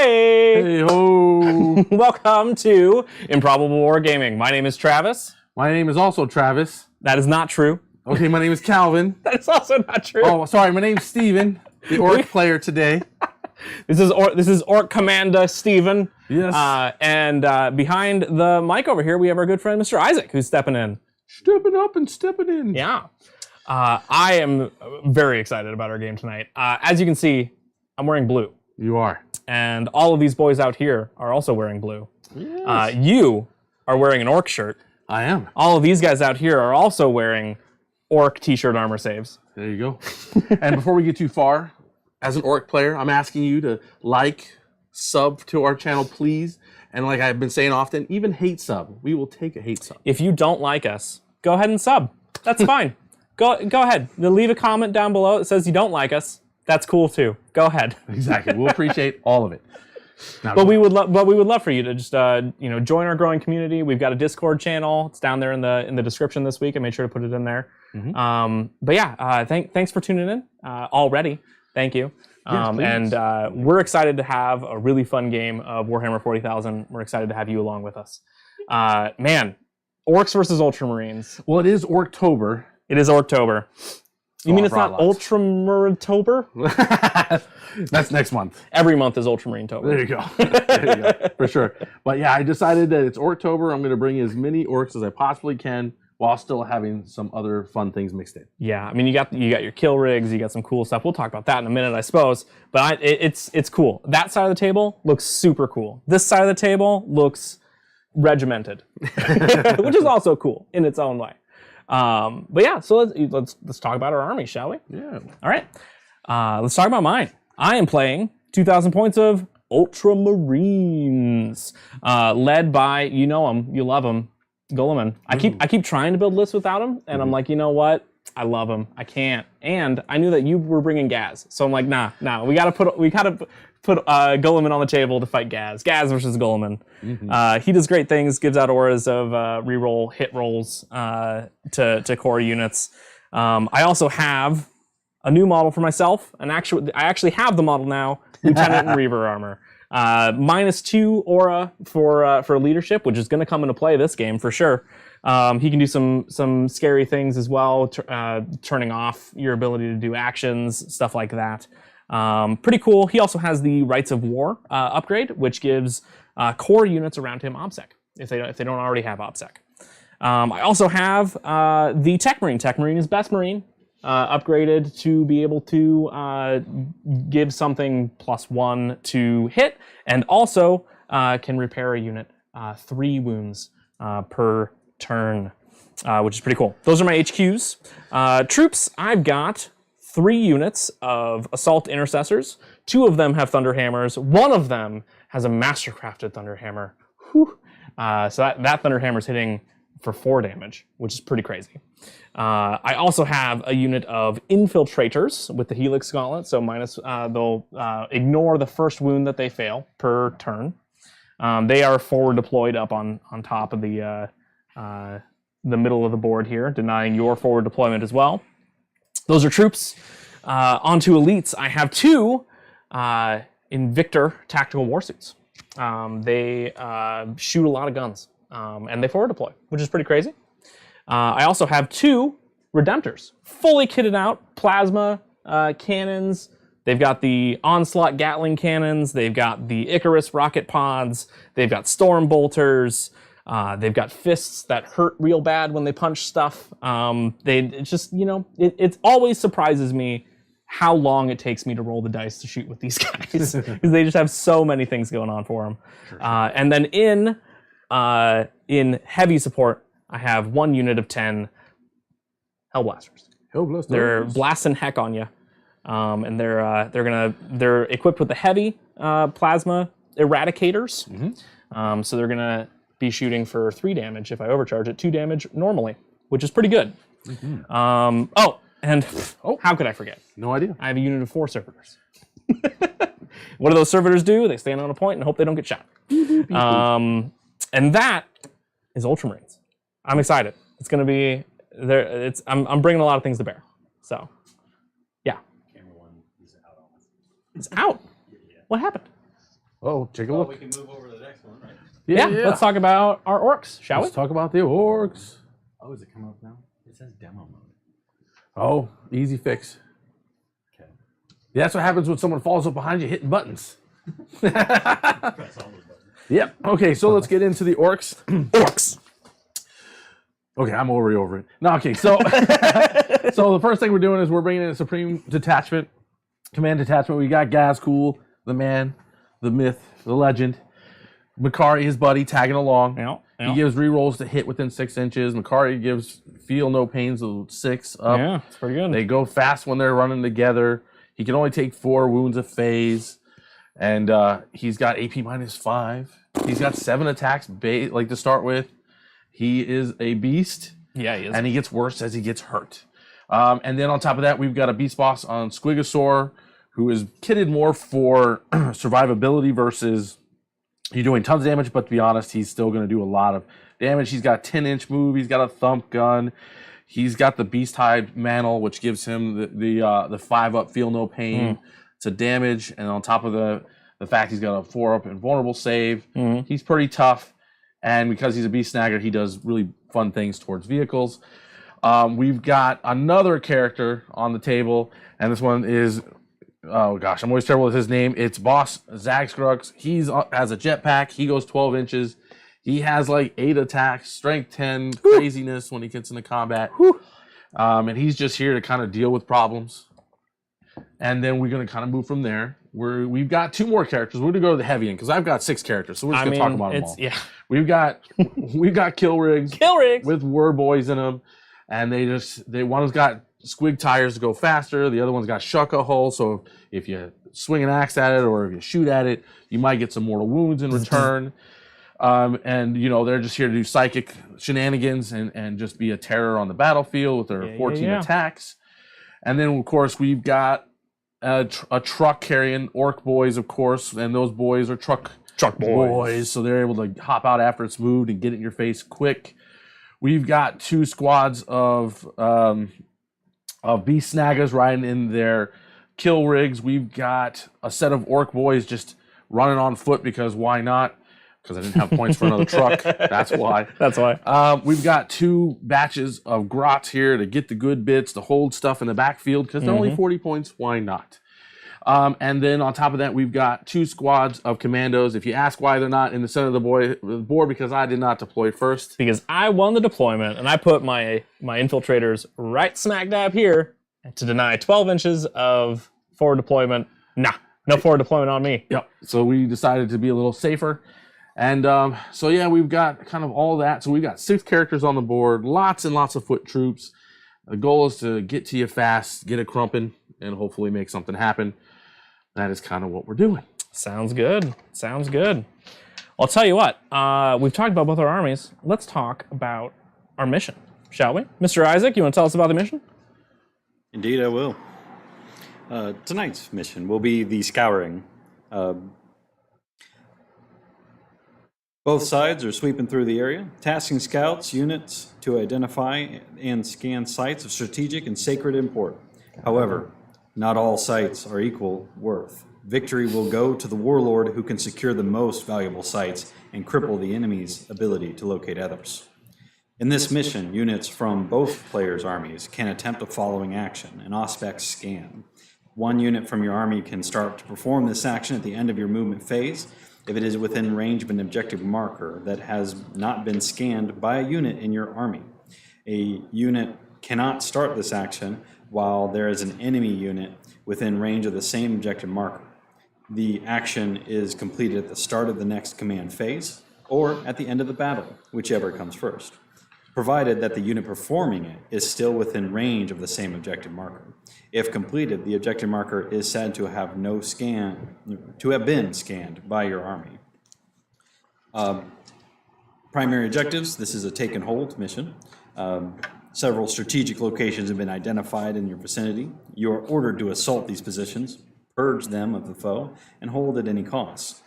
Hey! Hey ho! Welcome to Improbable Wargaming. My name is Travis. My name is also Travis. That is not true. Okay, my name is Calvin. That is also not true. Oh, sorry, my name's Steven, the ORK player today. This is ORK Commander Steven. Yes. And behind the mic over here, we have our good friend Mr. Isaac, who's stepping in. Stepping up and stepping in. Yeah. I am very excited about our game tonight. As you can see, I'm wearing blue. You are. And all of these boys out here are also wearing blue. Yes. You are wearing an ORK shirt. I am. All of these guys out here are also wearing ORK t-shirt armor saves. There you go. And before we get too far, as an ORK player, I'm asking you to like, sub to our channel, please. And like I've been saying often, even hate sub. We will take a hate sub. If you don't like us, go ahead and sub. That's fine. Go ahead. Leave a comment down below that says you don't like us. That's cool too. Go ahead. Exactly. We'll appreciate all of it. Now, But we would love for you to just join our growing community. We've got a Discord channel. It's down there in the description this week. I made sure to put it in there. Mm-hmm. But yeah, thanks for tuning in already. Thank you. Yes, and we're excited to have a really fun game of Warhammer 40,000. We're excited to have you along with us. Man, Orcs versus Ultramarines. Well, it is Orktober. It is Orktober. You mean it's not Ultramarine-tober? That's next month. Every month is Ultramarine-tober. There you go. There you go. For sure. But yeah, I decided that it's Orktober. I'm going to bring as many orcs as I possibly can while still having some other fun things mixed in. Yeah, I mean, you got your kill rigs, you got some cool stuff. We'll talk about that in a minute, I suppose. But it's cool. That side of the table looks super cool. This side of the table looks regimented, which is also cool in its own way. But yeah, so let's talk about our army, shall we? Yeah. All right. Let's talk about mine. I am playing 2,000 points of Ultramarines, led by, you know him, you love him, Guilliman. I keep trying to build lists without him, and I'm like, you know what? I love him. I can't. And I knew that you were bringing Gaz, so I'm like, nah. We gotta put Guilliman on the table to fight Gaz. Gaz versus Guilliman. He does great things. Gives out auras of reroll hit rolls to core units. I also have a new model for myself, and I actually have the model now, Lieutenant and Reaver armor. -2 aura for leadership, which is going to come into play this game for sure. He can do some scary things as well, turning off your ability to do actions, stuff like that. Pretty cool. He also has the Rights of War upgrade, which gives core units around him OBSEC if they don't already have OBSEC. I also have the Tech Marine. Tech Marine is Best Marine. Upgraded to be able to give something +1 to hit, and also can repair a unit 3 wounds per turn, which is pretty cool. Those are my HQs. Troops, I've got 3 units of Assault Intercessors. 2 of them have Thunderhammers. 1 of them has a Mastercrafted Thunderhammer. Whew. So that Thunderhammer's hitting for 4 damage, which is pretty crazy. I also have a unit of Infiltrators with the Helix Gauntlet, so they'll ignore the first wound that they fail per turn. They are forward deployed up on top of the middle of the board here, denying your forward deployment as well. Those are troops. Onto elites, I have 2 Invictor tactical warsuits. They shoot a lot of guns, and they forward deploy, which is pretty crazy. I also have 2 Redemptors, fully kitted out, plasma cannons. They've got the Onslaught Gatling cannons. They've got the Icarus rocket pods. They've got Storm Bolters. They've got fists that hurt real bad when they punch stuff. It always surprises me how long it takes me to roll the dice to shoot with these guys, because they just have so many things going on for them. Sure. And then in heavy support, I have 1 unit of 10 Hellblasters. They're blasting heck on you, and they're equipped with the heavy plasma eradicators. So they're gonna be shooting for 3 damage if I overcharge it, 2 damage normally, which is pretty good. How could I forget? No idea. I have a unit of 4 servitors. What do those servitors do? They stand on a point and hope they don't get shot. And that is Ultramarines. I'm excited. It's going to be there. I'm bringing a lot of things to bear. So, yeah. Camera 1 is out on us. It's out. Yeah. What happened? Oh, take a Oh, look. we can move over to the next one, right? Yeah, let's talk about our orcs, shall Let's talk about the orcs. Oh, is it coming up now? It says demo mode. Oh, easy fix. Okay. Yeah, that's what happens when someone falls up behind you hitting buttons. Press all those buttons. Yep. Okay, so let's get into the orcs. Orcs. Okay, I'm already over it. No, okay, so so the first thing we're doing is we're bringing in a Supreme Detachment, Command Detachment. We got Ghazghkull, the man, the myth, the legend. Macragge, his buddy, tagging along. He gives rerolls to hit within 6 inches. Macragge gives feel no pains of 6 up. Yeah, it's pretty good. They go fast when they're running together. He can only take 4 wounds a phase. And he's got AP -5. He's got 7 attacks like to start with. He is a beast. Yeah, he is. And he gets worse as he gets hurt. And then on top of that, we've got a beast boss on Squigosaur, who is kitted more for survivability versus you're doing tons of damage, but to be honest, he's still going to do a lot of damage. He's got a 10-inch move. He's got a thump gun. He's got the beast hide mantle, which gives him the 5-up feel no pain to damage. And on top of the fact he's got a 4-up invulnerable save, he's pretty tough. And because he's a beast snagger, he does really fun things towards vehicles. We've got another character on the table, and this one is, oh gosh, I'm always terrible with his name. It's Boss Ghazghkull. He's has a jetpack. He goes 12 inches. He has like 8 attacks, strength 10, craziness when he gets into combat. And he's just here to kind of deal with problems. And then we're going to kind of move from there. We've got 2 more characters. We're going to go to the heavy end because I've got 6 characters, so we're just going to talk about them all. Yeah. We've got kill rigs. Kill rigs with word boys in them, and one's got squig tires to go faster. The other one's got shucka hull, so if you swing an axe at it or if you shoot at it, you might get some mortal wounds in return. And they're just here to do psychic shenanigans and just be a terror on the battlefield with their 14 attacks. And then of course we've got a truck carrying orc boys, of course, and those boys are truck boys, so they're able to hop out after it's moved and get it in your face quick. We've got 2 squads of beast snaggers riding in their kill rigs. We've got a set of orc boys just running on foot because why not? Because I didn't have points for another truck. That's why. That's why. We've got 2 batches of grots here to get the good bits, to hold stuff in the backfield because they're only 40 points. Why not? And then on top of that, we've got 2 squads of commandos. If you ask why they're not in the center of the board, because I did not deploy first. Because I won the deployment, and I put my infiltrators right smack dab here to deny 12 inches of forward deployment. Nah, no forward deployment on me. Yep. So we decided to be a little safer. And so yeah, we've got kind of all that. So we've got 6 characters on the board, lots and lots of foot troops. The goal is to get to you fast, get a Krumpin, and hopefully make something happen. That is kind of what we're doing. Sounds good. Sounds good. I'll tell you what. We've talked about both our armies. Let's talk about our mission, shall we? Mr. Isaac, you want to tell us about the mission? Indeed, I will. Tonight's mission will be the Scouring. Both sides are sweeping through the area, tasking scouts, units to identify and scan sites of strategic and sacred import. However, not all sites are equal worth. Victory will go to the warlord who can secure the most valuable sites and cripple the enemy's ability to locate others. In this mission, units from both players' armies can attempt the following action, an Auspex scan. One unit from your army can start to perform this action at the end of your movement phase if it is within range of an objective marker that has not been scanned by a unit in your army. A unit cannot start this action while there is an enemy unit within range of the same objective marker. The action is completed at the start of the next command phase or at the end of the battle, whichever comes first, provided that the unit performing it is still within range of the same objective marker. If completed, the objective marker is said to have been scanned by your army. Primary objectives: this is a take and hold mission. Several strategic locations have been identified in your vicinity. You are ordered to assault these positions, purge them of the foe, and hold at any cost.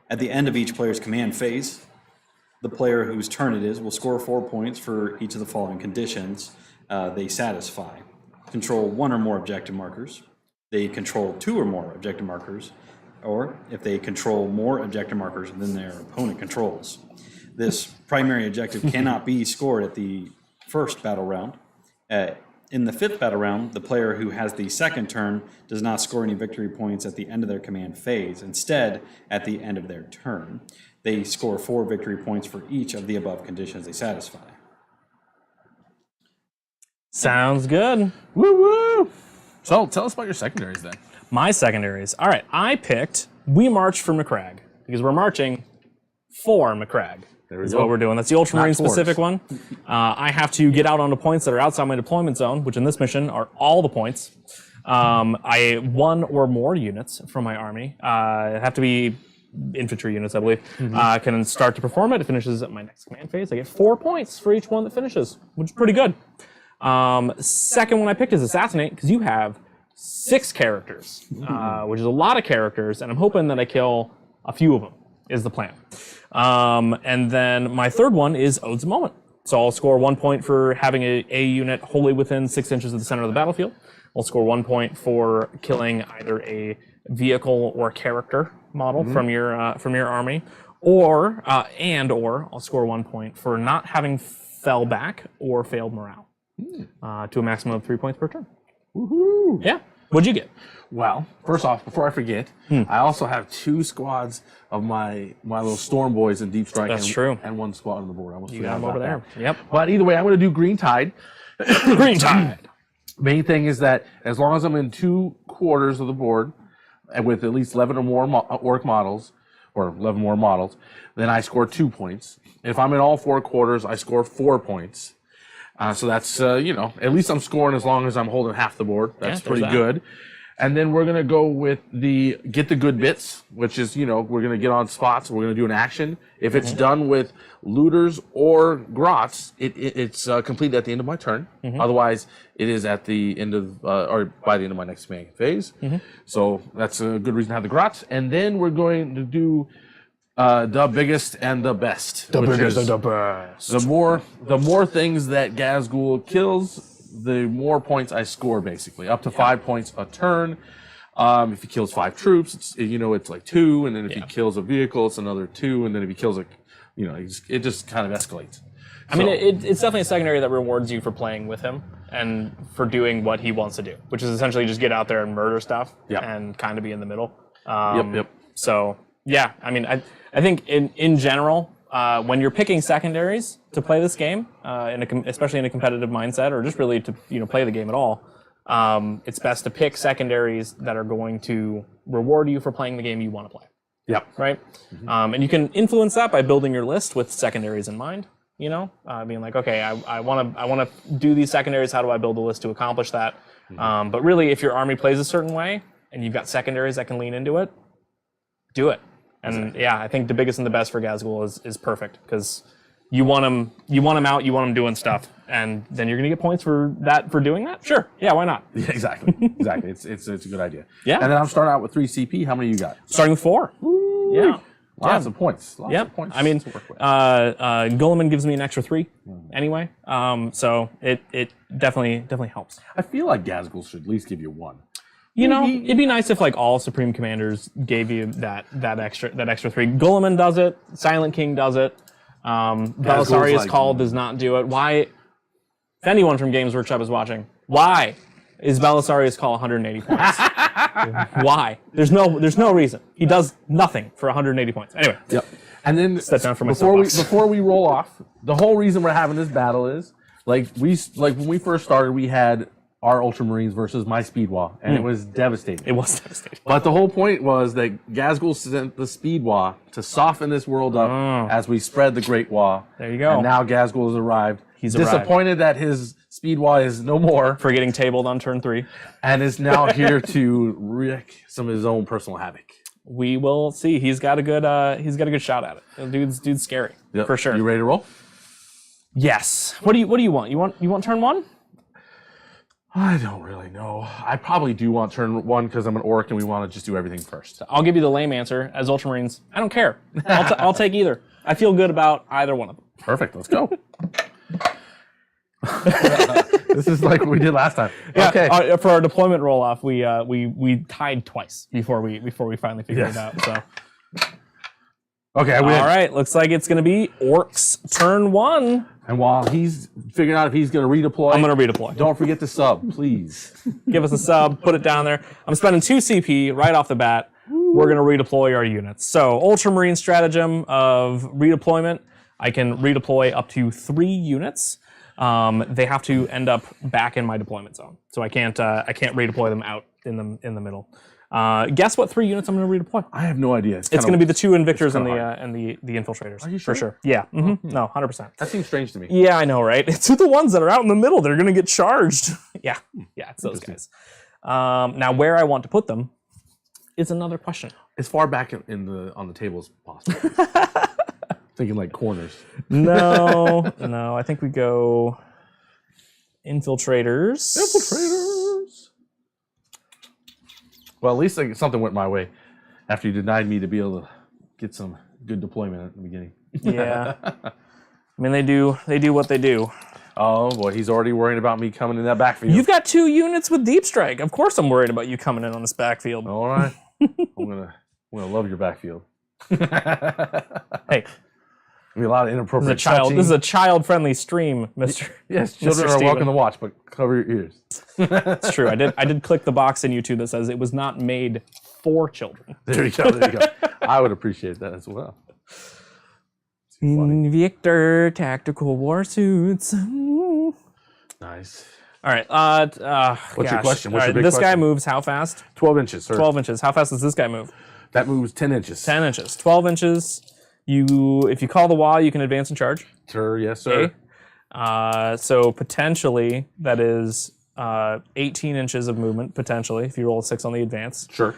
At the end of each player's command phase, the player whose turn it is will score 4 points for each of the following conditions they satisfy. Control 1 or more objective markers. They control 2 or more objective markers, or if they control more objective markers than their opponent controls. This primary objective cannot be scored at the first battle round. In the fifth battle round, the player who has the second turn does not score any victory points at the end of their command phase. Instead, at the end of their turn, they score 4 victory points for each of the above conditions they satisfy. Sounds good. Woo woo! So tell us about your secondaries then. My secondaries. All right, I picked We March for Macragge because we're marching for Macragge. There we Is go. what we're doing. That's the Ultramarine Not towards. specific one. I have to get out onto points that are outside my deployment zone, which in this mission are all the points. One or more units from my army, have to be infantry units, I believe, can start to perform it. It finishes at my next command phase. I get 4 points for each one that finishes, which is pretty good. Second one I picked is Assassinate, because you have 6 characters, which is a lot of characters, and I'm hoping that I kill a few of them, is the plan. And then my third one is Ode's a Moment. So I'll score 1 point for having a unit wholly within 6 inches of the center of the battlefield. I'll score 1 point for killing either a vehicle or character model from your army, or I'll score 1 point for not having fell back or failed morale to a maximum of 3 points per turn. Woohoo! Yeah. What'd you get? Well, first off, before I forget, I also have 2 squads of my little Storm Boys in Deep Strike. That's true. And 1 squad on the board. I almost You forgot got them over about there. that. Yep. But either way, I'm going to do Green Tide. Green Tide. Main thing is that as long as I'm in 2 quarters of the board, and with at least 11 or more ORK models, or 11 more models, then I score 2 points. If I'm in all 4 quarters, I score 4 points. So that's, at least I'm scoring as long as I'm holding half the board. That's Yeah, pretty there's good. And then we're going to go with the Get the Good Bits, which is, we're going to get on spots. We're going to do an action. If it's done with looters or grots, it's completed at the end of my turn. Otherwise, it is at the end of, or by the end of my next command phase. So that's a good reason to have the grots. And then we're going to do the biggest and the best. The biggest and the best. best. The more things that Ghazghkull kills, the more points I score, basically. Up to 5 points a turn. If he kills 5 troops, it's like 2, and then if he kills a vehicle, it's another 2, and then if he kills it just kind of escalates. I mean, it's definitely a secondary that rewards you for playing with him and for doing what he wants to do, which is essentially just get out there and murder stuff and kind of be in the middle. Yep. So, yeah, I mean, I think in general, when you're picking secondaries to play this game, especially in a competitive mindset, or just really to play the game at all, it's best to pick secondaries that are going to reward you for playing the game you want to play. Yep. Right? And you can influence that by building your list with secondaries in mind. Being like, okay, I want to do these secondaries. How do I build a list to accomplish that? But really, if your army plays a certain way and you've got secondaries that can lean into it, do it. And yeah, I think the biggest and the best for Ghazghkull is perfect, because you want him out, you want him doing stuff, and then you're gonna get points for doing that. Sure, yeah, why not? Yeah, exactly. It's a good idea. Yeah. And then I'm starting out with 3 CP. How many you got? Starting with 4. Yeah. Lots of points. Lots Yep. of points. I mean, to work with. Guilliman gives me an extra 3 anyway. So it definitely helps. I feel like Ghazghkull should at least give you 1. It'd be nice if like all Supreme Commanders gave you that extra 3. Guilliman does it. Silent King does it. Belisarius Call does not do it. Why? If anyone from Games Workshop is watching, why is Belisarius Call 180 points? Why? There's no reason. He does nothing for 180 points. Anyway. Yep. And then Step down from my before we roll off, the whole reason we're having this battle is when we first started, we had our Ultramarines versus my Speedwa, and it was devastating. It was devastating. But the whole point was that Ghazghkull sent the Speedwa to soften this world up as we spread the Great Wa. There you go. And now Ghazghkull has arrived. He's disappointed that his Speedwa is no more, for getting tabled on turn 3. and is now here to wreak some of his own personal havoc. We will see. He's got a good shot at it. Dude's scary. Yep. For sure. You ready to roll? Yes. What do you want? You want turn 1? I don't really know. I probably do want turn 1 because I'm an orc and we want to just do everything first. I'll give you the lame answer. As Ultramarines, I don't care. I'll take either. I feel good about either one of them. Perfect. Let's go. This is like what we did last time. Yeah, Okay. for our deployment roll off, we tied twice before we finally figured it out. So Okay, I win. all right, looks like it's gonna be Orc's turn 1. And while he's figuring out if he's going to redeploy, I'm gonna redeploy. don't forget to sub, please. Give us a sub, put it down there. I'm spending 2 CP right off the bat. We're gonna redeploy our units. So Ultramarine stratagem of redeployment. I can redeploy up to 3 units. They have to end up back in my deployment zone, so I can't redeploy them out in the middle. Guess what 3 units I'm going to redeploy? I have no idea. It's going to be the 2 Invictors and kinda the Infiltrators. Are you For sure? sure. Yeah. No, 100%. That seems strange to me. Yeah, I know, right? It's the ones that are out in the middle. They're going to get charged. Yeah, it's those guys. Now, where I want to put them is another question. As far back on the table as possible. Thinking like corners. No, I think we go Infiltrators. Infiltrators. Well, at least something went my way after you denied me to be able to get some good deployment at the beginning. Yeah. I mean, they do what they do. Oh boy, he's already worrying about me coming in that backfield. You've got 2 units with deep strike. Of course, I'm worried about you coming in on this backfield. All right. I'm gonna love your backfield. Hey, I mean, a lot of inappropriate. this is a child-friendly stream, Mr. Yes, children Mr. are Steven. welcome to watch, but cover your ears. It's true. I did click the box in YouTube that says it was not made for children. There you go. There you go. I would appreciate that as well. Victor tactical war suits. Nice. All right. What's your question? All right, this guy moves how fast? 12 inches, sir. 12 inches. How fast does this guy move? That moves 10 inches. 10 inches. 12 inches. If you call the WAAAGH, you can advance and charge. Sir, yes, sir. Okay. So potentially that is 18 inches of movement, potentially, if you roll a 6 on the advance. Sure.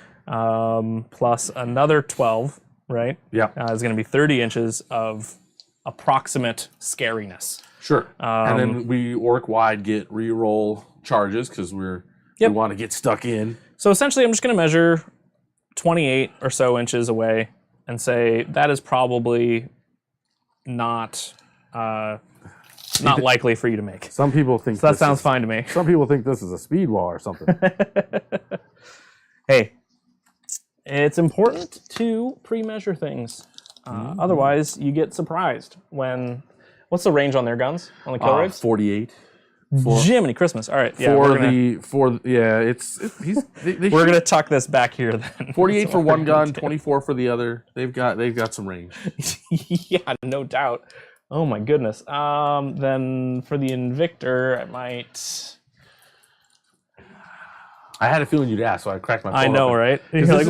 Plus another 12, right? Yeah. Is going to be 30 inches of approximate scariness. Sure. And then we orc wide get re-roll charges because we want to get stuck in. So essentially, I'm just going to measure 28 or so inches away and say that is probably not likely for you to make. Some people think So that sounds fine to me. Some people think this is a speed wall or something. Hey, it's important to pre-measure things. Otherwise, you get surprised when. What's the range on their guns on the kill rigs? 48. Jiminy Christmas! All right, yeah, We're gonna tuck this back here then. 48 for one gun, 24 for the other. They've got some range. Yeah, no doubt. Oh my goodness. Then for the Invictor, I might. I had a feeling you'd ask, so I cracked my phone I know, open. right? You're like,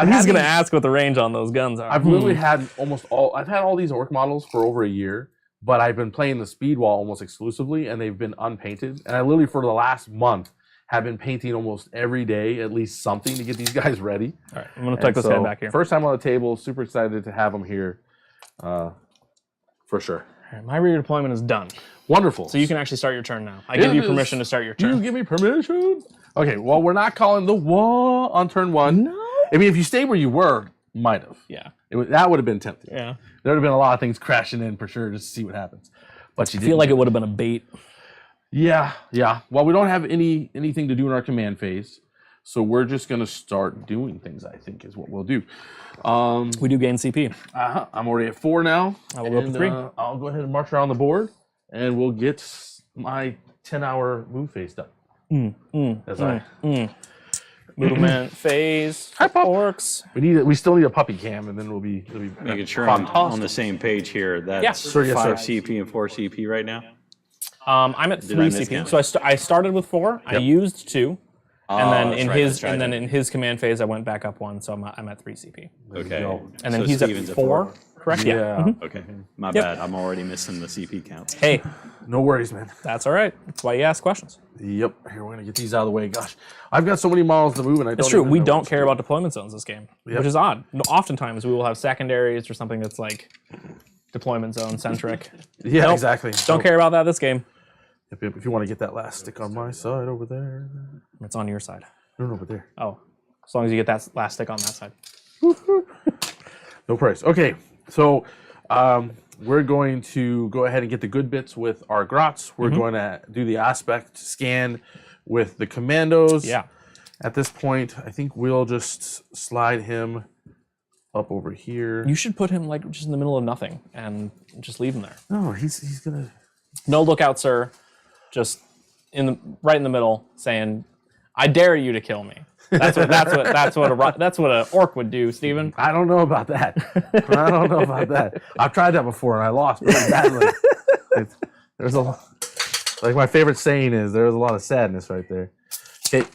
who's gonna ask what the range on those guns are? I've literally had I've had all these orc models for over a year, but I've been playing the speed wall almost exclusively, and they've been unpainted. And I literally, for the last month, have been painting almost every day, at least something to get these guys ready. All right, I'm gonna tuck this guy back here. First time on the table, super excited to have them here, for sure. All right, my redeployment is done. Wonderful. So you can actually start your turn now. I give you permission to start your turn. You give me permission? Okay, well, we're not calling the wall on turn 1. No. I mean, if you stayed where you were, might have. Yeah. That would have been tempting. Yeah. There would have been a lot of things crashing in for sure just to see what happens. But you I feel like it would have been a bait. Yeah. Well, we don't have anything to do in our command phase, so we're just going to start doing things, I think, is what we'll do. We do gain CP. I'm already at 4 now. I will go up to 3. I'll go ahead and march around the board, and we'll get my 10-hour move phase done. Movement phase. Hi, Pop. Orcs. We still need a puppy cam, and then it'll be Making sure I'm on the same page here. That's Yeah. Sure, yes, 5 sir. CP and 4 CP right now. I'm at 3 I CP. miscount? So I started with 4. I used 2. And then that's in his command phase, I went back up 1, so I'm at 3 CP. Okay. And then So he's Steven's at 4, correct? Yeah. Mhm. Okay. My Yep. bad. I'm already missing the CP counts. Hey, No worries, man. that's all right. That's why you ask questions. Yep. Here, we're gonna get these out of the way. Gosh, I've got so many miles to move, and I don't. It's true. even We know don't what care to do. about deployment zones this game, which is odd. No, oftentimes we will have secondaries or something that's like deployment zone centric. Yeah, Nope. exactly. Don't care about that this game. Yep. If you want to get that last stick on my side over there. It's on your side. No, over there. Oh, as long as you get that last stick on that side. No price. Okay, so we're going to go ahead and get the good bits with our grots. We're going to do the aspect scan with the commandos. Yeah. At this point, I think we'll just slide him up over here. You should put him like just in the middle of nothing and just leave him there. No, he's gonna. No lookout, sir. Just right in the middle, saying, "I dare you to kill me." That's what an orc would do, Steven. I don't know about that. I don't know about that. I've tried that before and I lost really badly. There's a like my favorite saying is there's a lot of sadness right there. Okay.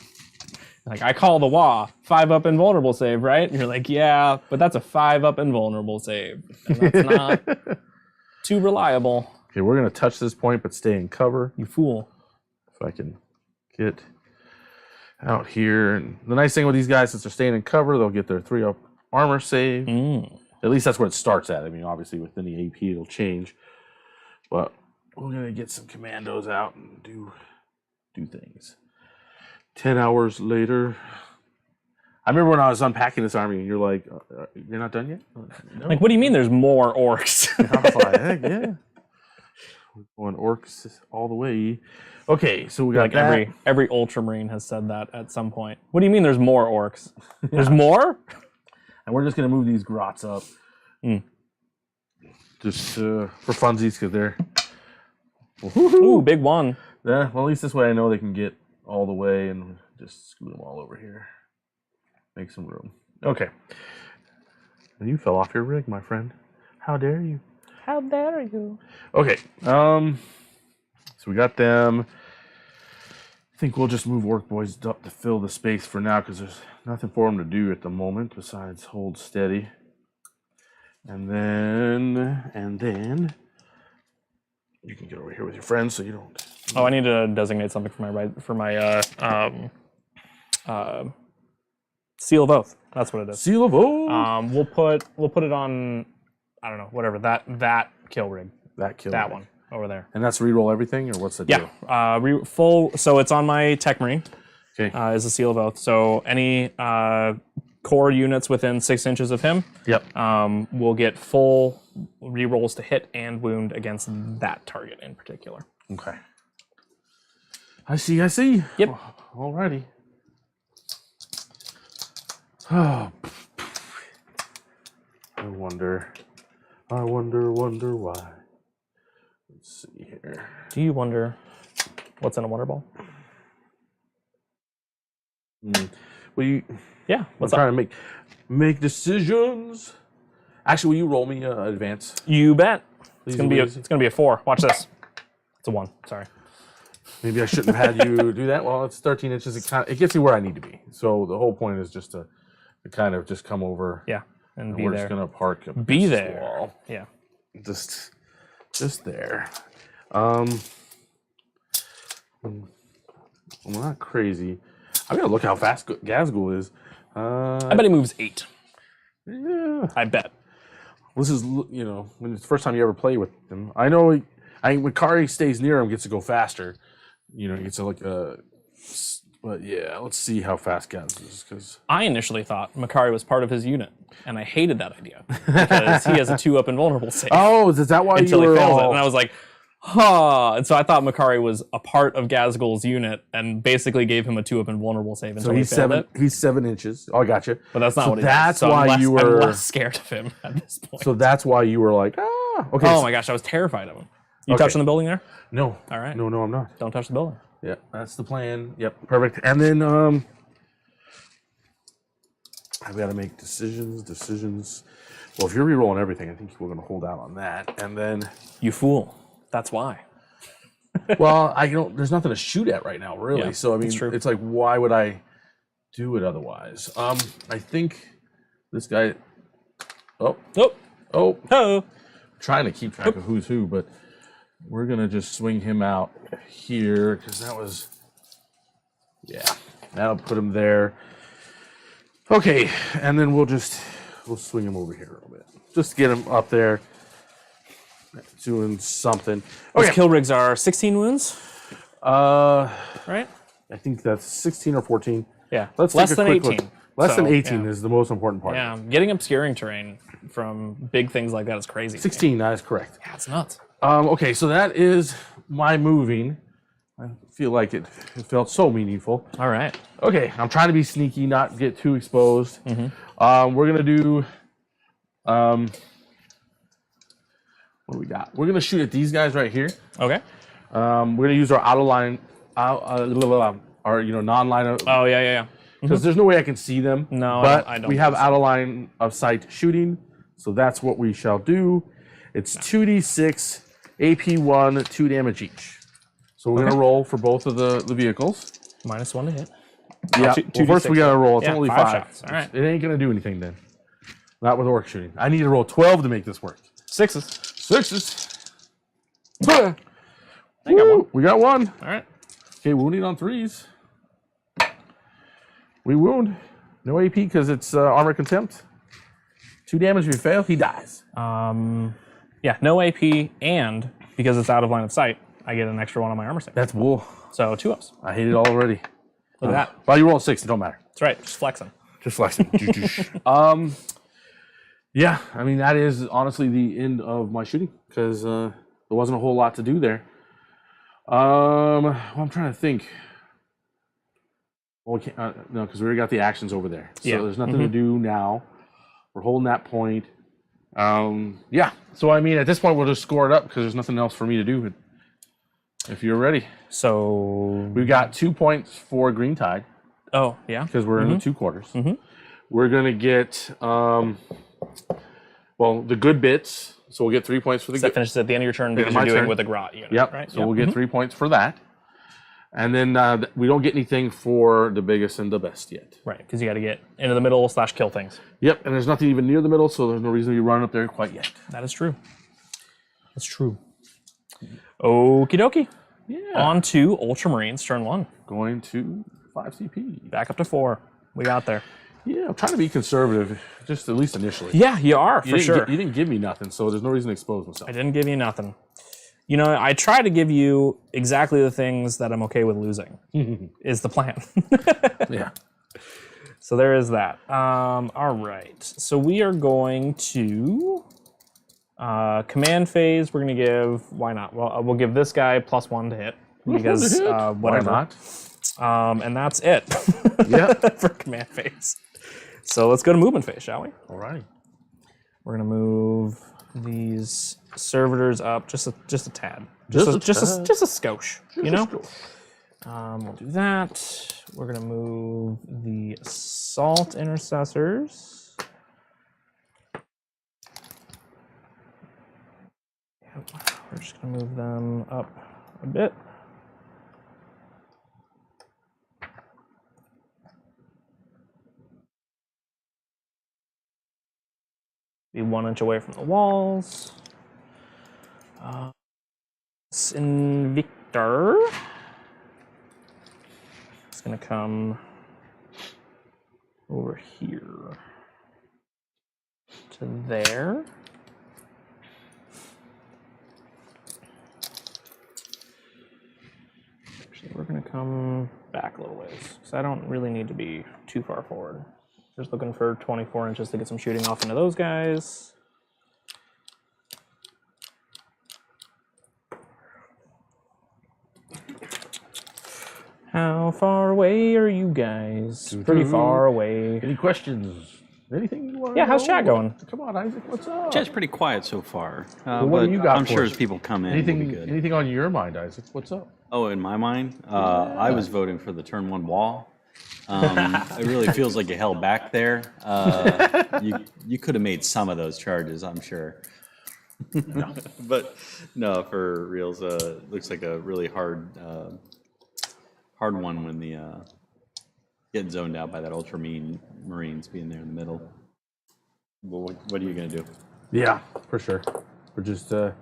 Like, I call the WAAAGH 5-up invulnerable save, right? And you're like, yeah, but that's a 5-up invulnerable save. And that's not too reliable. Okay, we're gonna touch this point but stay in cover. You fool. If I can get out here. And the nice thing with these guys, since they're staying in cover, they'll get their 3-up armor save. At least that's where it starts at. I mean, obviously within the AP it'll change. But we're gonna get some commandos out and do things. 10 hours later. I remember when I was unpacking this army and you're like, you're not done yet? No. Like, what do you mean there's more orcs? I was like, heck yeah. We're going orcs all the way. Okay, so we got like that. every Ultramarine has said that at some point. What do you mean there's more orcs? There's more? And we're just going to move these grots up. Just for funsies, because they're... Ooh, big one. Yeah, well, at least this way I know they can get all the way and just scoot them all over here. Make some room. Okay. And you fell off your rig, my friend. How dare you? How dare you? Okay. So we got them. I think we'll just move Orc Boys up to fill the space for now because there's nothing for them to do at the moment besides hold steady. And then you can get over here with your friends so you don't. Oh, I need to designate something for my Seal of Oath. That's what it is. Seal of Oath. We'll put it on, I don't know, whatever that kill rig. That one over there. And that's reroll everything, or what's the deal? Yeah, full. So it's on my Tech Marine. Okay. Is a Seal of Oath. So any core units within 6 inches of him, will get full rerolls to hit and wound against that target in particular. Okay. I see. Yep. Alrighty. Oh. I wonder why. Let's see here. Do you wonder what's in a Wonder Ball? Well, Yeah. What's I'm up? trying to make decisions. Actually, will you roll me advance? You bet. Please, It's gonna be a 4. Watch this. It's a 1. Sorry. Maybe I shouldn't have had you do that. Well, it's 13 inches. It gets me where I need to be. So the whole point is just to kind of just come over. Yeah. And be we're there. just gonna park. Be this there. wall. Yeah. Just there. I'm not crazy. I'm gonna look how fast Ghazghkull is. I bet he moves 8. Yeah. I bet. This is, when it's the first time you ever play with him. I know. When Kari stays near him, gets to go faster. He gets to but yeah, let's see how fast Gaz is. Because I initially thought Macragge was part of his unit, and I hated that idea because he has a 2-up invulnerable save. Oh, is that why until you were he fails all... it, and I was like, huh. And so I thought Macragge was a part of Ghazghkull's unit, and basically gave him a 2-up invulnerable save until he failed it. He's 7 inches. Oh, I got you. But that's not what he that's does. So why you were. I'm less scared of him at this point. So that's why you were like, ah. Okay. Oh my gosh, I was terrified of him. You Okay. touching the building there? No. All right. No, I'm not. Don't touch the building. Yeah, that's the plan. Yep, perfect. And then I've got to make decisions. Well, if you're rerolling everything, I think we're going to hold out on that. And then You fool. That's why. well, there's nothing to shoot at right now, really. Yeah, so I mean, it's true. it's like, why would I do it otherwise? I think this guy. Oh, trying to keep track of who's who, but we're gonna just swing him out here because that'll put him there. Okay, and then we'll swing him over here a little bit, just get him up there, doing something. Those Okay, kill rigs are 16 wounds, right? I think that's 16 or 14. Yeah, Let's less take a than quick 18. look. Less than So, 18 yeah. is the most important part. Yeah, getting obscuring terrain from big things like that is crazy. 16, that is correct. Yeah, it's nuts. Okay, so that is my moving. I feel like it felt so meaningful. All right. Okay, I'm trying to be sneaky, not get too exposed. We're gonna do. What do we got? We're gonna shoot at these guys right here. Okay. We're gonna use our out of line, our non-line of. Oh yeah. Because there's no way I can see them. No, but I don't we have think so. out of line of sight shooting, so that's what we shall do. It's 2d6, AP1, 2 damage each. So we're gonna roll for both of the vehicles. -1 to hit. Yeah. two First we D6. gotta roll. It's Yeah, only 5 5 shots. All right. It ain't gonna do anything then. Not with orc shooting. I need to roll 12 to make this work. 6s. 6s. I got one. We got one. All right. Okay, wounding on 3s. We wound. No AP because it's armor contempt. 2 damage if you fail, he dies. Yeah, no AP, and because it's out of line of sight, I get an extra 1 on my armor save. That's bull. So 2 ups. I hate it already. Look at that. Well, you roll 6, it don't matter. That's right. Just flexing. Just flexing. Yeah, I mean, that is honestly the end of my shooting because there wasn't a whole lot to do there. Well, I'm trying to think. Well, we can't, no, because we already got the actions over there. So Yeah. there's nothing to do now. We're holding that point. Yeah, so I mean, at this point, we'll just score it up because there's nothing else for me to do. If you're ready. So We've got 2 points for Green Tide oh yeah. because we're in the 2 quarters. We're going to get, well, the good bits. So we'll get 3 points for the That good. finishes at the end of your turn because my you're doing turn. with a grot unit. Yep. Right. So we'll get 3 points for that. And then we don't get anything for the biggest and the best yet. Right, because you got to get into the middle / kill things. Yep. And there's nothing even near the middle, so there's no reason to be running up there quite yet. That is true. That's true. Okie dokie. Yeah. On to Ultramarines, turn 1. Going to 5 CP. Back up to 4. We got there. Yeah, I'm trying to be conservative, just at least initially. Yeah, you are, for sure. You didn't give me nothing, so there's no reason to expose myself. I didn't give you nothing. You know, I try to give you exactly the things that I'm okay with losing, is the plan. Yeah. So there is that. All right. So we are going to command phase. We're going to give, why not? Well, we'll give this guy +1 to hit because whatever. Why not? And that's it. Yeah. For command phase. So let's go to movement phase, shall we? All right. We're gonna move these servitors up just a tad, Just a just a skosh, you know. Skosh. We'll do that. We're gonna move the assault intercessors. Yep. We're just gonna move them up a bit. Be 1 inch away from the walls. Invictor. It's gonna come over here to there. Actually, we're gonna come back a little ways because I don't really need to be too far forward. Just looking for 24 inches to get some shooting off into those guys. How far away are you guys? Pretty far away. Any questions? Anything you want? Yeah, how's chat going? Come on, Isaac. What's up? Chat's pretty quiet so far. what But do you got I'm for sure us? as people come in, it'll be good. Anything on your mind, Isaac? What's up? Oh, in my mind, I was voting for the turn 1 wall. It really feels like you held back there. You could have made some of those charges, I'm sure. But no, for reals, looks like a really hard one when the getting zoned out by that Ultramarines being there in the middle. Well, what are you gonna do? Yeah, for sure. We're just, I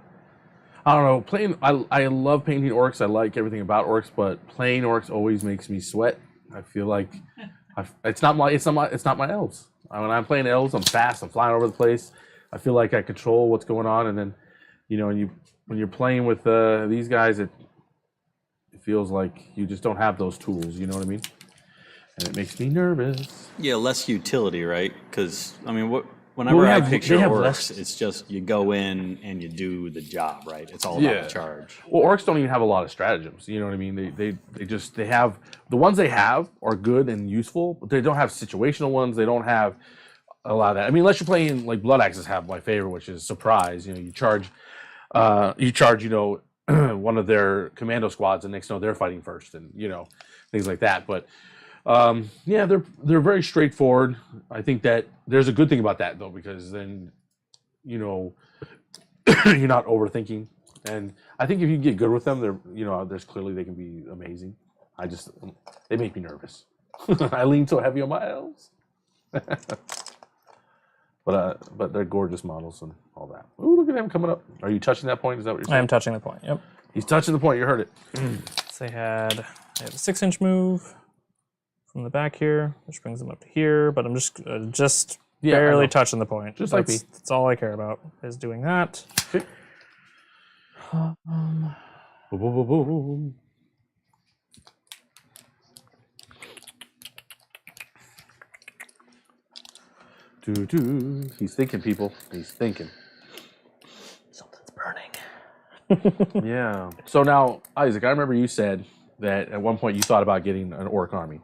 don't know. Playing, I love painting orcs. I like everything about orcs, but playing orcs always makes me sweat. I feel like it's not my elves. When I'm playing elves, I'm fast. I'm flying over the place. I feel like I control what's going on, and then, you know, when you're playing with these guys, it feels like you just don't have those tools. You know what I mean? and it makes me nervous. Yeah, less utility, right? Because, I mean, whenever I picture orcs, it's just you go in and you do the job, right? It's all about the charge. Well, orcs don't even have a lot of stratagems. You know what I mean? They have the ones they have are good and useful, but they don't have situational ones. They don't have a lot of that. I mean, unless you're playing like Blood Axes have my favorite, which is surprise. You know, you charge, one of their commando squads, and next thing you know they're fighting first, and things like that. But yeah, they're very straightforward. I think that there's a good thing about that though, because then you're not overthinking. And I think if you get good with them, there's clearly they can be amazing. They make me nervous. I lean so heavy on my elves. But they're gorgeous models and all that. Ooh, look at him coming up. Are you touching that point? Is that what you're saying? I am touching the point, yep. He's touching the point, you heard it. So they have a 6-inch move from the back here, which brings them up to here, but I'm just barely touching the point. Just like me. That's all I care about, is doing that. Okay. Boom, boom, boom, boom. He's thinking, people. He's thinking. Something's burning. Yeah. So now, Isaac, I remember you said that at one point you thought about getting an orc army,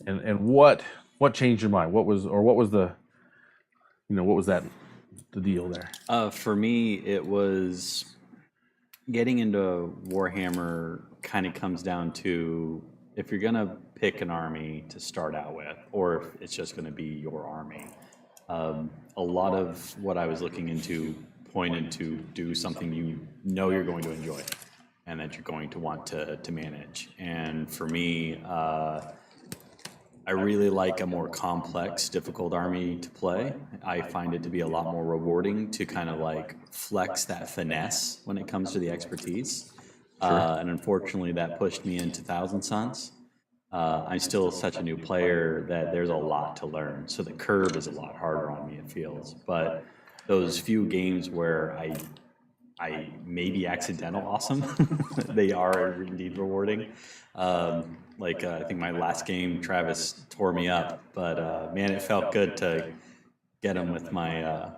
and what changed your mind? What was the deal there? For me, it was getting into Warhammer. Kind of comes down to if you're gonna pick an army to start out with, or if it's just gonna be your army. A lot of what I was looking into pointed to do something you're going to enjoy and that you're going to want to manage. And for me, I really like a more complex, difficult army to play. I find it to be a lot more rewarding to kind of like flex that finesse when it comes to the expertise. And unfortunately, that pushed me into Thousand Sons. I'm still such a new player that there's a lot to learn. So the curve is a lot harder on me, it feels. But those few games where I may be accidental awesome, they are indeed rewarding. I think my last game, Travis tore me up. But man, it felt good to get him with my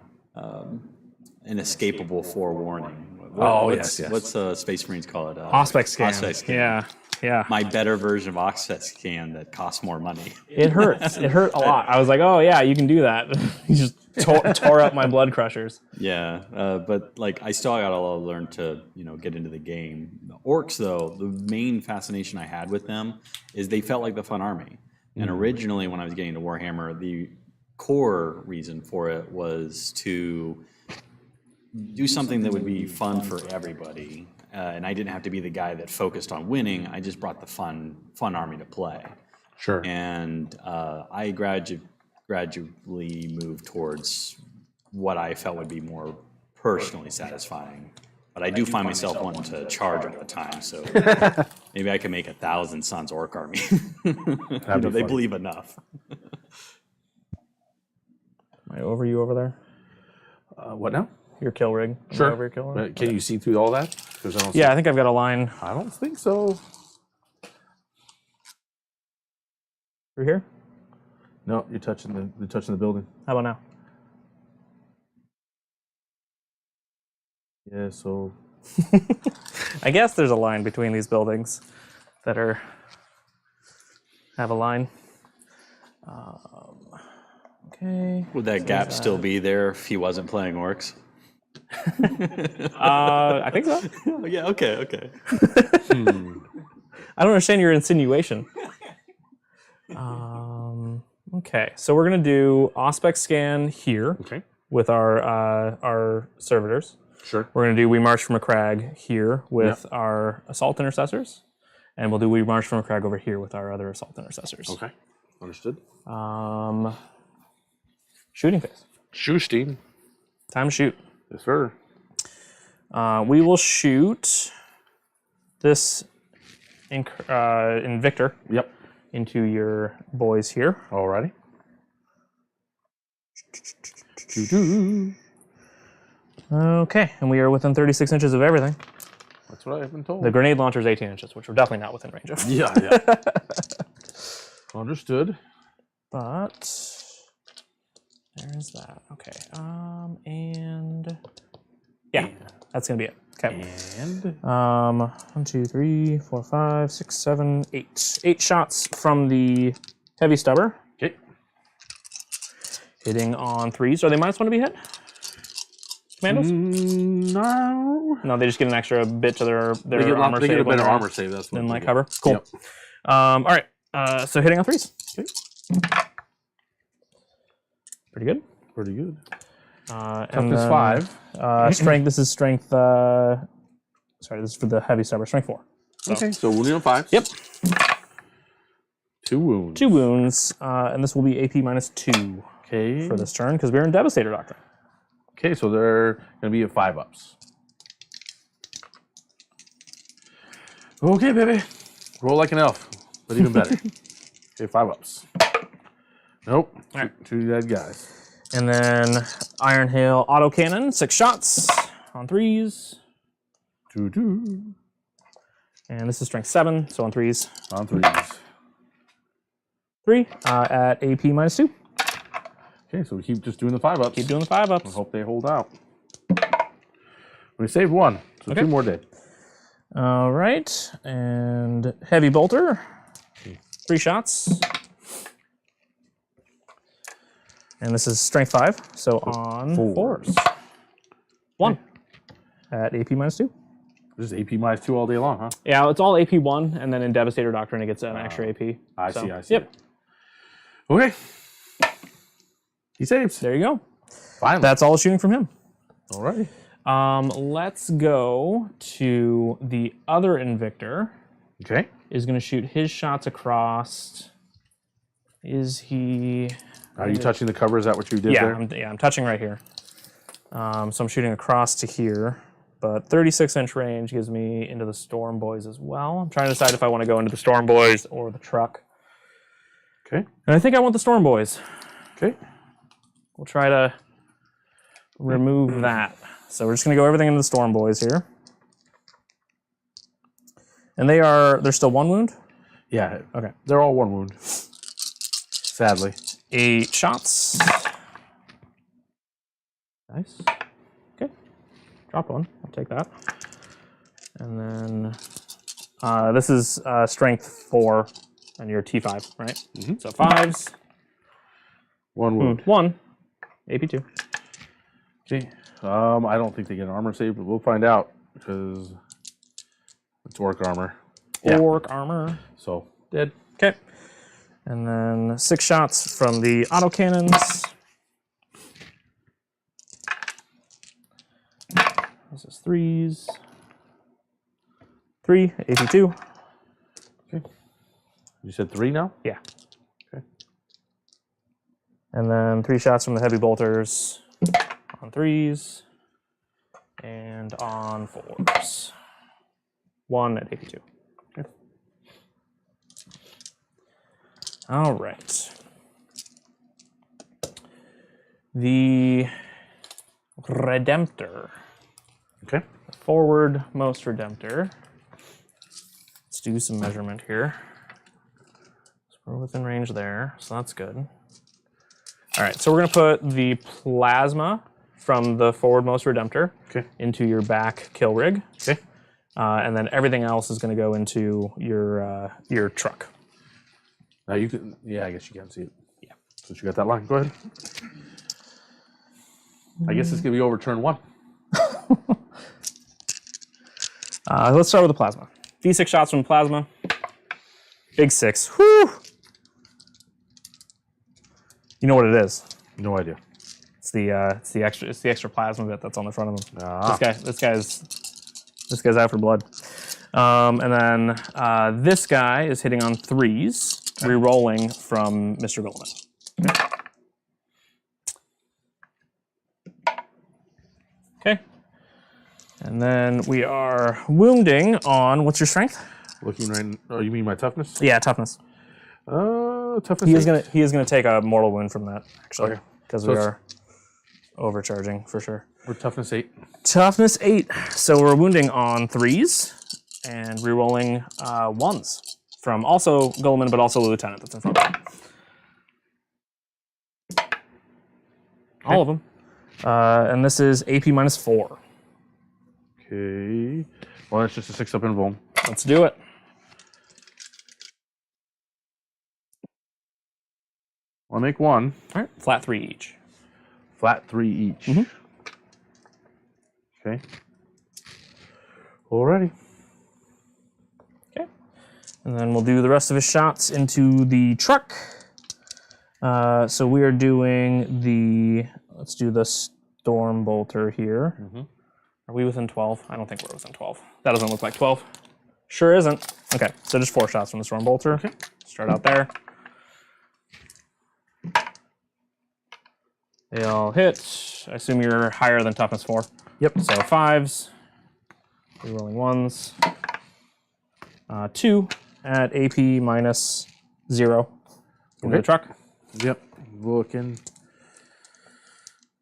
inescapable forewarning. Yes. What's Space Marines call it? Auspex scan. Auspex scan. Yeah. My better version of Auspex scan that costs more money. It hurts. It hurt a lot. I was like, oh yeah, you can do that. You just tore up my blood crushers. Yeah, but like I still got a lot to learn to get into the game. The orcs though, the main fascination I had with them is they felt like the fun army. And originally when I was getting into Warhammer, the core reason for it was to do something that would be fun for everybody. And I didn't have to be the guy that focused on winning. I just brought the fun army to play. Sure. And I gradually moved towards what I felt would be more personally satisfying. But I do find myself wanting to charge all the time. So maybe I can make 1,000 Sons orc army. They believe enough. Am I over you over there? What now? Your kill rig. Sure. Over your kill rig? Can you see through all that? I think I've got a line. I don't think so. Through here? No, you're touching the building. How about now? Yeah, so I guess there's a line between these buildings that have a line. Okay. Would that gap still be there if he wasn't playing orcs? I think so. Yeah, okay. I don't understand your insinuation. Okay, so we're gonna do Auspex scan here with our servitors. Sure. We're gonna do We March from Macragge here with our assault intercessors, and we'll do We March from Macragge over here with our other assault intercessors. Okay, understood. Shooting phase. Shooting. Time to shoot. Yes, sir. We will shoot this Invictor. Yep. Into your boys here. Alrighty. Okay, and we are within 36 inches of everything. That's what I've been told. The grenade launcher is 18 inches, which we're definitely not within range of. Yeah. Understood. But there's that. Okay. And yeah, that's gonna be it. Okay. And 1, 2, 3, 4, 5, 6, 7, 8. 8 shots from the heavy stubber. okay. Hitting on 3s. Are they -1 to be hit? Commandos? No. No, they just get an extra bit to their They get, armor they save. get a when better they're armor save. That's what in they light get. cover. Cool. Yep. All right. So hitting on 3s. Okay. Pretty good. Pretty good. And Toughness then, 5. Strength. This is strength. Sorry, this is for the heavy stubber. Strength 4. So, Okay. So wounding on 5. Yep. 2 wounds. 2 wounds, and this will be AP -2 Okay. for this turn because we're in Devastator Doctrine. Okay, so they're going to be at 5-ups. Okay, baby. Roll like an elf, but even better. Okay, 5-ups. Nope. All right. 2 dead guys. And then Iron Hail autocannon, 6 shots on 3s. 2. And this is strength 7, so on 3s. On 3s. 3 at AP -2. Okay, so we keep just doing the 5-ups. Keep doing the 5-ups. Hope they hold out. We saved 1, so Okay. 2 more dead. All right, and heavy bolter, 3 shots. And this is strength 5, so on 4s. 1 at AP -2. This is AP -2 all day long, huh? Yeah, it's all AP 1, and then in Devastator Doctrine it gets an extra AP. I So, see, I see. Yep, Okay. He saves. there you go. Finally. That's all the shooting from him. All right. Let's go to the other Invictor. Okay. Is going to shoot his shots across. Is he? Are you touching the cover? Is that what you did there? I'm touching right here. So I'm shooting across to here, but 36-inch range gives me into the Storm Boys as well. I'm trying to decide if I want to go into the Storm Boys or the truck. Okay. And I think I want the Storm Boys. Okay. We'll try to remove that. So we're just going to go everything into the Storm Boys here. And they're still 1 wound? Yeah. Okay. They're all 1 wound. Sadly. 8 shots. Nice. Okay. Drop 1. I'll take that. And then this is strength 4 and you're T5, right? Mm-hmm. So 5s. 1 wound. 1. AP2. Okay. I don't think they get an armor save, but we'll find out because it's orc armor. Yeah. Orc armor. So Dead. Okay. And then 6 shots from the autocannons. This is 3s. 3, AP2. okay. You said 3 now? Yeah. Okay. And then 3 shots from the heavy bolters on 3s and on 4s. 1 at AP2. Okay. All right. The Redemptor. Okay. The forward-most Redemptor. Let's do some measurement here. So we're within range there, so that's good. All right, so we're going to put the plasma from the forward-most Redemptor Okay. into your back kill rig. Okay. And then everything else is going to go into your truck. Now you can. Yeah, I guess you can't see it. Yeah. Since you got that line, go ahead. I guess it's gonna be over turn 1. Let's start with the plasma. D6 shots from plasma. Big 6. Whew. You know what it is? No idea. It's the extra plasma bit that's on the front of him. Ah. This guy's out for blood. And then this guy is hitting on 3s, re-rolling from Mr. Guilliman. Okay. And then we are wounding on, what's your strength? Looking right. Oh, you mean my toughness? Yeah, toughness. Toughness. He is gonna take a mortal wound from that, actually, Okay. because So we it's- are overcharging for sure. We're toughness 8. Toughness 8. So we're wounding on 3s and re-rolling 1s from also Guilliman, but also the lieutenant that's in front of him. All of them. And this is AP -4. Okay. Well, that's just a 6-up invuln. Let's do it. I'll make one. All right, flat 3 each. Flat 3 each. Okay. Alrighty. Okay. And then we'll do the rest of his shots into the truck. So we are doing the, let's do the Storm Bolter here. Are we within 12? I don't think we're within 12. That doesn't look like 12. Sure isn't. Okay, so just 4 shots from the Storm Bolter. Okay. Start out there. They all hit. I assume you're higher than toughness 4. Yep. So 5s. Rerolling 1s. 2 at AP -0 into the truck. Yep. Looking.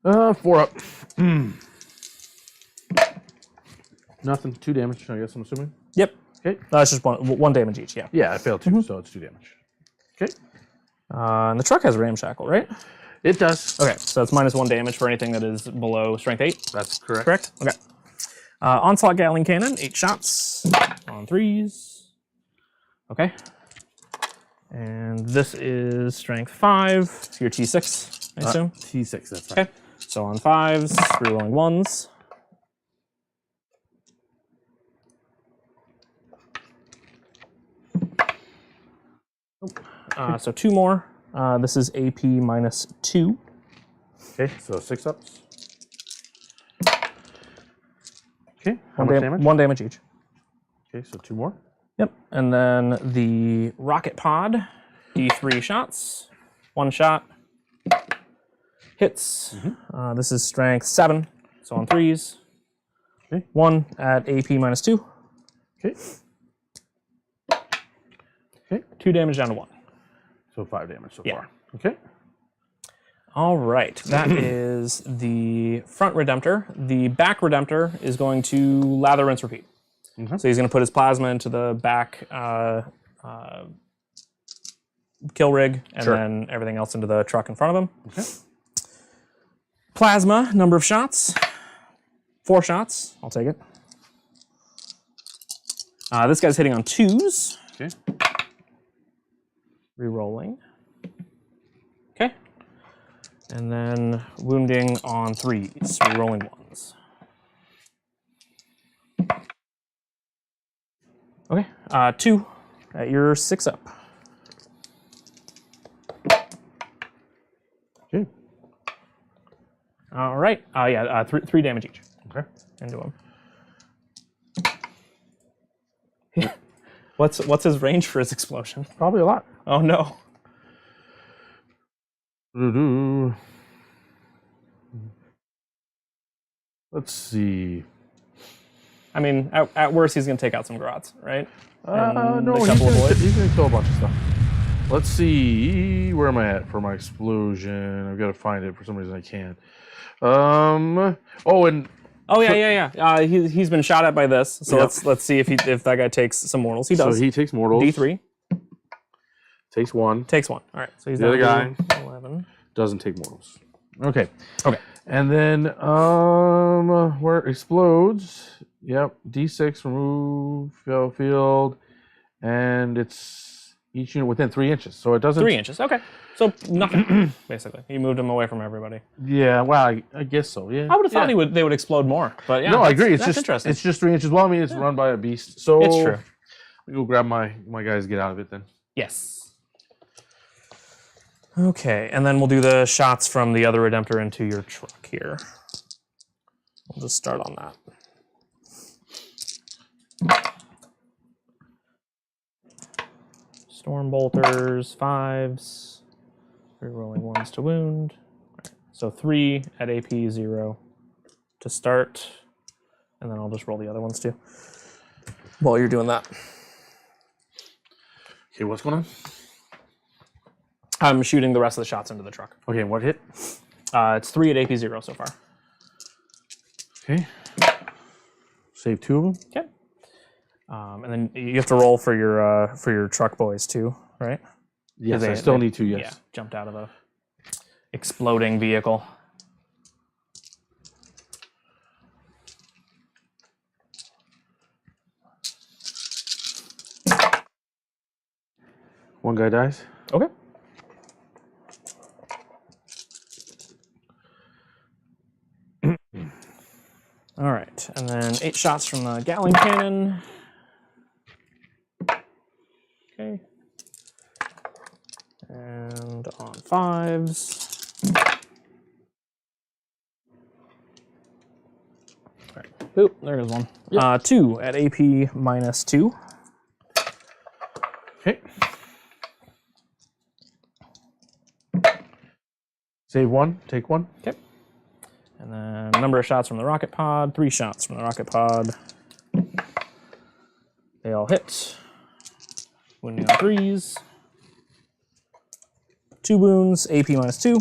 4 up. Nothing. 2 damage, I guess I'm assuming. Yep. Okay. It's just one damage each, yeah. Yeah, I failed 2, so it's 2 damage. Okay. And the truck has Ramshackle, right? It does. Okay, so it's -1 damage for anything that is below strength 8. That's correct. Correct? Okay. Onslaught Gatling Cannon, 8 shots on 3s. Okay. And this is strength 5, so your T6, I assume? T6, that's right. Okay. So on 5s, rerolling 1s. So 2 more. This is AP -2. Okay, so 6 ups. Okay, how much damage? 1 damage each. Okay, so 2 more. Yep. And then the Rocket Pod, D3 shots. 1 shot. Hits. This is strength 7, so on 3s. Okay. 1 at AP -2. Okay. Okay. 2 damage down to 1. So 5 damage so Yeah. far. Okay. All right, that is the front Redemptor. The back Redemptor is going to lather, rinse, repeat. So he's going to put his plasma into the back kill rig, and then everything else into the truck in front of him. Okay. Plasma, number of shots, 4 shots. I'll take it. This guy's hitting on 2s. Okay. Rerolling. Okay. And then wounding on 3s, rerolling 1s. Okay, 2 at your 6 up. Okay. All right, yeah, 3 damage each. Okay. Into him. What's his range for his explosion? Probably a lot. Oh no. Let's see. I mean, at worst, he's going to take out some grots, right? No, a he's couple of gonna, voids. he's gonna kill a bunch of stuff. Let's see. Where am I at for my explosion? I've got to find it. For some reason I can't. Oh, and Oh yeah. He's been shot at by this. So Yep. let's see if that guy takes some mortals. He does. so he takes mortals. D3 Takes 1. takes 1. All right. So he's The other down guy. to 11. Doesn't take mortals. Okay. Okay. And then where it explodes. Yep. D6 remove field, and it's each unit within 3 inches. So it doesn't. 3 inches. Okay. So nothing basically. He moved him away from everybody. Yeah. Well, I guess so. Yeah. I would have thought they would explode more, but yeah. No, I agree. It's that's just interesting. It's just 3 inches. Well, I mean, it's run by a beast. So It's true. We go grab my guys. Get out of it then. Yes. Okay, and then we'll do the shots from the other Redemptor into your truck here. We'll just start on that. Storm Bolters, 5s. Rerolling 1s to wound. Right. So 3 at AP 0 to start. And then I'll just roll the other ones too while you're doing that. Okay, what's going on? I'm shooting the rest of the shots into the truck. Okay, and what hit? It's 3 at AP 0 so far. Okay. Save 2 of them. Okay. And then you have to roll for your truck boys too, right? Yes, I still need to, yes. Yeah, jumped out of a exploding vehicle. One guy dies. Okay. All right, and then 8 shots from the Gatling cannon. Okay. And on 5s. All right. Boop, there goes one. Yep. 2 at AP -2. Okay. Save 1, take 1. Okay. And then number of shots from the rocket pod, 3 shots from the rocket pod. They all hit. Wounding on 3s. 2 wounds, AP -2.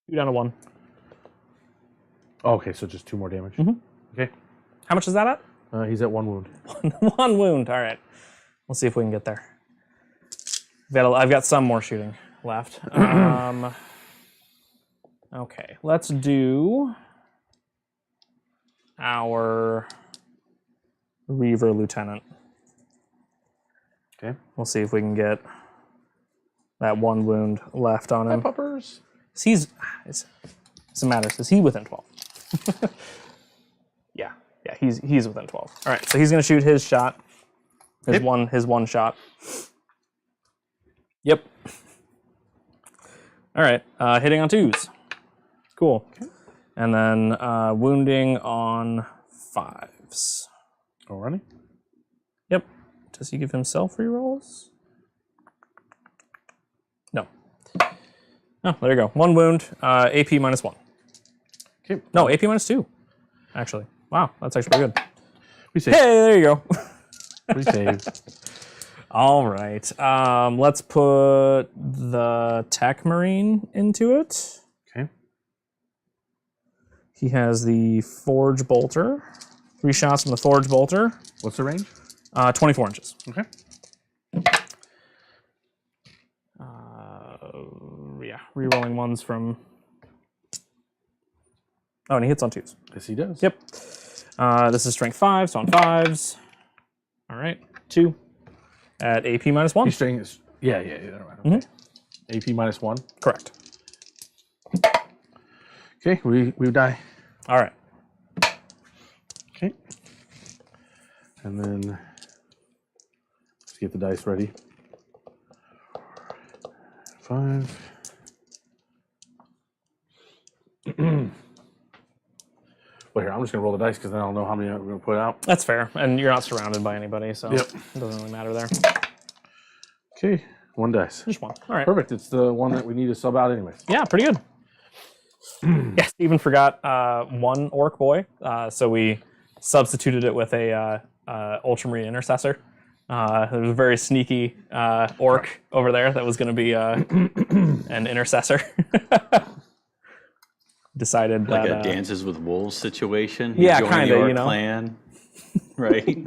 2 down to 1. Oh, okay, so just 2 more damage. Okay. How much is that at? He's at 1 wound. 1 wound, all right. Let's see if we can get there. I've got some more shooting left. Okay, let's do our Reaver Lieutenant. Okay. We'll see if we can get that 1 wound left on him. Hi, puppers. It doesn't matter. Is he within 12? Yeah, he's within 12. All right, so he's gonna shoot his shot. His one shot. Yep. All right, hitting on 2s. Cool. Okay. And then wounding on 5s. Oh, running? Yep. Does he give himself rerolls? No. Oh, there you go. 1 wound, AP -1. Okay. No, AP -2, actually. Wow, that's actually pretty good. We save. Hey, there you go. We save. All right. Let's put the Tech Marine into it. Okay. He has the Forge Bolter. 3 shots from the Forge Bolter. What's the range? 24 inches. Okay. Yeah, rerolling 1s from... Oh, and he hits on 2s. Yes, he does. Yep. This is strength 5, so on 5s. All right, 2 at AP -1. He's strength is... Yeah. Right. Okay. AP -1. Correct. Okay, we die. All right. Okay. And then let's get the dice ready. 5. Well, here, I'm just going to roll the dice because then I'll know how many I'm going to put out. That's fair, and you're not surrounded by anybody, so Yep. it doesn't really matter there. Okay, 1 dice. Just 1. All right. Perfect. It's the one that we need to sub out anyway. Yeah, pretty good. Yeah, Steven forgot 1 orc boy, so we substituted it with a Ultramarine intercessor. There was a very sneaky orc over there that was going to be an intercessor. Decided Like that, a Dances with Wolves situation. Yeah, Join kinda, the Orc you know. Clan, right?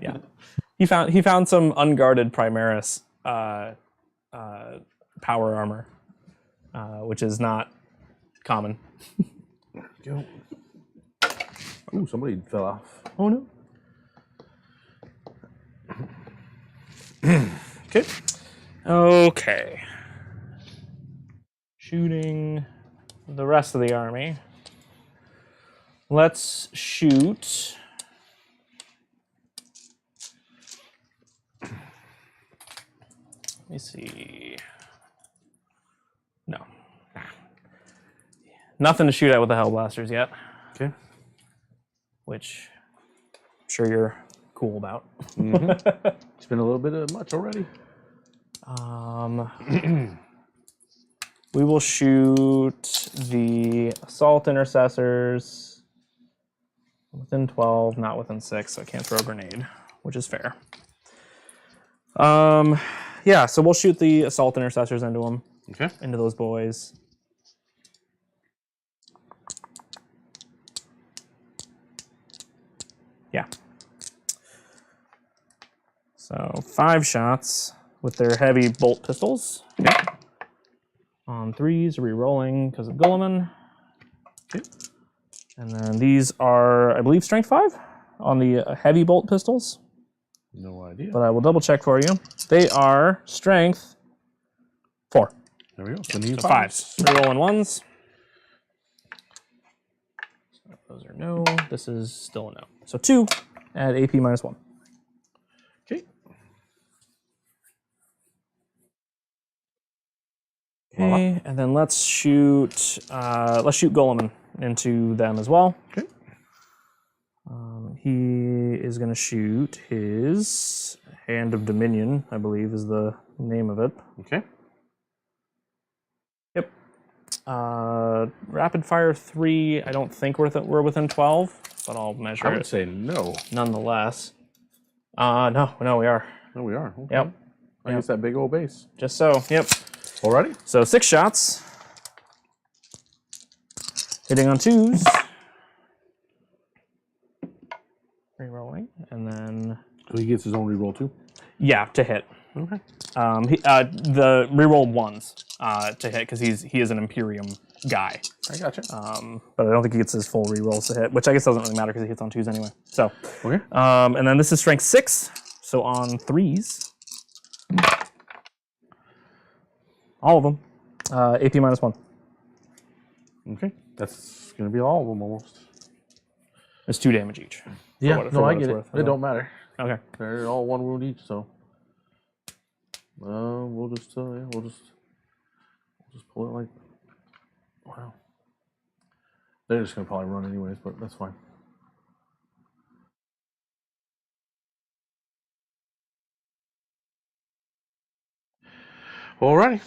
Yeah, he found some unguarded Primaris power armor, which is not common. Go. Ooh, somebody fell off. Oh no. Okay. Okay. Shooting the rest of the army. Let's shoot. Let me see. No. Nothing to shoot at with the Hellblasters yet, Okay. which I'm sure you're cool about. It's been a little bit of much already. We will shoot the Assault Intercessors within 12, not within 6, so I can't throw a grenade, which is fair. Yeah, so we'll shoot the Assault Intercessors into them, Okay. into those boys. So 5 shots with their heavy bolt pistols. Okay. On 3s, re-rolling because of Guilliman. Okay. And then these are, I believe, strength 5 on the heavy bolt pistols. No idea. But I will double check for you. They are strength 4. There we go. So need So 5s. Re-rolling 1s. So those are no. This is still a no. So 2 at AP -1. Okay. Okay, and then let's shoot Guilliman into them as well. Okay. He is going to shoot his Hand of Dominion, I believe is the name of it. Okay. Yep. Rapid fire 3, I don't think we're within 12, but I'll measure I would it say no. nonetheless. No, we are. No, we are. Okay. Yep. I guess that big old base. Just so, yep. Alrighty. So 6 shots. Hitting on 2s. Rerolling, and then So he gets his own reroll too? yeah, to hit. Okay. The reroll 1s to hit because he is an Imperium guy. I gotcha. But I don't think he gets his full rerolls to hit, which I guess doesn't really matter because he hits on 2s anyway. So, Okay. and then this is strength 6, so on 3s, all of them, AP -1. Okay. That's going to be all of them almost. It's 2 damage each. Yeah, for I what get it's it. worth. It don't matter. Okay. They're all 1 wound each, so. We'll just pull it like. Wow. They're just gonna probably run anyways, but that's fine. Alrighty.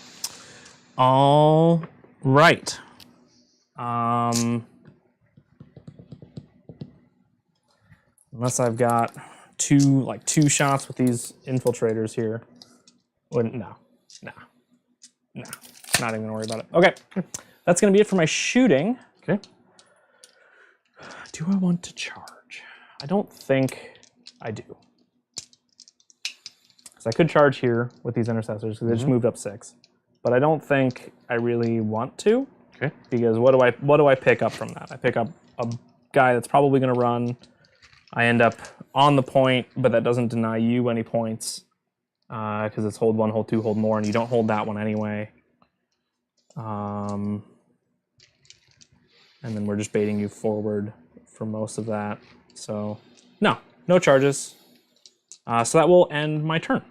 All right. Unless I've got two shots with these infiltrators here. No. Not even gonna worry about it. Okay. That's gonna be it for my shooting. Okay. Do I want to charge? I don't think I do. Because I could charge here with these intercessors because they just moved up 6. But I don't think I really want to. Okay. Because what do I pick up from that? I pick up a guy that's probably gonna run. I end up on the point, but that doesn't deny you any points. Because it's hold 1, hold 2, hold more, and you don't hold that one anyway. And then we're just baiting you forward for most of that. So, no charges. So that will end my turn.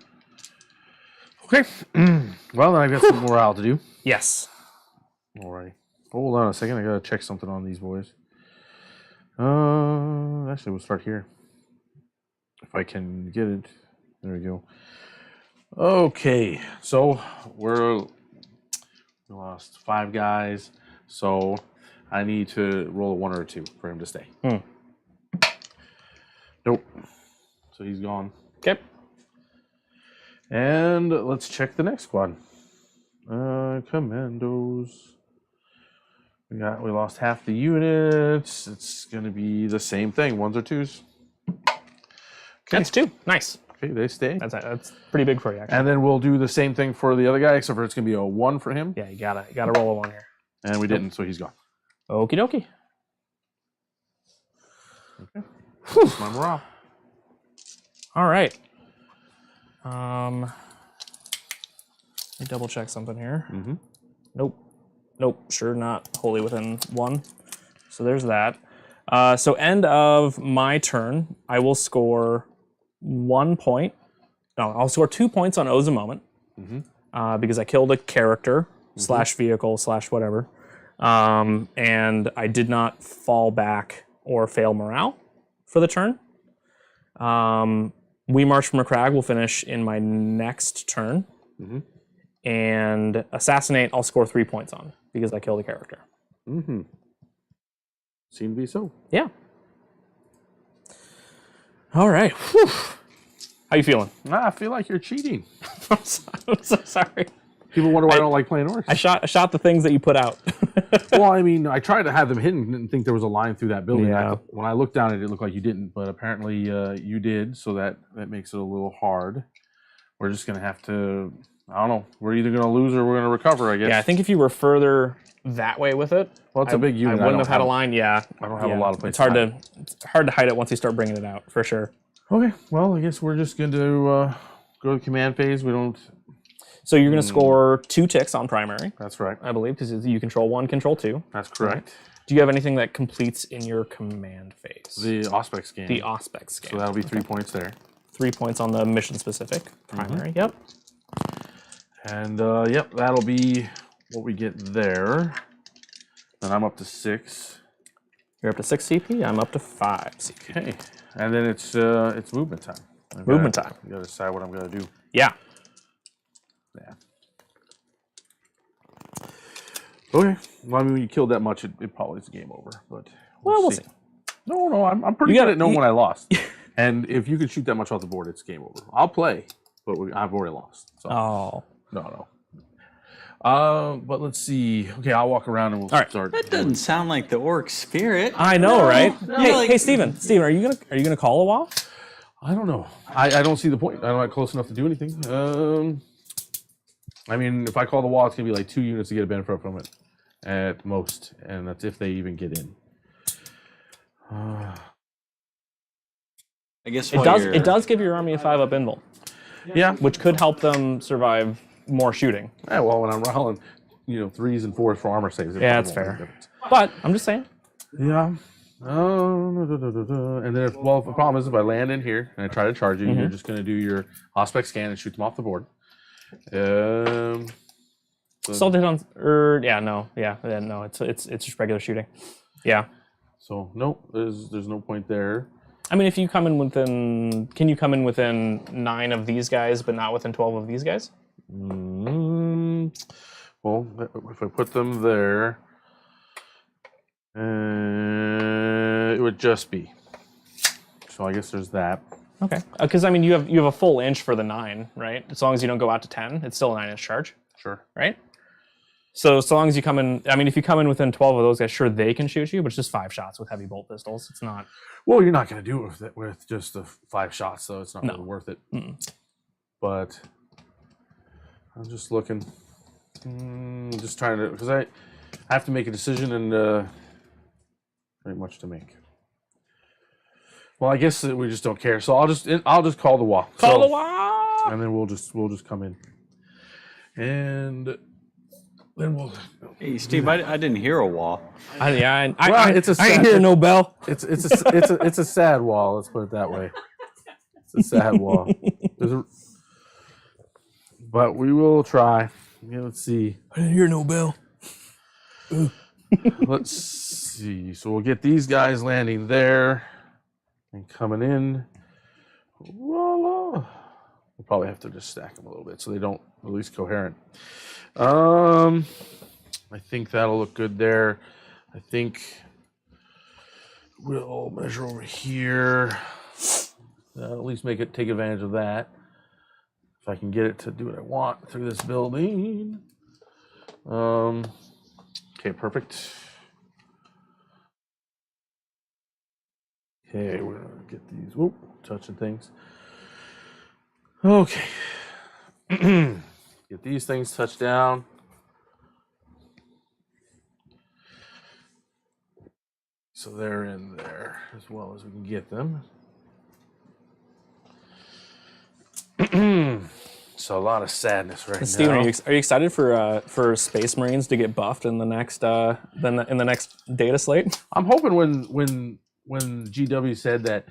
Okay. Well, then I've got some morale to do. Yes. Alrighty. Hold on a second. I gotta check something on these boys. Actually, we'll start here. If I can get it. There we go. Okay. So we lost 5 guys. So I need to roll a 1 or a 2 for him to stay. Nope. So he's gone. Okay. And let's check the next squad. Commandos. We lost half the units. It's gonna be the same thing, 1s or 2s. Okay. That's 2. Nice. Okay, they stay. That's pretty big for you, actually. And then we'll do the same thing for the other guy, except for it's gonna be a 1 for him. Yeah, you gotta roll a 1 here. And we didn't, so he's gone. Okie dokie. Okay. That's my morale. All right. Let me double check something here. Nope, sure not wholly within 1. So there's that. So end of my turn, I will score 1 point. No, I'll score 2 points on O's a Moment because I killed a character / vehicle / whatever, and I did not fall back or fail morale for the turn. We March from Macragge will finish in my next turn. And Assassinate, I'll score 3 points on because I killed a character. Seem to be so. Yeah. All right. Whew. How you feeling? I feel like you're cheating. I'm so sorry. People wonder why I don't like playing orcs. I shot the things that you put out. Well, I mean, I tried to have them hidden and think there was a line through that building. Yeah. When I looked down at it, it looked like you didn't, but apparently you did, so that makes it a little hard. We're just going to have to, I don't know, we're either going to lose or we're going to recover, I guess. Yeah, I think if you were further that way with it, Well, it's a big unit. I wouldn't have had a line. Yeah, I don't have a lot of places. It's hard to hide it once you start bringing it out, for sure. Okay, well, I guess we're just going to go to the command phase. We don't... So you're going to score 2 ticks on primary. That's right. I believe, because you control 1, control 2. That's correct. Do you have anything that completes in your command phase? The Auspex scan. The Auspex scan. So that'll be 3 points there. 3 points on the mission specific primary. Yep. And yep, that'll be what we get there. And I'm up to 6. You're up to 6 CP. I'm up to 5 CP. Okay. And then it's movement time. Movement time. You gotta decide what I'm gonna do. Yeah. Yeah. Okay. Well, I mean, when you killed that much, it probably is game over. But We'll see. No, I'm pretty good at knowing when I lost. And if you can shoot that much off the board, it's game over. I'll play, but I've already lost. So. Oh. No. But let's see. Okay, I'll walk around and we'll start. That doesn't sound like the orc spirit. I know, right? Hey, like- hey, Steven, are you gonna call a wall? I don't know. I don't see the point. I'm not close enough to do anything. I mean, if I call the wall, it's gonna be like 2 units to get a benefit from it at most, and that's if they even get in. I guess It does give your army a 5-up invul, Yeah. which could help them survive more shooting. Yeah. Well, when I'm rolling, 3s and 4s for armor saves. Yeah, that's fair. But I'm just saying. Yeah. And then, if the problem is if I land in here and I try to charge you, you're just going to do your Auspex scan and shoot them off the board. Assault hit on, no, it's just regular shooting. Yeah. So nope, there's no point there. I mean, if you come in within, can you come in within 9 of these guys, but not within 12 of these guys? Well, if I put them there, it would just be. So I guess there's that. Okay. Because I mean, you have a full inch for the 9, right? As long as you don't go out to 10, it's still a 9-inch charge. Sure. Right. So long as you come in, I mean, if you come in within 12 of those guys, sure they can shoot you, but it's just 5 shots with heavy bolt pistols. It's not. Well, you're not going to do it with just the 5 shots, though. It's not really worth it. But I'm just looking, just trying to, because I have to make a decision and very much to make. Well, I guess we just don't care. So I'll just call the wall. Call the wall. And then we'll just come in, and then we'll. Hey, Steve, I didn't hear a wall. I ain't sad, hear no bell. It's a sad wall. Let's put it that way. It's a sad wall. But we will try. Yeah, let's see. I didn't hear no bell. Let's see. So we'll get these guys landing there and coming in. Voila. We'll probably have to just stack them a little bit so they don't at least coherent. I think that'll look good there. I think we'll measure over here. At least take advantage of that. If I can get it to do what I want through this building. Okay, perfect. Okay, we're gonna get these. Whoop, touching things. Okay. Get these things touched down. So they're in there as well as we can get them. So a lot of sadness right Steven, now. are you excited for Space Marines to get buffed in the next in the next data slate? I'm hoping when GW said that,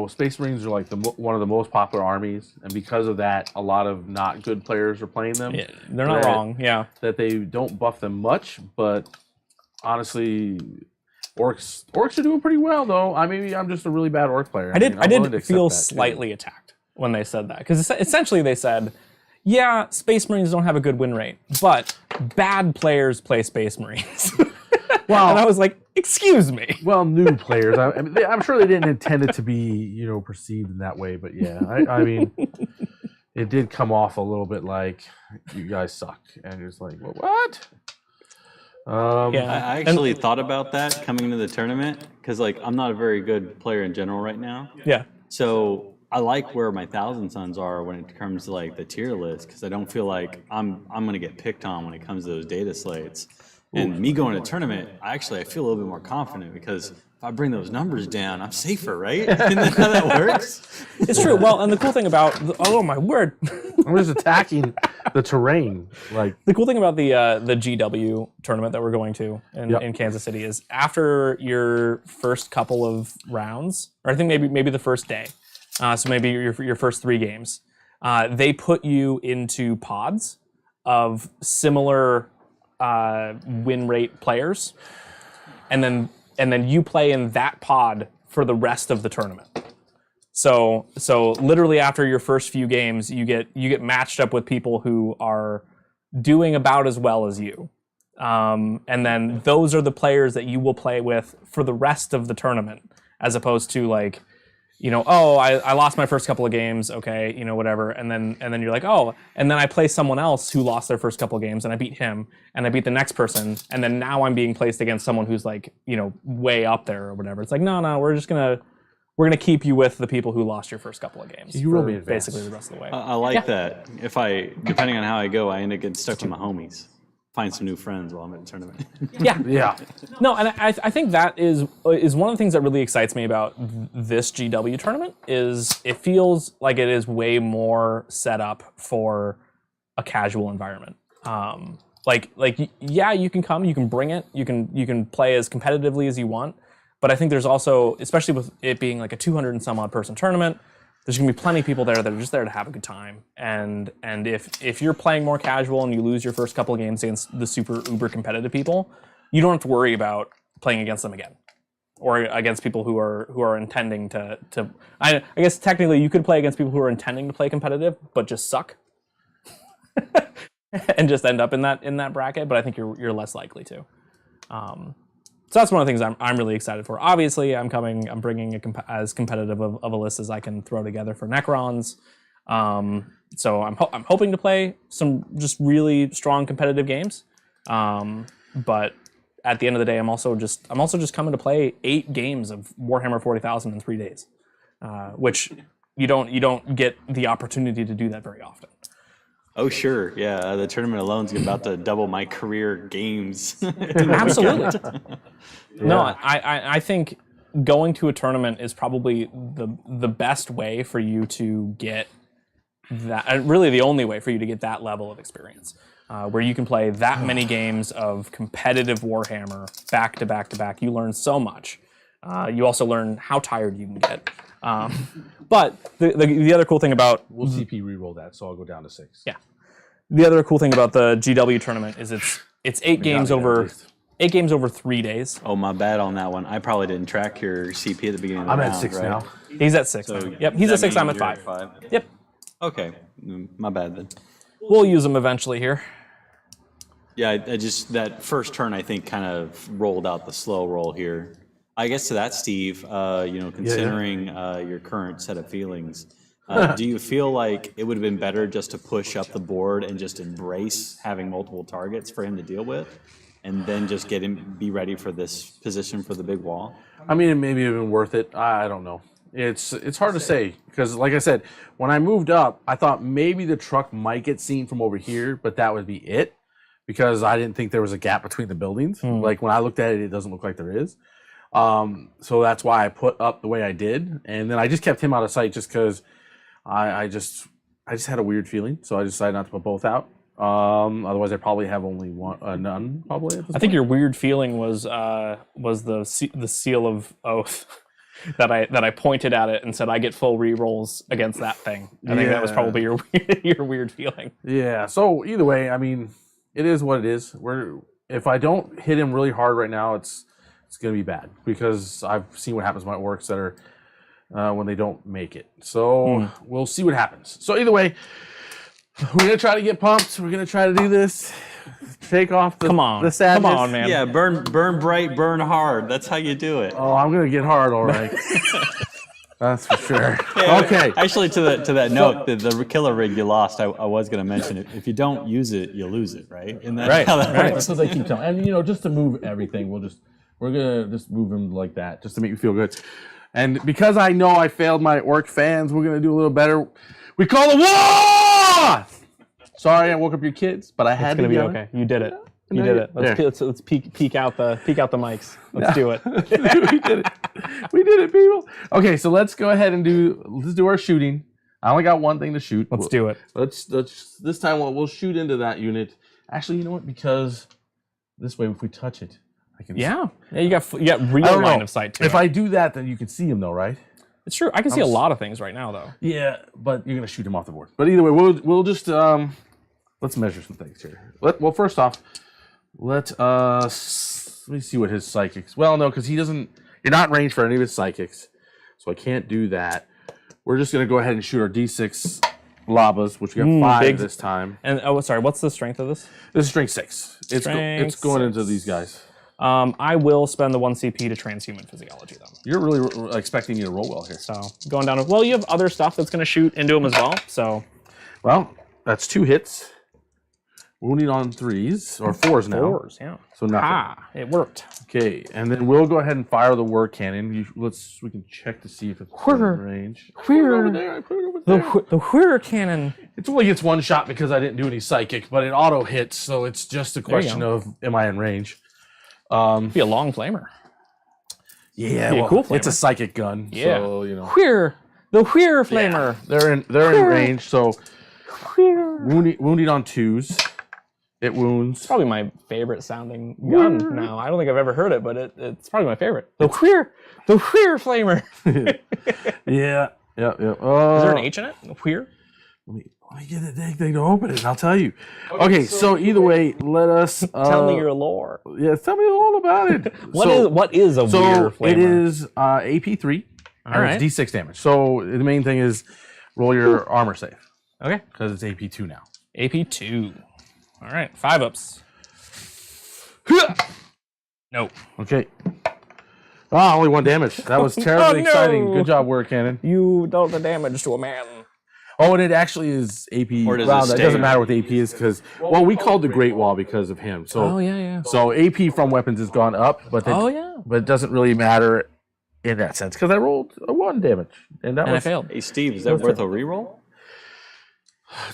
Space Marines are like one of the most popular armies, and because of that, a lot of not good players are playing them. Yeah, they're not wrong. Yeah, that they don't buff them much, but honestly, orcs are doing pretty well though. Maybe I'm just a really bad orc player. I did feel that, slightly attacked when they said that, because essentially they said, yeah, Space Marines don't have a good win rate, but bad players play Space Marines. Well, and I was like, excuse me. Well, new players. I'm sure they didn't intend it to be, perceived in that way. But yeah, I mean, it did come off a little bit like you guys suck, and it's like, well, what? I actually thought about that coming into the tournament because, like, I'm not a very good player in general right now. Yeah. So I like where my Thousand Sons are when it comes to like the tier list because I don't feel like I'm gonna get picked on when it comes to those data slates. And me going to a tournament, I feel a little bit more confident because if I bring those numbers down, I'm safer, right? Isn't that how that works? It's true. Well, and the cool thing about oh my word, I'm just attacking the terrain. Like the cool thing about the GW tournament that we're going to in Kansas City is after your first couple of rounds, or I think maybe the first day, so maybe your first 3 games, they put you into pods of similar win rate players, and then you play in that pod for the rest of the tournament. So literally after your first few games, you get matched up with people who are doing about as well as you, and then those are the players that you will play with for the rest of the tournament, as opposed to like, oh, I lost my first couple of games, okay, whatever, and then you're like, oh, and then I play someone else who lost their first couple of games, and I beat him, and I beat the next person, and then now I'm being placed against someone who's like, way up there or whatever. It's like, no, we're gonna keep you with the people who lost your first couple of games. You roll me advance. Basically the rest of the way. I like that. If depending on how I go, I end up getting stuck to my homies. Find some new friends while I'm at the tournament. Yeah. No, and I think that is one of the things that really excites me about this GW tournament is it feels like it is way more set up for a casual environment. Yeah, you can come, you can bring it, you can play as competitively as you want, but I think there's also, especially with it being like a 200 and some odd person tournament, there's gonna be plenty of people there that are just there to have a good time. And if you're playing more casual and you lose your first couple of games against the super uber competitive people, you don't have to worry about playing against them again, or against people who are intending to. I guess technically you could play against people who are intending to play competitive but just suck, and just end up in that bracket. But I think you're less likely to. So that's one of the things I'm really excited for. Obviously, I'm bringing as competitive of a list as I can throw together for Necrons. So I'm hoping to play some just really strong competitive games. But at the end of the day, I'm also just coming to play 8 games of Warhammer 40,000 in 3 days, which you don't get the opportunity to do that very often. Oh, sure. Yeah, the tournament alone is about to double my career games. Absolutely. No, I think going to a tournament is probably the best way for you to get that, really the only way for you to get that level of experience, where you can play that many games of competitive Warhammer back to back to back. You learn so much. You also learn how tired you can get. But the other cool thing about... We'll CP reroll that, so I'll go down to 6. Yeah. The other cool thing about the GW tournament is it's 8 games over 3 days. Oh, my bad on that one. I probably didn't track your CP at the beginning of the I'm round, at 6 right? now. He's at 6 now. Yep, he's at 6, I'm at 5. Yep. Okay, my bad then. We'll use them eventually here. Yeah, I just, that first turn I think kind of rolled out the slow roll here. I guess to that, Steve, considering your current set of feelings, do you feel like it would have been better just to push up the board and just embrace having multiple targets for him to deal with, and then just be ready for this position for the big wall? I mean, it maybe have been worth it. I don't know. It's hard to say because, like I said, when I moved up, I thought maybe the truck might get seen from over here, but that would be it because I didn't think there was a gap between the buildings. Like when I looked at it, it doesn't look like there is. So that's why I put up the way I did, and then I just kept him out of sight just because I just had a weird feeling. So I decided not to put both out. Otherwise, I probably have only none. Probably. At this I think your weird feeling was the seal of oath that I pointed at it and said I get full rerolls against that thing. I think that was probably your weird feeling. Yeah. So either way, I mean, it is what it is. If I don't hit him really hard right now, it's going to be bad because I've seen what happens with my orcs that are when they don't make it. So we'll see what happens. So either way, we're going to try to get pumped. We're going to try to do this. Take off the sadness. Come on, man. Yeah, burn bright, burn hard. That's how you do it. Oh, I'm going to get hard, all right. That's for sure. Yeah, Okay. Actually, to that note, the killer rig you lost, I was going to mention it. If you don't use it, you lose it, right? Isn't that how that Right. works? That's what they keep telling. And just to move everything, we're gonna just move them like that, just to make you feel good. And because I know I failed my orc fans, we're gonna do a little better. We call it war! Sorry, I woke up your kids, but I had to It's gonna be yell it. okay. You did it. You did it. Let's peek out the mics. Let's do it. We did it. We did it, people. Okay, so let's go ahead and let's do our shooting. I only got one thing to shoot. Let's do it. Let's this time we'll shoot into that unit. Actually, you know what? Because this way, if we touch it, I can. Yeah. You got real I don't line know. of sight too. If I do that, then you can see him though, right? It's true. I can see a lot of things right now though. Yeah, but you're gonna shoot him off the board. But either way, we'll just let's measure some things here. Well, first off, let me see what his psychics. Well, no, because he doesn't. You're not in range for any of his psychics, so I can't do that. We're just gonna go ahead and shoot our D6 labas, which we got 5 this time. And sorry, what's the strength of this? This is strength 6. It's Strength going 6. into these guys. I will spend the 1 CP to transhuman physiology though. You're really expecting you to roll well here. So going down. Well, you have other stuff that's going to shoot into him as well. So Well, that's 2 hits. Wounding on 3s or 4s now. 4s, yeah. So nothing. It worked. Okay, and then we'll go ahead and fire the war cannon. We can check to see if it's in range. Over there, I put it over there. The whir cannon. It only gets 1 shot because I didn't do any psychic, but it auto hits, so it's just a question of am I in range? Be a long flamer. Yeah, Be a cool flamer. it's a psychic gun. Yeah. So, Whir. The whir flamer. They're in range, so wounding on 2s. It wounds. Probably my favorite sounding gun now. I don't think I've ever heard it, but it's probably my favorite. The whir flamer. Yeah. Is there an H in it? Whir? Let me get the dang thing to open it, and I'll tell you. Okay, so either way, let us Tell me your lore. Yeah, tell me all about it. What is a whir flamer? It is AP3. All and right. It's D6 damage. So the main thing is roll your armor save Okay. because it's AP2 now. AP2. All right. 5 ups. No. Okay. Ah, only 1 damage. That was terribly exciting. Good job, War Cannon. You dealt the damage to a man. Oh, and it actually is AP. Or does it Well, stay? that doesn't matter what the AP is because, well, we called the Great Wall because of him. So, yeah. so AP from weapons has gone up, but it doesn't really matter in that sense because I rolled a 1 damage, and I failed. Hey, Steve, is that worth a reroll?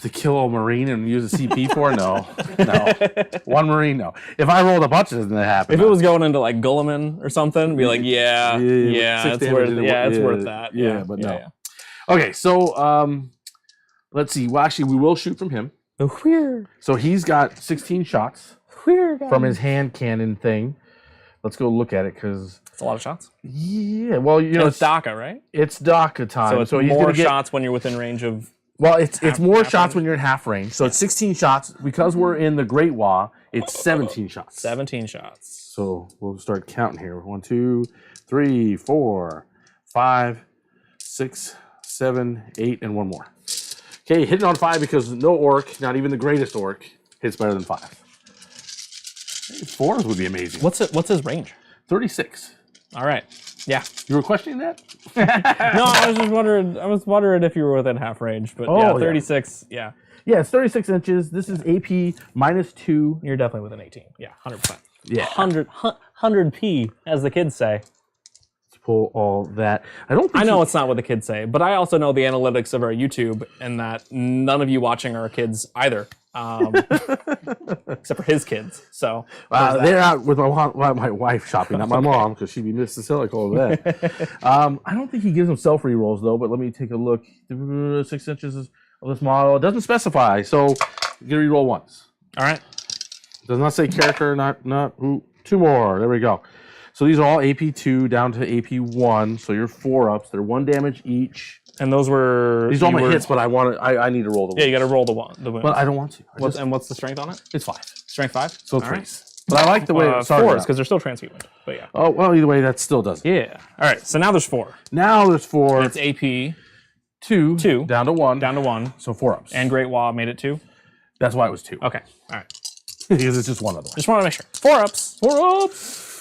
to kill a Marine and use a CP for? No. 1 Marine, no. If I rolled a bunch, it doesn't happen. If it was going into like Guilliman or something, be like, yeah, six it's damage worth, in it's worth that. Yeah, but no. Okay, so let's see. Well, actually, we will shoot from him. The whir. So he's got 16 shots from his hand cannon thing. Let's go look at it because It's a lot of shots. yeah, well, you know, It's DACA, right? it's DACA time. So it's he's more gonna get, shots when you're within range of. Well, it's more half shots range? when you're in half range. So it's 16 shots. Because we're in the Great WAAAGH, it's 17 shots. 17 shots. So we'll start counting here. 1, 2, 3, 4, 5, 6, 7, 8, and 1 more. Okay, hitting on 5 because no orc, not even the greatest orc, hits better than 5. 4s would be amazing. What's his range? 36. All right. Yeah. You were questioning that? No, I was just wondering. I was wondering if you were within half range, but yeah, yeah. 36. Yeah, Yeah, it's 36 inches. This is AP -2. you're definitely within 18. Yeah, 100%. Yeah. 100p, as the kids say. Let's pull all that. I don't think I know it's not what the kids say, but I also know the analytics of our YouTube and that none of you watching are kids either, except for his kids. So they're out with my wife shopping, not my mom, because she'd be missing silly over that. I don't think he gives himself rerolls though. But let me take a look. 6 inches of this model. It doesn't specify, so you can reroll once. all right. Does not say character. Not. Ooh, 2 more. There we go. So these are all AP2 down to AP1. So you're 4-ups. They're 1 damage each. And those were These are all my hits, but I need to roll the. Yeah, you got to roll the wounds. But I don't want to. What's the strength on it? It's 5. Strength 5. So All 3s. right. But I like the way it started 4s out. because they're still transhuman. But yeah. Oh well, either way, that still does it. Yeah. All right. So now there's 4. Now there's 4. It's AP 2 down to 1. down to 1, So 4-ups. and Great WAAAGH made it 2. That's why it was 2. Okay. All right. Because it's just one other one. Just want to make sure. 4-ups. 4-ups.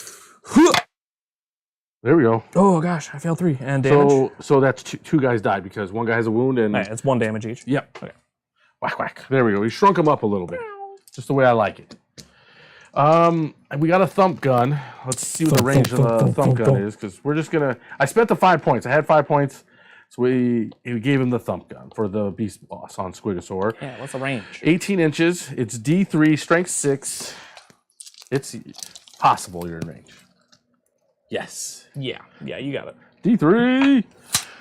There we go. Oh gosh, I failed 3 and damage. So that's two guys died because one guy has a wound and Hey, it's 1 damage each. yep. Okay. Whack whack. There we go. We shrunk him up a little bit, just the way I like it. We got a thump gun. Let's see what the range of the thump gun is, because we're just gonna. I spent the 5 points. I had 5 points, so we gave him the thump gun for the beast boss on Squigosaur. Yeah, what's the range? 18 inches. It's D3, strength 6. It's possible you're in range. Yes. Yeah, you got it. D3.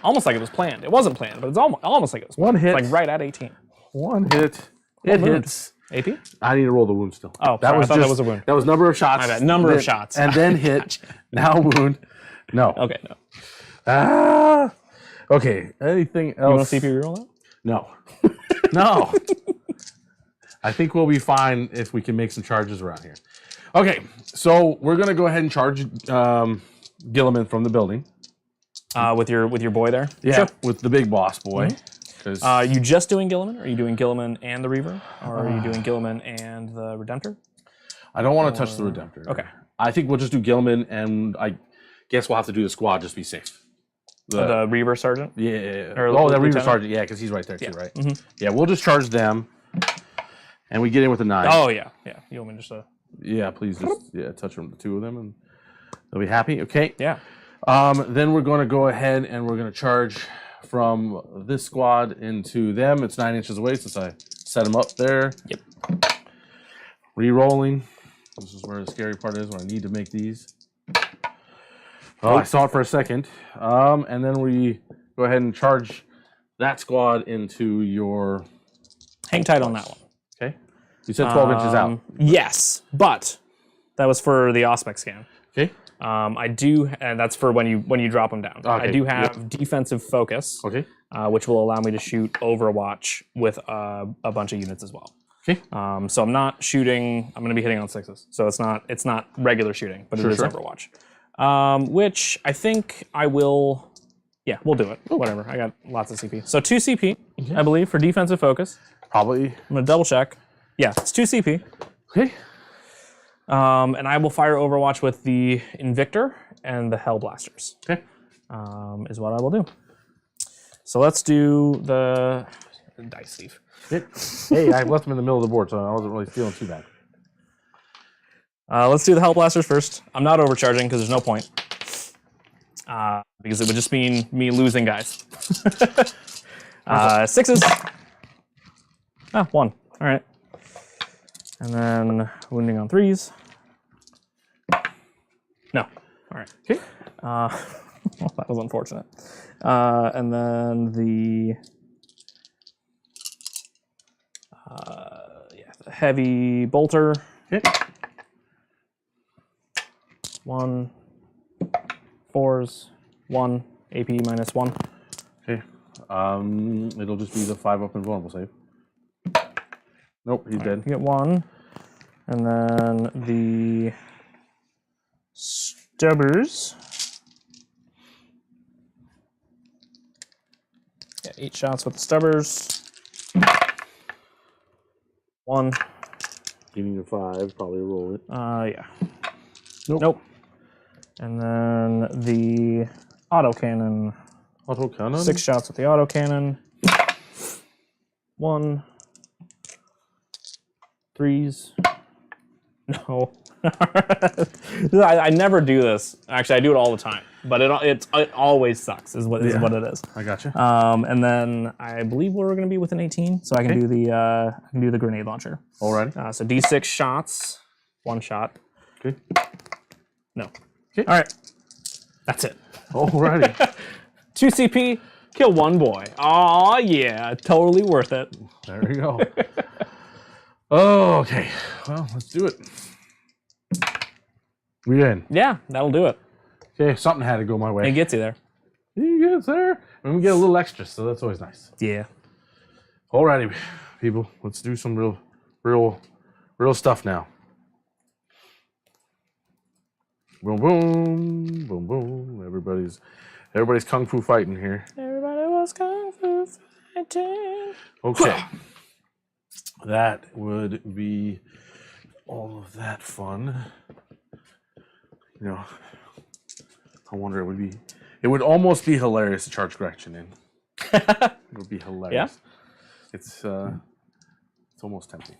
Almost like it was planned. It wasn't planned, but it's almost like it was planned. One hit. Like right at 18. One hit. It wound? hits. AP? I need to roll the wound still. Oh, sorry, I thought that was a wound. That was number of shots. My bad. Number of shots. And then hit. Now wound. No. Okay, no. Ah. Okay. Anything else? You want to CP reroll that? No. No. I think we'll be fine if we can make some charges around here. Okay. So we're gonna go ahead and charge Guilliman from the building. With your boy there? Yeah. Sure. With the big boss boy. Are you just doing Guilliman? Are you doing Guilliman and the Reaver? Or are you doing Guilliman and the Redemptor? I don't want to touch the Redemptor. Okay. I think we'll just do Guilliman, and I guess we'll have to do the squad just to be safe. The Reaver Sergeant? Yeah. Or Oh, that Reaver Lieutenant? Sergeant. Yeah, because he's right there too, Yeah. right? Mm-hmm. Yeah, we'll just charge them, and we get in with a 9. Oh, yeah. You want me just to... Yeah, please just touch them, the 2 of them, and they'll be happy. Okay. Yeah. Then we're going to go ahead and we're going to charge from this squad into them. It's 9 inches away since I set them up there. Yep. Re-rolling. This is where the scary part is, when I need to make these. Oh, I saw it for a second. And then we go ahead and charge that squad into your... Hang tight on that one. Okay. You said 12 inches out. Yes, but that was for the Auspex scan. Okay. I do, and that's for when you drop them down. Okay, I do have defensive focus, Okay. which will allow me to shoot Overwatch with a bunch of units as well. Okay. So I'm not shooting. I'm going to be hitting on 6s, so it's not regular shooting, but it is sure. Overwatch, which I think I will. Yeah, we'll do it. Whatever. I got lots of CP. So 2 CP, I believe, for defensive focus. Probably. I'm going to double check. Yeah, it's 2 CP. Okay. And I will fire Overwatch with the Invictor and the Hellblasters. Okay. Is what I will do. So let's do the dice thief. Hey, I left them in the middle of the board, so I wasn't really feeling too bad. Let's do the Hellblasters first. I'm not overcharging because there's no point. Because it would just mean me losing guys. 6s. Ah, 1. All right. And then wounding on 3s. No. All right. Okay. Well, that was unfortunate. And then the heavy bolter. Okay. 1. 4s. 1. AP -1. Okay. It'll just be the 5-up invulnerable save. Nope, he's dead. You get 1. And then the stubbers. Yeah, 8 shots with the stubbers. 1. Give me the 5, probably roll it. Yeah. Nope. And then the autocannon. Autocannon? 6 shots with the autocannon. 1. 3s. No. I never do this. Actually, I do it all the time. But it always sucks, is what it is. I gotcha. And then I believe we're going to be within 18, so I can do the grenade launcher. Alrighty. So D6 shots, 1 shot. Okay. No. Okay. All right. That's it. Alrighty. 2 CP, kill 1 boy. Oh yeah, totally worth it. There we go. Oh, okay. Well, let's do it. We in. Yeah, that'll do it. Okay, something had to go my way. It gets you there. You get there. And we get a little extra, so that's always nice. Yeah. Alrighty, people. Let's do some real stuff now. Boom, boom, boom, boom. Everybody's kung fu fighting here. Everybody was kung fu fighting. Okay. That would be all of that fun. You know, I wonder it would almost be hilarious to charge correction in. It would be hilarious. Yeah. It's almost tempting.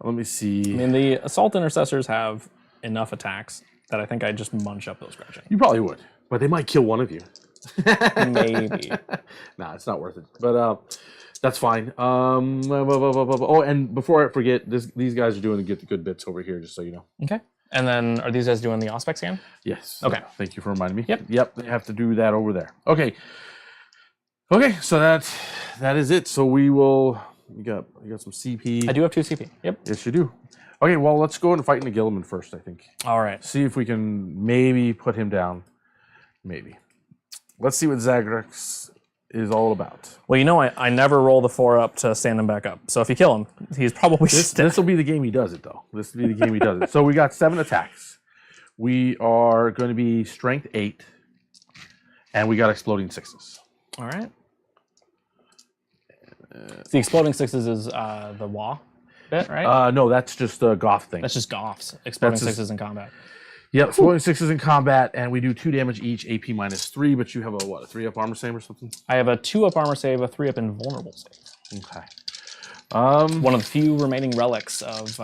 Let me see. I mean, the assault intercessors have enough attacks that I think I'd just munch up those scratching. You probably would, but they might kill one of you. Maybe. Nah, it's not worth it. But that's fine. Oh, and before I forget, these guys are doing the good bits over here, just so you know. Okay. And then are these guys doing the Auspex scan? Yes. Okay. Yeah, thank you for reminding me. Yep. They have to do that over there. Okay. Okay. So that is it. So we got some CP. I do have 2 CP. Yep. Yes, you do. Okay. Well, let's go and fight in the Guilliman first. I think. All right. See if we can maybe put him down. Maybe. Let's see what Zagrex is all about. Well, you know, I never roll the 4 up to stand him back up. So if you kill him, he's probably This will be the game he does it, though. This will be the game he does it. So we got 7 attacks. We are going to be strength 8, and we got exploding 6s. All right. The exploding 6s is the WAAAGH bit, right? No, that's just a Goff thing. That's just Goffs. Exploding That's 6s in combat. Yep, exploding 6s in combat, and we do 2 damage each, AP -3, but you have a 3-up armor save or something? I have a 2-up armor save, a 3-up invulnerable save. Okay. One of the few remaining relics of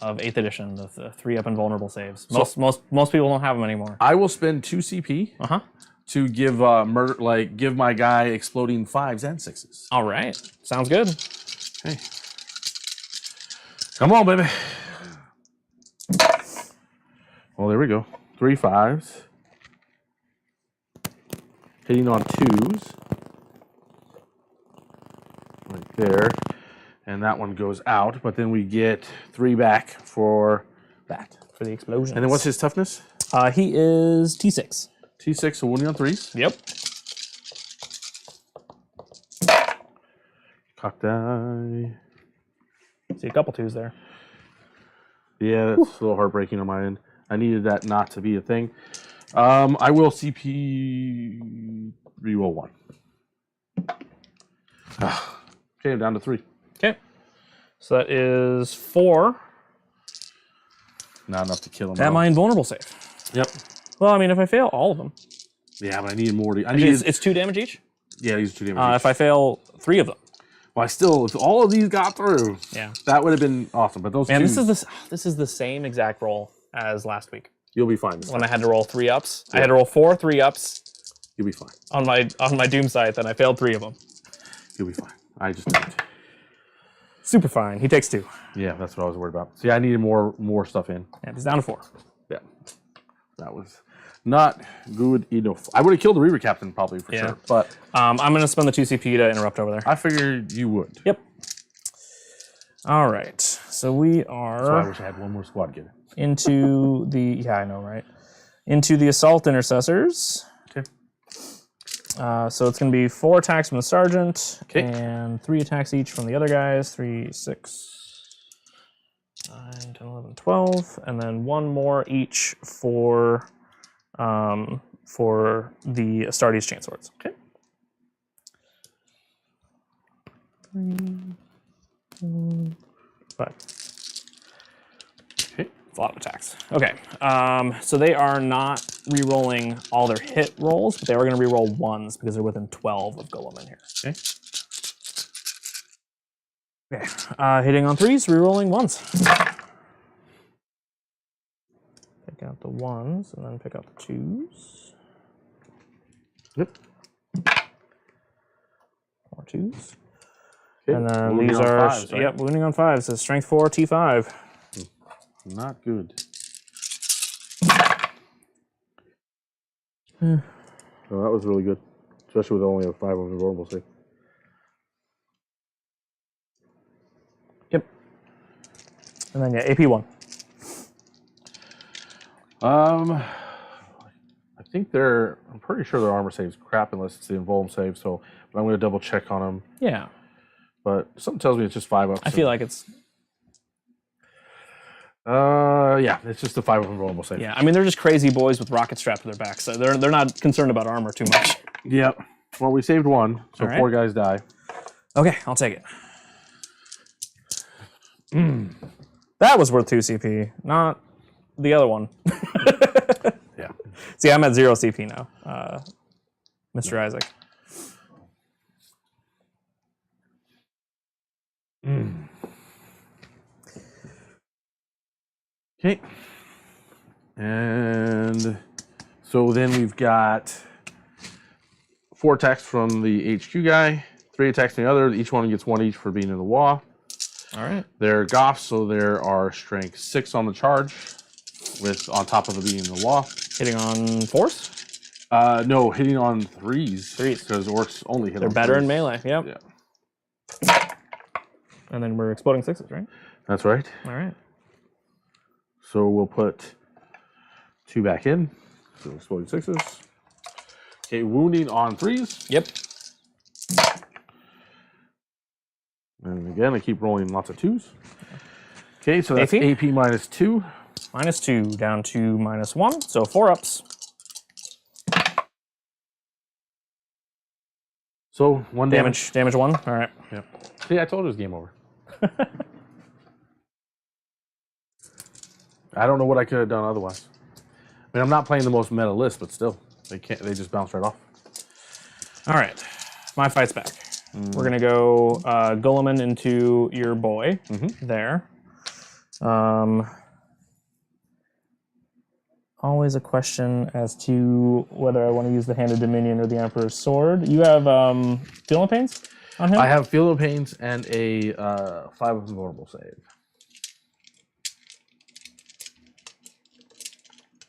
8th edition, the 3-up invulnerable saves. Most people don't have them anymore. I will spend 2 CP to give give my guy exploding 5s and 6s. All right. Sounds good. Okay. Come on, baby. Well, there we go. 3 5s. Hitting on 2s. Right there. And that one goes out, but then we get 3 back for that. For the explosion. And then what's his toughness? He is T6. T6, so wounding on 3s. Yep. Cock die. See a couple 2s there. Yeah, that's a little heartbreaking on my end. I needed that not to be a thing. I will CP reroll 1. Okay, I'm down to 3. Okay. So that is 4. Not enough to kill him. At my invulnerable save. Yep. Well, I mean, if I fail all of them. Yeah, but I need more. It's 2 damage each? Yeah, these are 2 damage each. If I fail 3 of them. Well, if all of these got through, Yeah. that would have been awesome. But those And 2s, this is the same exact roll as last week. you'll be fine. When I had to roll 3 ups. I had to roll 4 3-ups You'll be fine. on my Doom scythe, and I failed 3 of them. You'll be fine. I just didn't. Super fine. He takes 2. Yeah, that's what I was worried about. See, I needed more stuff in. And he's down to 4. Yeah, that was not good enough. I would have killed the Reaver Captain probably for sure, but I'm going to spend the 2 CP to interrupt over there. I figured you would. Yep. All right. So we So I are wish I had one more squad get it. into the... Yeah, I know, right? Into the Assault Intercessors. Okay. So it's going to be 4 attacks from the Sergeant. Okay. And 3 attacks each from the other guys. 3, 6, 9, 10, 11, 12. And then 1 more each for the Astartes Chainswords. Okay. 3, 4, 5. Okay. It's a lot of attacks. Okay. So they are not re-rolling all their hit rolls, but they are going to re-roll 1s because they're within 12 of Guilliman here. Okay. Okay. Hitting on 3s, re-rolling 1s. Pick out the 1s and then pick out the 2s. Yep. More 2s. Okay. And then Wounding these on are, 5s, right? yep, wounding on 5s. So strength 4, T5. Not good. Oh, that was really good, especially with only a 5 of invulnerable save. Yep. And then, yeah, AP1. I think I'm pretty sure their armor save's crap unless it's the invulnerable save, so, but I'm going to double check on them. Yeah. But something tells me it's just 5 ups. I feel like it's... Yeah, it's just a 5 of invulnerable save. Yeah, I mean, they're just crazy boys with rockets strapped to their backs. So they're not concerned about armor too much. Yep. Well, we saved 1, so All right. 4 guys die. Okay, I'll take it. That was worth 2 CP, not the other one. Yeah. See, I'm at 0 CP now, Mr. Isaac. Okay. And so then we've got 4 attacks from the HQ guy, 3 attacks from the other. Each one gets 1 each for being in the wall. All right. They're Goffs, so there are strength 6 on the charge, with on top of it being in the wall. Hitting on 4s? No, hitting on 3s. 3s. Because orcs only hit They're on better 3s. in melee, yep. Yeah. And then we're exploding 6s, right? That's right. All right. So we'll put 2 back in. So exploding 6s. Okay, wounding on 3s. Yep. And again, I keep rolling lots of 2s. Okay, so that's AP? AP minus 2. Minus 2 down to minus 1, so 4 ups. So 1 damage. Damage 1, all right. Yeah. See, I told you it was game over. I don't know what I could have done otherwise. I mean, I'm not playing the most meta list, but still, they just bounce right off. All right, my fight's back. We're gonna go Guilliman into your boy there. Always a question as to whether I want to use the Hand of Dominion or the Emperor's Sword. You have Feeling Pains on him? I have Field of Pains and a 5 of invulnerable save.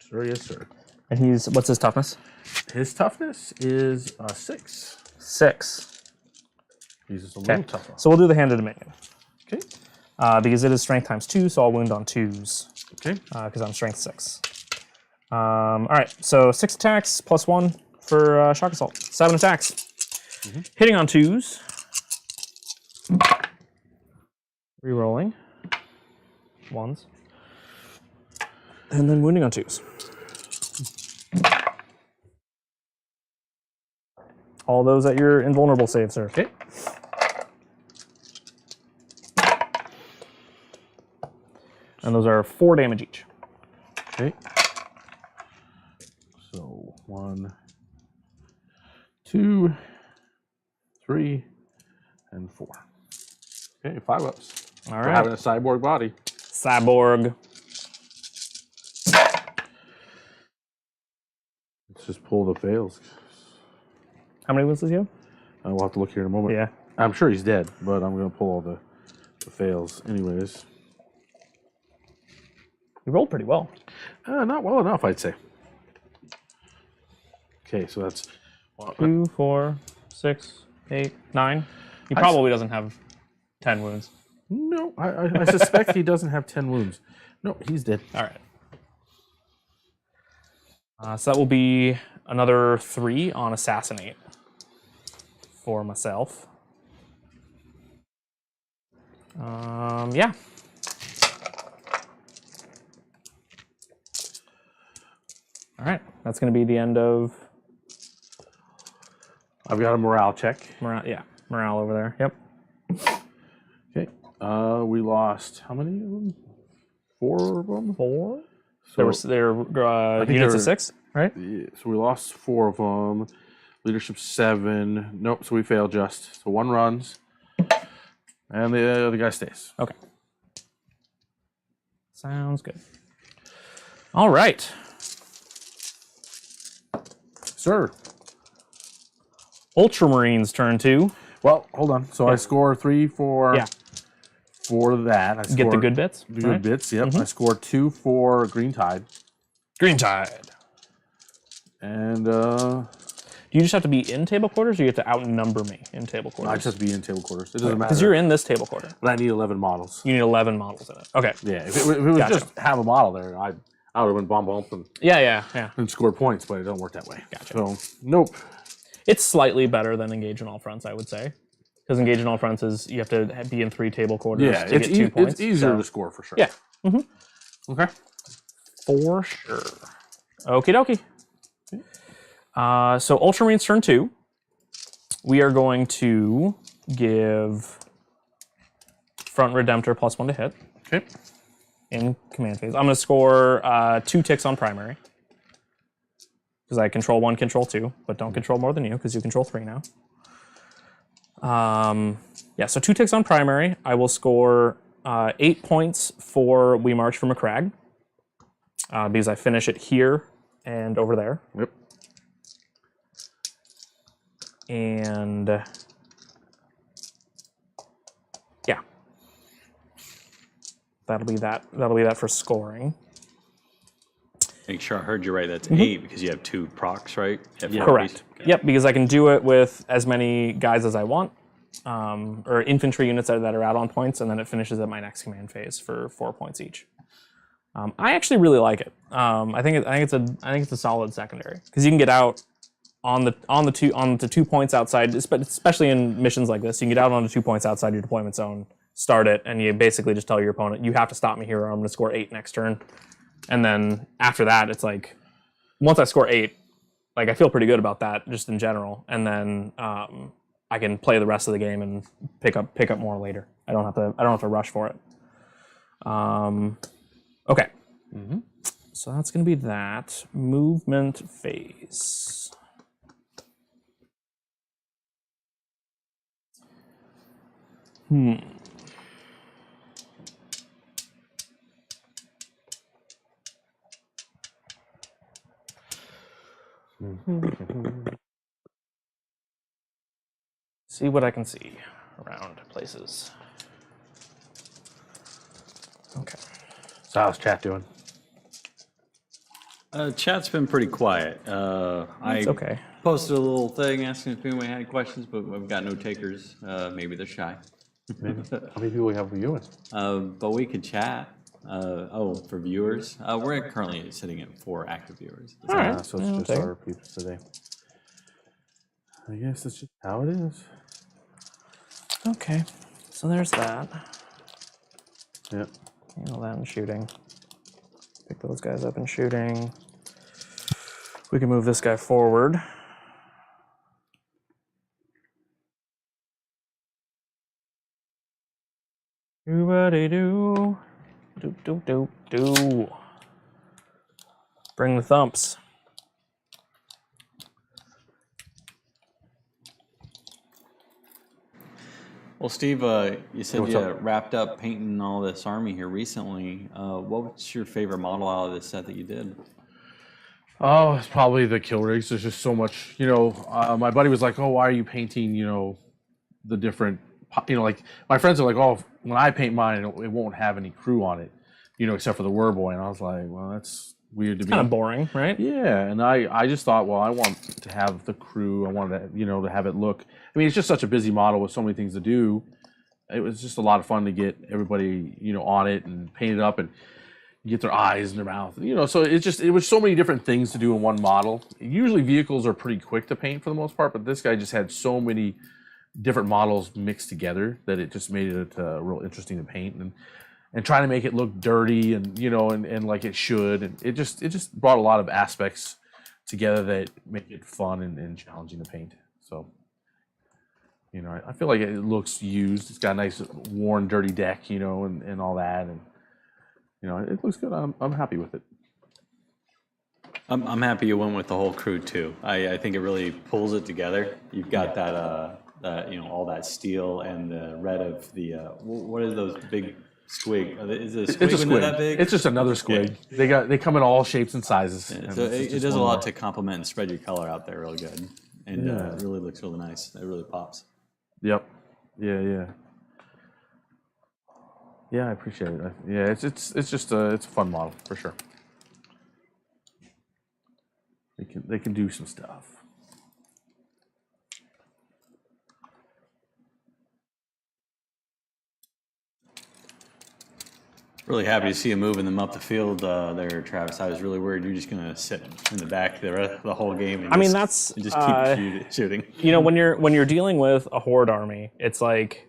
Sir, yes, sir. And what's his toughness? His toughness is 6. 6. He's just a little tougher. So we'll do the Hand of Dominion. Okay. Because it is strength times 2, so I'll wound on 2s. Okay. Because I'm strength 6. All right, so 6 attacks plus 1 for shock assault. 7 attacks. Hitting on 2s. Rerolling. 1s. And then wounding on 2s. All those at your invulnerable save, sir. Okay. And those are 4 damage each. Okay. So 1, 2, 3, and 4. Okay, 5 ups. All For right. having a cyborg body. Cyborg. Let's just pull the fails. How many wounds does he have? We'll have to look here in a moment. Yeah. I'm sure he's dead, but I'm going to pull all the fails anyways. He rolled pretty well. Not well enough, I'd say. Okay, so that's 2, 4, 6, 8, 9. He probably doesn't have 10 wounds. No, I suspect he doesn't have 10 wounds. No, he's dead. All right. So that will be another 3 on Assassinate for myself. Yeah. All right, that's going to be the end of I've got a morale check. morale. Yeah, morale over there. Yep. Okay. We lost how many of them? 4 of them? 4. So, There were units of 6, right? yeah, so we lost 4 of them. Leadership 7. Nope, so we failed just. So 1 runs. And the other guy stays. Okay. Sounds good. All right. Sir. Ultramarines turn 2. Well, hold on. So I score 3 for that. I Get the score good bits. the good bits. Yep. I scored 2 for Green Tide. Green Tide. And Do you just have to be in table quarters, or you have to outnumber me in table quarters? I just have to be in table quarters. It doesn't matter. Because you're in this table quarter. But I need 11 models. You need 11 models in it. Okay. Yeah, if it was Gotcha. just have a model there, I would have been bomb Yeah. and scored points, but it don't work that way. Gotcha. So, nope. It's slightly better than Engage in All Fronts, I would say. Because Engage in All Fronts is you have to be in 3 table quarters Yeah, to get 2 points. it's easier so- to score for sure. Yeah. Okay. For sure. Okie dokie. So Ultramarines turn 2. We are going to give Front Redemptor +1 to hit Okay. in command phase. I'm going to score 2 ticks on primary. because I control 1, control 2, but don't control more than you because you control 3 now. Yeah, so 2 ticks on primary. I will score 8 points for We March for Macragge because I finish it here and over there. Yep. And yeah, that'll be that for scoring. Make sure I heard you right. That's 8 because you have 2 procs, right? Correct. Okay. Yep, because I can do it with as many guys as I want, or infantry units that are out on points, and then it finishes at my next command phase for 4 points each. I actually really like it. I think it's a solid secondary because you can get out on the 2 points outside, especially in missions like this. You can get out on the 2 points outside your deployment zone, start it, and you basically just tell your opponent, you have to stop me here or I'm going to score 8 next turn. And then after that, it's like, once I score 8, like I feel pretty good about that just in general. And then I can play the rest of the game and pick up more later. I don't have to rush for it. Okay. Mm-hmm. So that's going to be that movement phase. See what I can see around places. Okay. So how's chat doing? Chat's been pretty quiet. It's okay. Posted a little thing asking if anyone had questions, but we've got no takers. Maybe they're shy. Maybe. How many people we have viewing? But we could chat. For viewers, we're currently sitting at 4 active viewers. All right. So it's just our people today. I guess that's just how it is. Okay. So there's that. Yep. Handle that in shooting. Pick those guys up in shooting. We can move this guy forward. Do-ba-de-do. Do. Bring the thumps. Well, Steve, you said you wrapped up painting all this army here recently. What's your favorite model out of this set that you did? Oh, it's probably the kill rigs. There's just so much, my buddy was like, oh, why are you painting, the different, like my friends are like, oh, when I paint mine, it won't have any crew on it, except for the Werboy. And I was like, well, that's weird to me. Kind of boring, right? Yeah. And I just thought, well, I want to have the crew. I wanted to, to have it look, it's just such a busy model with so many things to do. It was just a lot of fun to get everybody, on it and paint it up and get their eyes and their mouth, so it was so many different things to do in one model. Usually vehicles are pretty quick to paint for the most part, but this guy just had so many different models mixed together that it just made it real interesting to paint and trying to make it look dirty and, and like it should. And it just brought a lot of aspects together that make it fun and challenging to paint. So, I feel like it looks used. It's got a nice worn, dirty deck, and all that. And, it looks good. I'm happy with it. I'm happy you went with the whole crew too. I think it really pulls it together. You've got that all that steel and the red of the what are those big squig? Is it a squig? It's a squig. That big? It's just another squig. Yeah. They come in all shapes and sizes. Yeah, so it does a lot to complement and spread your color out there really good, and it really looks really nice. It really pops. Yep. Yeah. Yeah, I appreciate it. Yeah, it's just it's a fun model for sure. They can do some stuff. Really happy to see you moving them up the field there, Travis. I was really worried you're just gonna sit in the back the whole game. And That's just keep shooting. When you're dealing with a horde army, it's like.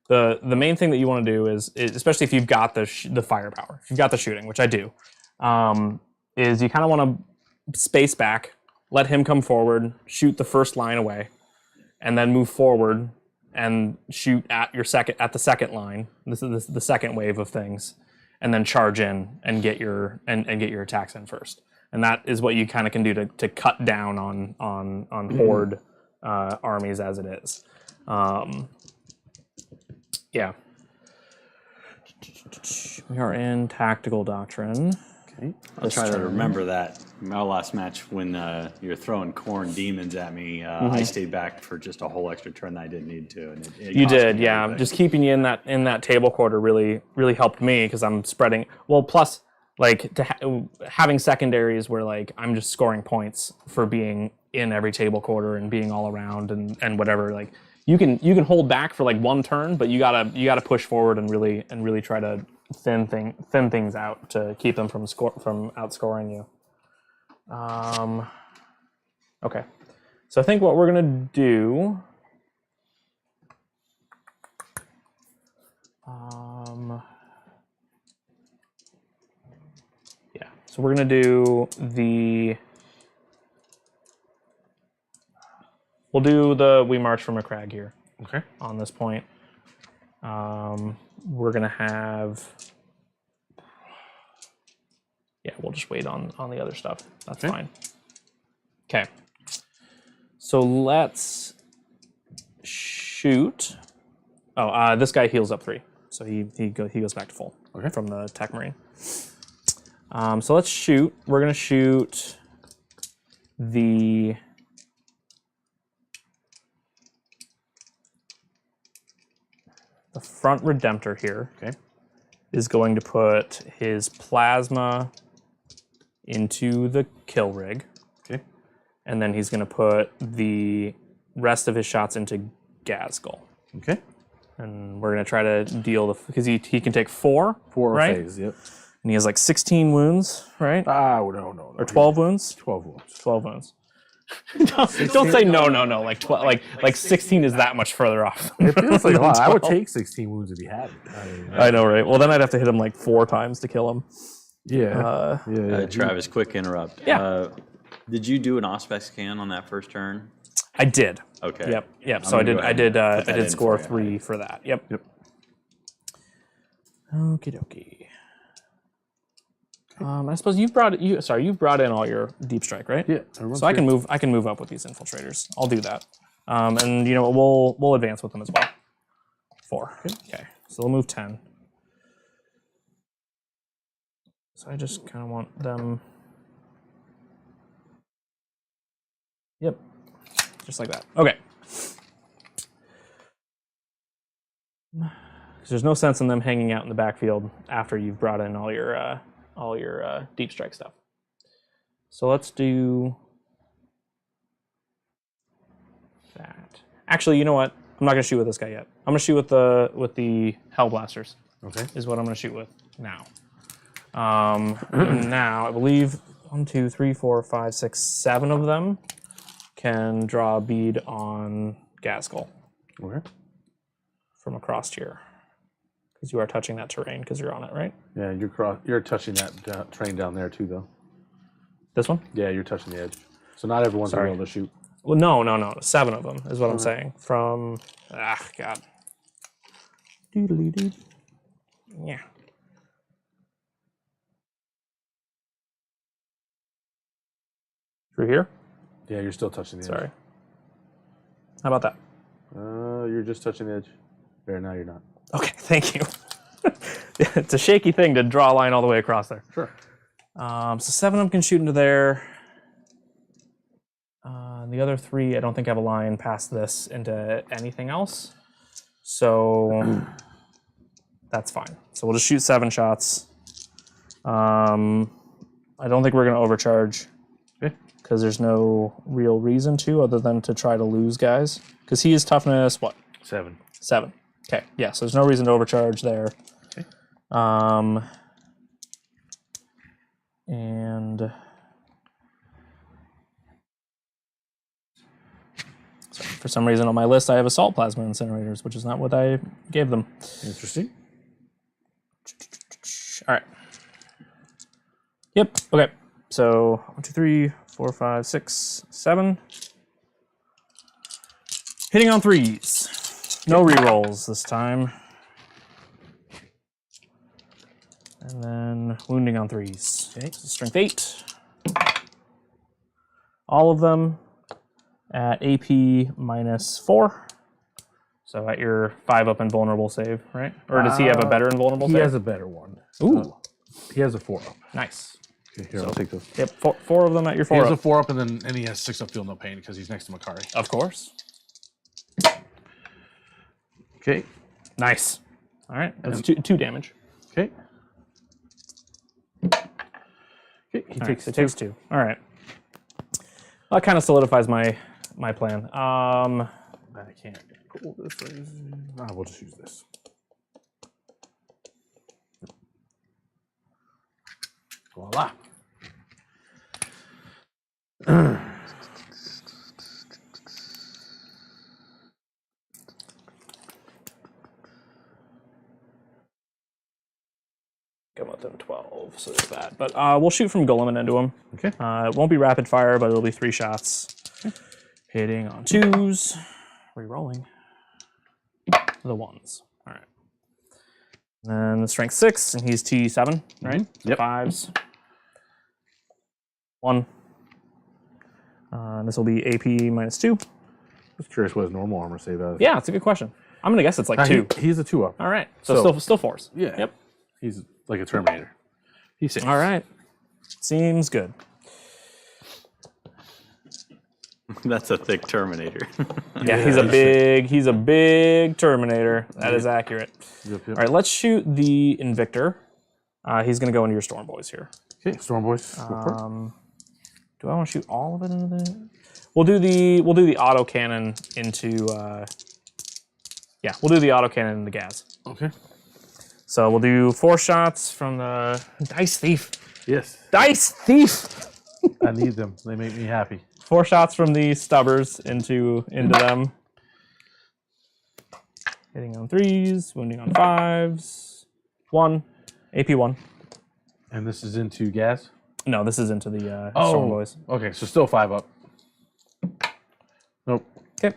The main thing that you want to do is especially if you've got the firepower, if you've got the shooting, which I do, is you kind of want to space back, let him come forward, shoot the first line away, and then move forward and shoot at the second line. This is the second wave of things, and then charge in and get your attacks in first. and that is what you kind of can do to cut down on horde armies as it is. Yeah. We are in tactical doctrine. Okay. I'll try to remember that. My last match when you were throwing corn demons at me, I stayed back for just a whole extra turn that I didn't need to. And it You cost me did, yeah. everything. Just keeping you in that table quarter really helped me because I'm spreading. Well, plus like having secondaries where like I'm just scoring points for being in every table quarter and being all around and whatever. Like you can hold back for like one turn, but you gotta push forward and really try to thin things out to keep them from outscoring you. Okay, so I think what we're gonna do. Yeah, so we're gonna do we'll do the We March from Macragge here. Okay. On this point. We're gonna have, yeah, we'll just wait on the other stuff. That's fine. Okay. So let's shoot. Oh, this guy heals up 3, so he goes back to full. Okay. From the Tech Marine. So let's shoot. We're gonna shoot the front Redemptor here. Okay. Is going to put his plasma into the kill rig. Okay. And then he's going to put the rest of his shots into Ghazghkull. Okay. And we're going to try to deal because he can take 4. 4 right? phase, yep. And he has like 16 wounds, right? No. Or 12 wounds? 12 wounds. 12 wounds. Don't say no. Like 12, like 16 is that much further off. It feels like a lot. I would take 16 wounds if he had it. I know, right? Well, then I'd have to hit him like 4 times to kill him. Yeah. Travis, quick interrupt. Yeah. Did you do an Auspex scan on that first turn? I did. Okay. Yep. So I gonna did. go ahead and I put that did in score for you. 3 for that. Yep. Okie dokie. I suppose you've brought in all your deep strike, right? Yeah. So I can move up with these infiltrators. I'll do that. And you know we'll advance with them as well. 4. Okay. So we'll move 10. So I just kind of want them. Yep. Just like that. Okay. Because there's no sense in them hanging out in the backfield after you've brought in all your deep strike stuff. So let's do that. Actually, you know what? I'm not gonna shoot with this guy yet. I'm gonna shoot with the Hellblasters. Okay. Is what I'm gonna shoot with now. Now I believe 1, 2, 3, 4, 5, 6, 7 of them can draw a bead on Ghazghkull. Okay. From across here. Because you are touching that terrain because you're on it, right? Yeah, you're touching that train down there too, though. This one? Yeah, you're touching the edge. So not everyone's Sorry. able to shoot. Well, no. 7 of them is what I'm saying. From, God. Doodly-doo. Yeah. Through here? Yeah, you're still touching the edge. Sorry. How about that? You're just touching the edge. There, now you're not. Okay, thank you. It's a shaky thing to draw a line all the way across there. Sure. So 7 of them can shoot into there. The other 3, I don't think have a line past this into anything else. So that's fine. So we'll just shoot 7 shots. I don't think we're going to overcharge. Because there's no real reason to other than to try to lose guys. Because he is toughness, what? 7. 7. Okay, yeah, so there's no reason to overcharge there. Okay. And sorry, for some reason on my list I have assault plasma incinerators, which is not what I gave them. Interesting. All right. Yep. Okay. So 1, 2, 3, 4, 5, 6, 7. Hitting on 3s. No rerolls this time. And then wounding on 3s. Okay. So strength 8. all of them at AP -4. So at your 5 up invulnerable save, right? Or does he have a better invulnerable He save? has a better one. Ooh. He has a 4 up. Nice. Okay, here, I'll take those. Yep, four of them at your He 4 has a up. 4 up, and he has 6 up feel no pain because he's next to Macragge. Of course. Okay. Nice. All right, that's 2 damage. Okay. Okay, he takes It takes 2. All right. That kind of solidifies my plan. I can't pull this. We'll just use this. Voila. Come within 12, so there's that. But we'll shoot from Guilliman into him. Okay. It won't be rapid fire, but it'll be 3 shots. Hitting on 2s. Re-rolling. The 1s. All right. And then the strength 6, and he's T7, right? So Yep. 5s. 1. This will be AP -2. Just curious what his normal armor save is. Yeah, it's a good question. I'm gonna guess it's like 2. He's a 2 up. All right. So still 4s. Yeah. Yep. He's like a Terminator. He's safe. All right. Seems good. That's a thick Terminator. Yeah, he's a big Terminator. That is accurate. Yep. All right, let's shoot the Invictor. He's gonna go into your Storm Boys here. Okay, Storm Boys. Go for it. Do I want to shoot all of it into the? We'll do the autocannon into. Yeah, we'll do the autocannon into Gaz. Okay. So we'll do 4 shots from the Dice Thief. Yes. Dice Thief. I need them. They make me happy. 4 shots from the Stubbers into them. Hitting on 3s, wounding on 5s. 1, AP 1. And this is into gas? No, this is into the Storm Boys. Okay, so still 5 up. Nope. Okay.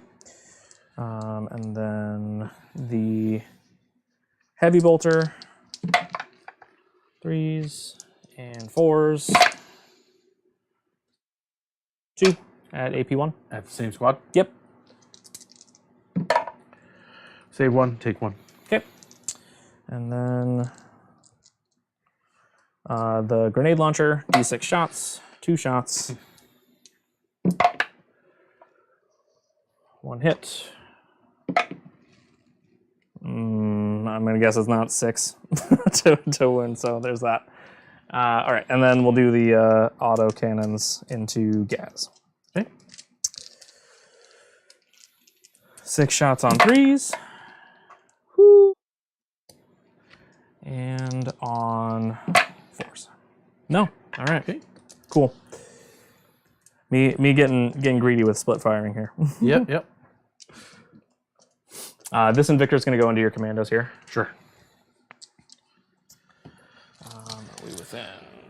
And then the Heavy Bolter. 3s and 4s. 2 at AP 1. At the same squad? Yep. Save 1, take 1. Okay. And then the grenade launcher, D6 shots, 2 shots. 1 hit. I'm gonna guess it's not 6 to win, so there's that. All right, and then we'll do the auto cannons into Gaz. Okay. 6 shots on 3s. Woo. And on 4s. No. All right. Okay. Cool. Me getting greedy with split firing here. Yep. This Invictor's going to go into your commandos here. Sure.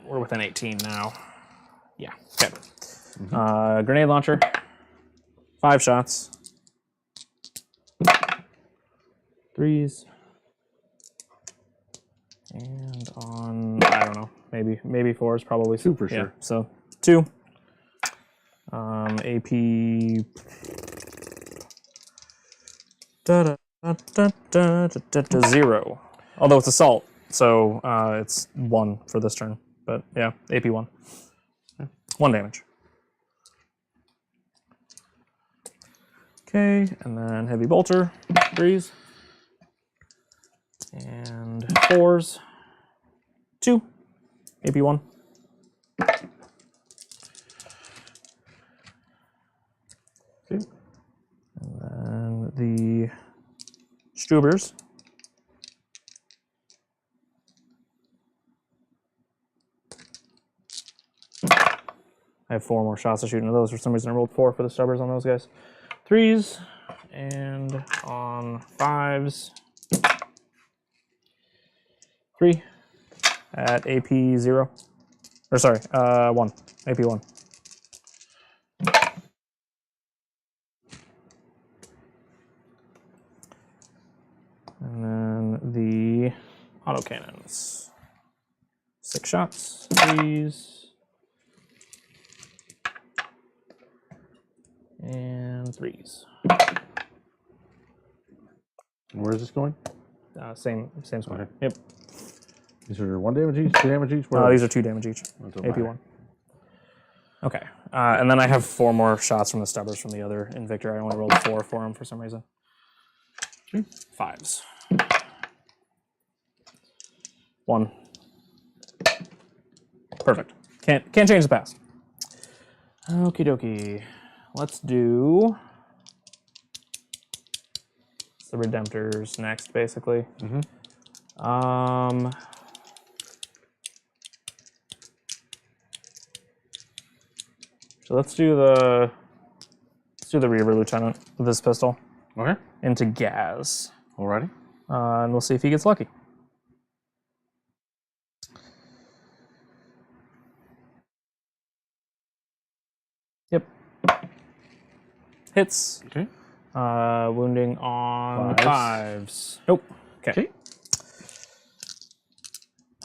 We're within 18 now. Yeah. Okay. Grenade launcher. 5 shots. 3s. And on, I don't know, maybe 4s probably. 2 for sure. Yeah, so 2. AP. Da, da, da, da, da, da, da, 0. Although it's assault, so it's 1 for this turn. But yeah, AP 1. 1 damage. Okay, and then heavy bolter, 3s. And 4s. 2. AP 1. Okay. And then the Strubers. I have 4 more shots to shoot into those. For some reason, I rolled 4 for the Stubbers on those guys. 3s and on 5s. 3 at AP 0. Or sorry, 1. AP 1. And then the autocannons. 6 shots. 3s. And 3s. Where is this going? Same square. Okay. Yep. These are 1 damage each, 2 damage each? These are 2 damage each. AP1. Okay. And then I have 4 more shots from the stubbers from the other Invictor. I only rolled 4 for him for some reason. 5s. 1. Perfect. Can't change the past. Okie dokie. Let's do the Redemptors next, basically. So let's do the Reaver Lieutenant with this pistol. Okay. Into Gaz. Alrighty. And we'll see if he gets lucky. Yep. Hits. Okay. Wounding on 5s. 5s. Nope. Okay.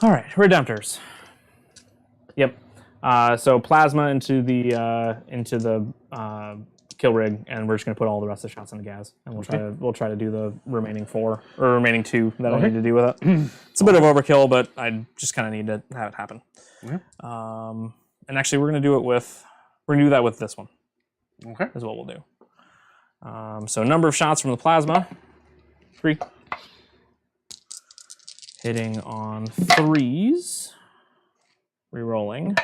All right, Redemptors. Yep. So plasma into the kill rig, and we're just gonna put all the rest of the shots into Gaz, and we'll try to do the remaining 4 or remaining 2 that I need to do with it. It's a bit of overkill, but I just kind of need to have it happen. Okay. And actually, we're gonna do that with this one. Okay. Is what we'll do. So number of shots from the plasma, 3. Hitting on 3s, rerolling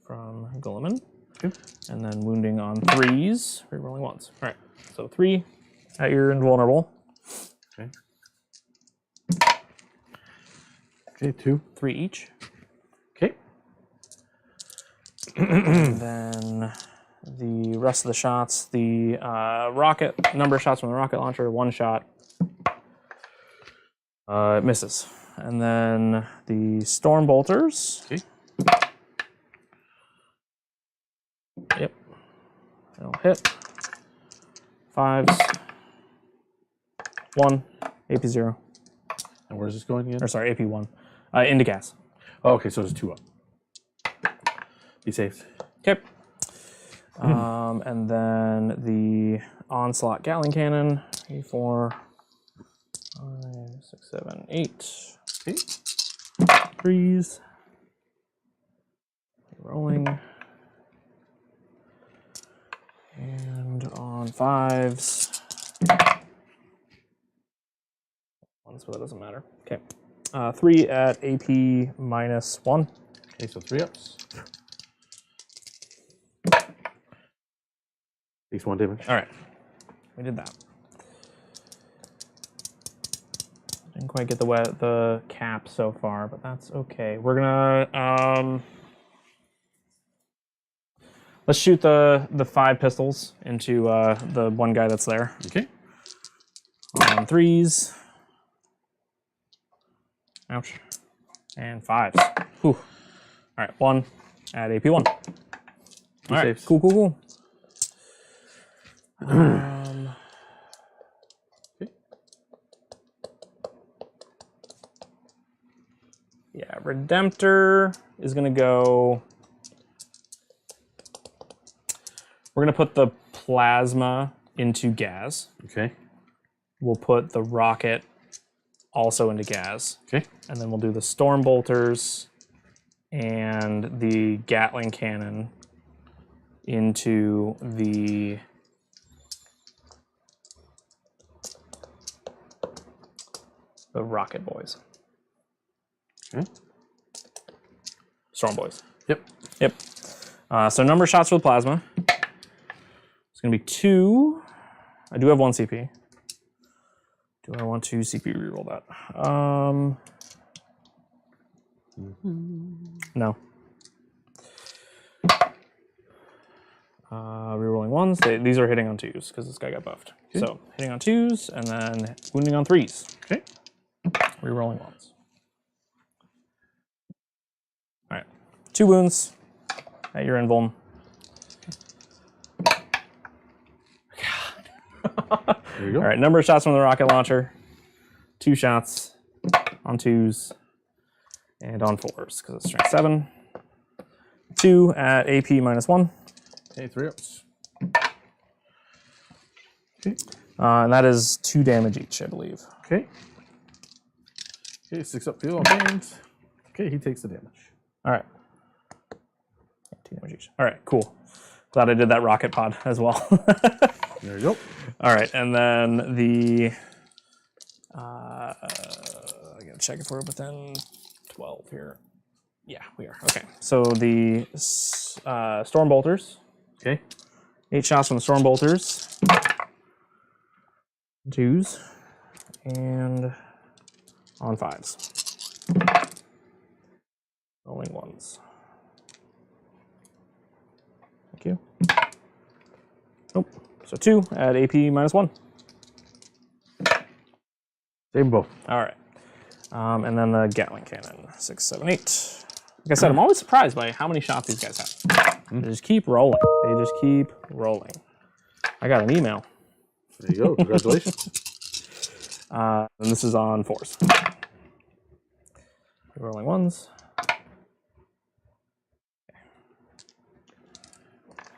from Guilliman, and then wounding on 3s, rerolling 1s. All right, so 3 at your invulnerable. Okay. Okay, 2. 3 each. Okay. And then the rest of the shots, the rocket, number of shots from the rocket launcher, 1 shot. It misses. And then the storm bolters. Okay. Yep. It'll hit. 5s. 1. AP0. And where's this going again? Or sorry, AP1. Into Gas. Oh, okay, so there's 2 up. Be safe. Okay. And then the onslaught Gatling cannon. 4, 5, 6, 7, 8. Okay. 3s. Rolling. And on 5s. 1s, but that doesn't matter. Okay. 3 at AP -1. Okay, so 3 ups. Takes 1 damage. All right. We did that. Didn't quite get the cap so far, but that's okay. We're gonna let's shoot the 5 pistols into the one guy that's there. Okay. On 3s. Ouch. And 5s. Whew. All right, 1 at AP1. All right, safe. cool. Yeah, Redemptor is gonna go. We're gonna put the plasma into Gaz. Okay. We'll put the rocket also into Gaz. Okay. And then we'll do the storm bolters and the Gatling cannon into the rocket boys. Okay. Storm boys. Yep. Yep. So number of shots for the plasma. It's going to be 2. I do have 1 CP. Do I want to CP reroll that? No. Rerolling 1s. These are hitting on 2s because this guy got buffed. Okay. So hitting on 2s and then wounding on 3s. Okay. Rerolling 1s. All right. 2 wounds at your invuln. There you go. All right, number of shots from the rocket launcher. 2 shots on 2s and on 4s because it's strength 7. 2 at AP -1. Okay, 3 ups. Okay. And that is 2 damage each, I believe. Okay. Okay, 6 up field on hands. Okay, he takes the damage. All right. 2 damage each. All right, cool. Glad I did that rocket pod as well. There you go. All right, and then the... I gotta check if we're within 12 here. Yeah, we are. Okay, so the Storm Bolters. Okay. 8 shots from the Storm Bolters. 2s. And on 5s. Rolling 1s. Thank you. Nope. So 2 at AP -1. Save both. All right. And then the Gatling Cannon. 6, 7, 8. Like I said, I'm always surprised by how many shots these guys have. They just keep rolling. They just keep rolling. I got an email. There you go. Congratulations. And this is on 4s. Rolling 1s.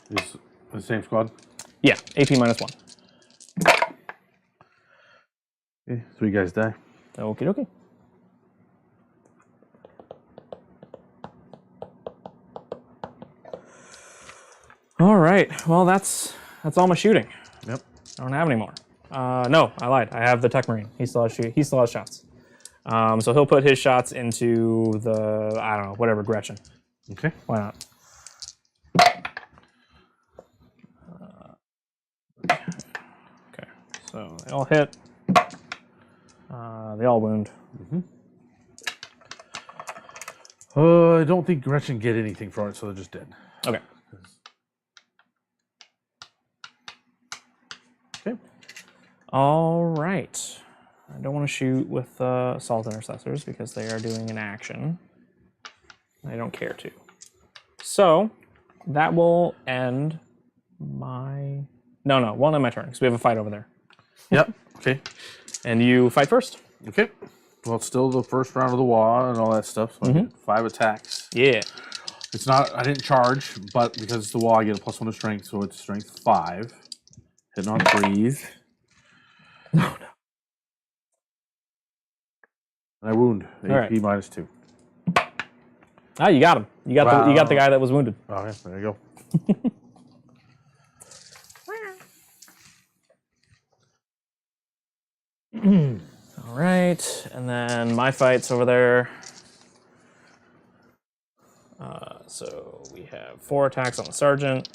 Is the same squad? Yeah, AP -1. Okay, 3 guys die. Okie dokie. All right. Well, that's all my shooting. Yep. I don't have any more. No, I lied. I have the Tech Marine. He still has shots. So he'll put his shots into the, I don't know, whatever, Gretchen. Okay. Why not? Okay. So they all hit. They all wound. I don't think Gretchen get anything from it, so they're just dead. Okay. Okay. All right. I don't want to shoot with assault intercessors because they are doing an action. I don't care to. So that will end my... No, one on my turn because we have a fight over there. Yep. Okay. And you fight first. Okay. Well, it's still the first round of the WAAAGH and all that stuff, so I get 5 attacks. Yeah. It's not, I didn't charge, but because it's the WAAAGH, I get a +1 to strength, so it's strength 5. Hitting on 3s. No. And I wound. AP right. -2. Ah, you got him. You got the guy that was wounded. Oh, yeah, there you go. All right, and then my fight's over there. So we have 4 attacks on the sergeant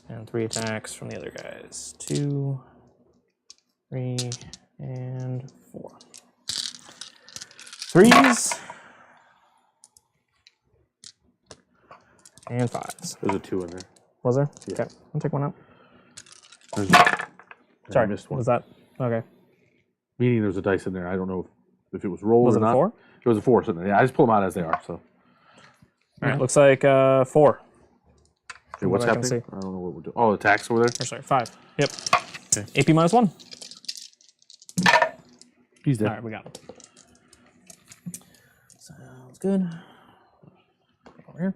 and 3 attacks from the other guys. 2, 3, and 4. 3s and 5s. There's a 2 in there. Was there? Yeah. Okay, I'll take one out. Sorry, I missed one. Was that okay? Meaning there's a dice in there. I don't know if it was rolled Was or it a not. 4? It was a 4 sitting there. Yeah, I just pull them out as they are. So. All right, looks like 4. Okay, what's what I can happening? see. I don't know what we're doing. Oh, attacks over there? Or sorry, 5. Yep. Okay. AP -1. He's dead. All right, we got him. Sounds good. Over here.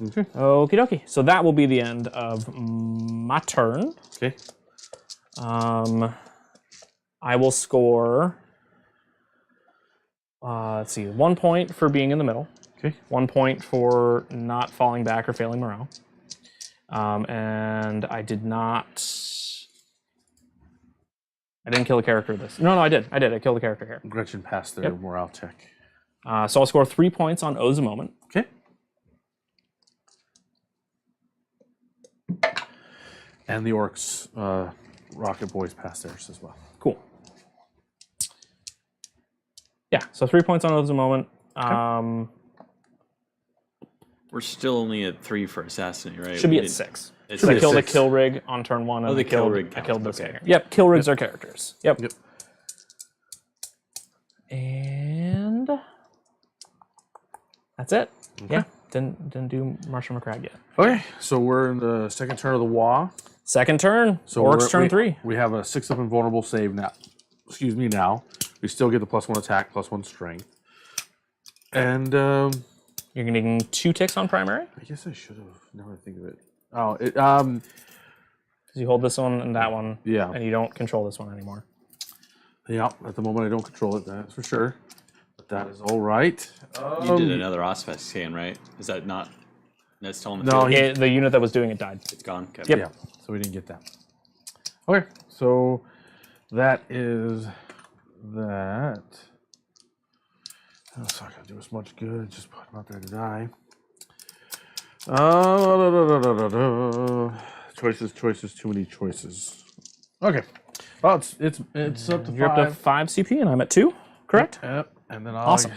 Okay. Okie dokie. So that will be the end of my turn. Okay. I will score, let's see, 1 point for being in the middle. Okay. 1 point for not falling back or failing morale. And I didn't kill a character this. No, I did. I killed a character here. Gretchen passed their morale check. So I'll score 3 points on O's a moment. Okay. And the orcs, Rocket Boys passed theirs as well. Cool. Yeah, so 3 points on O's a moment. We're still only at 3 for assassinate, right? Should be We at didn't- 6. It's So I at killed a 6. kill rig on turn 1. And the I killed, kill rig I killed counts, this okay. guy. Yep, kill rigs are characters. Yep. Yep. And that's it. Okay. Yeah, didn't do Marshall Macragge yet. Okay, so we're in the second turn of the WAAAGH. Second turn. So Orcs turn 3. We have a 6 up invulnerable save now. Excuse me, now. We still get the +1 attack, +1 strength. And You're getting 2 ticks on primary. I guess I should have. Now I think of it. Oh, Because you hold this one and that one. Yeah. And you don't control this one anymore. Yeah, at the moment I don't control it, that's for sure. But that is all right. You did another Auspex scan, right? Is that not? That's still on the No, field? The unit that was doing it died. It's gone. Okay. Yep. Yeah, so we didn't get that. Okay, so that is that. That's not gonna do us much good. Just put him out there to die. Choices, too many choices. Okay, well it's up to You're up to 5 CP and I'm at 2, correct? Yep, and then I'll. Awesome.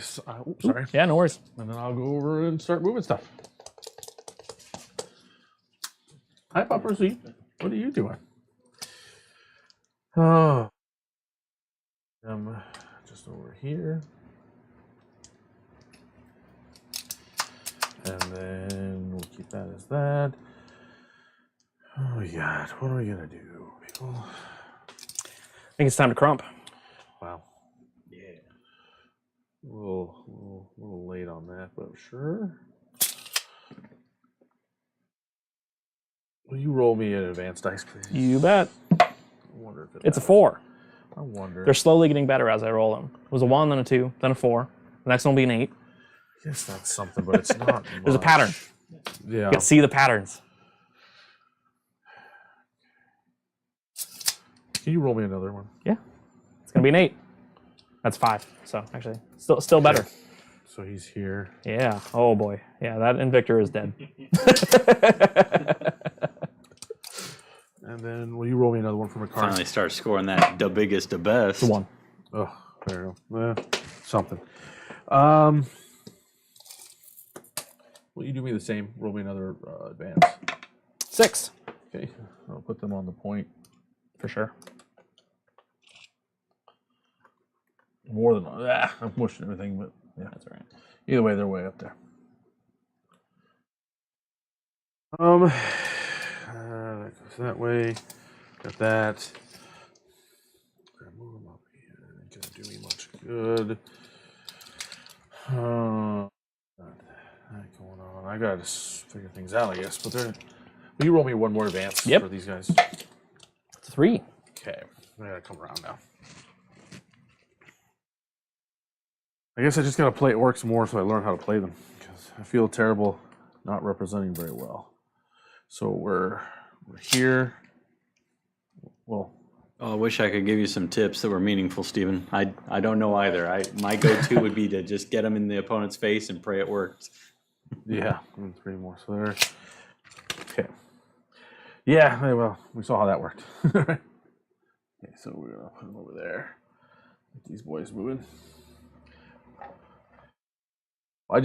Sorry. Yeah, no worries. And then I'll go over and start moving stuff. Hi, Papa Z. What are you doing? Oh, just over here. And then we'll keep that as that. Oh, God. What are we going to do, people? I think it's time to crump. Wow. Yeah. A little late on that, but sure. Will you roll me an advanced dice, please? You bet. I wonder if It's a 4. I wonder. They're slowly getting better as I roll them. It was a 1, then a 2, then a 4. The next one will be an 8. I guess that's something, but it's not. There's a pattern. Yeah. You can see the patterns. Can you roll me another one? Yeah. It's going to be an 8. That's 5. So actually, still better. So he's here. Yeah. Oh boy. Yeah, that Invictor is dead. And then will you roll me another one from a card? Finally start scoring that the biggest, the best. 1. Oh, there you go. Something. Will you do me the same? Roll me another advance. 6. Okay. I'll put them on the point. For sure. More than I'm pushing everything, but yeah, That's all right. either way, they're way up there. That goes that way. Got that. Gotta move them up here. Ain't gonna do me much good. That going on. I gotta figure things out, I guess. But will you roll me one more advance Yep. for these guys? It's a 3. Okay, I gotta come around now. I guess I just gotta play orcs more so I learn how to play them because I feel terrible not representing very well. So we're here. Well, Oh, I wish I could give you some tips that were meaningful, Stephen. I don't know either. My go-to would be to just get them in the opponent's face and pray it works. yeah, and 3 more. So there. Okay. Yeah. Well, we saw how that worked. Okay. So we're gonna put them over there. Get these boys moving. I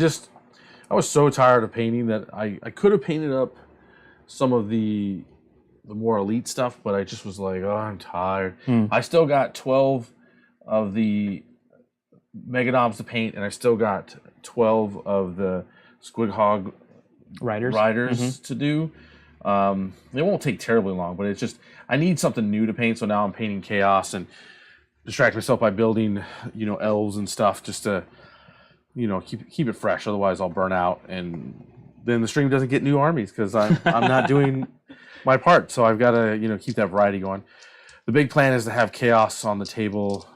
was so tired of painting that I could have painted up some of the more elite stuff, but I just was like, oh, I'm tired. I still got 12 of the Megadobs to paint, and I still got 12 of the Squighog Riders to do. It won't take terribly long, but it's just, I need something new to paint, so now I'm painting Chaos and distract myself by building, elves and stuff just to, keep it fresh. Otherwise, I'll burn out, and then the stream doesn't get new armies because I'm not doing my part. So I've got to keep that variety going. The big plan is to have Chaos on the table.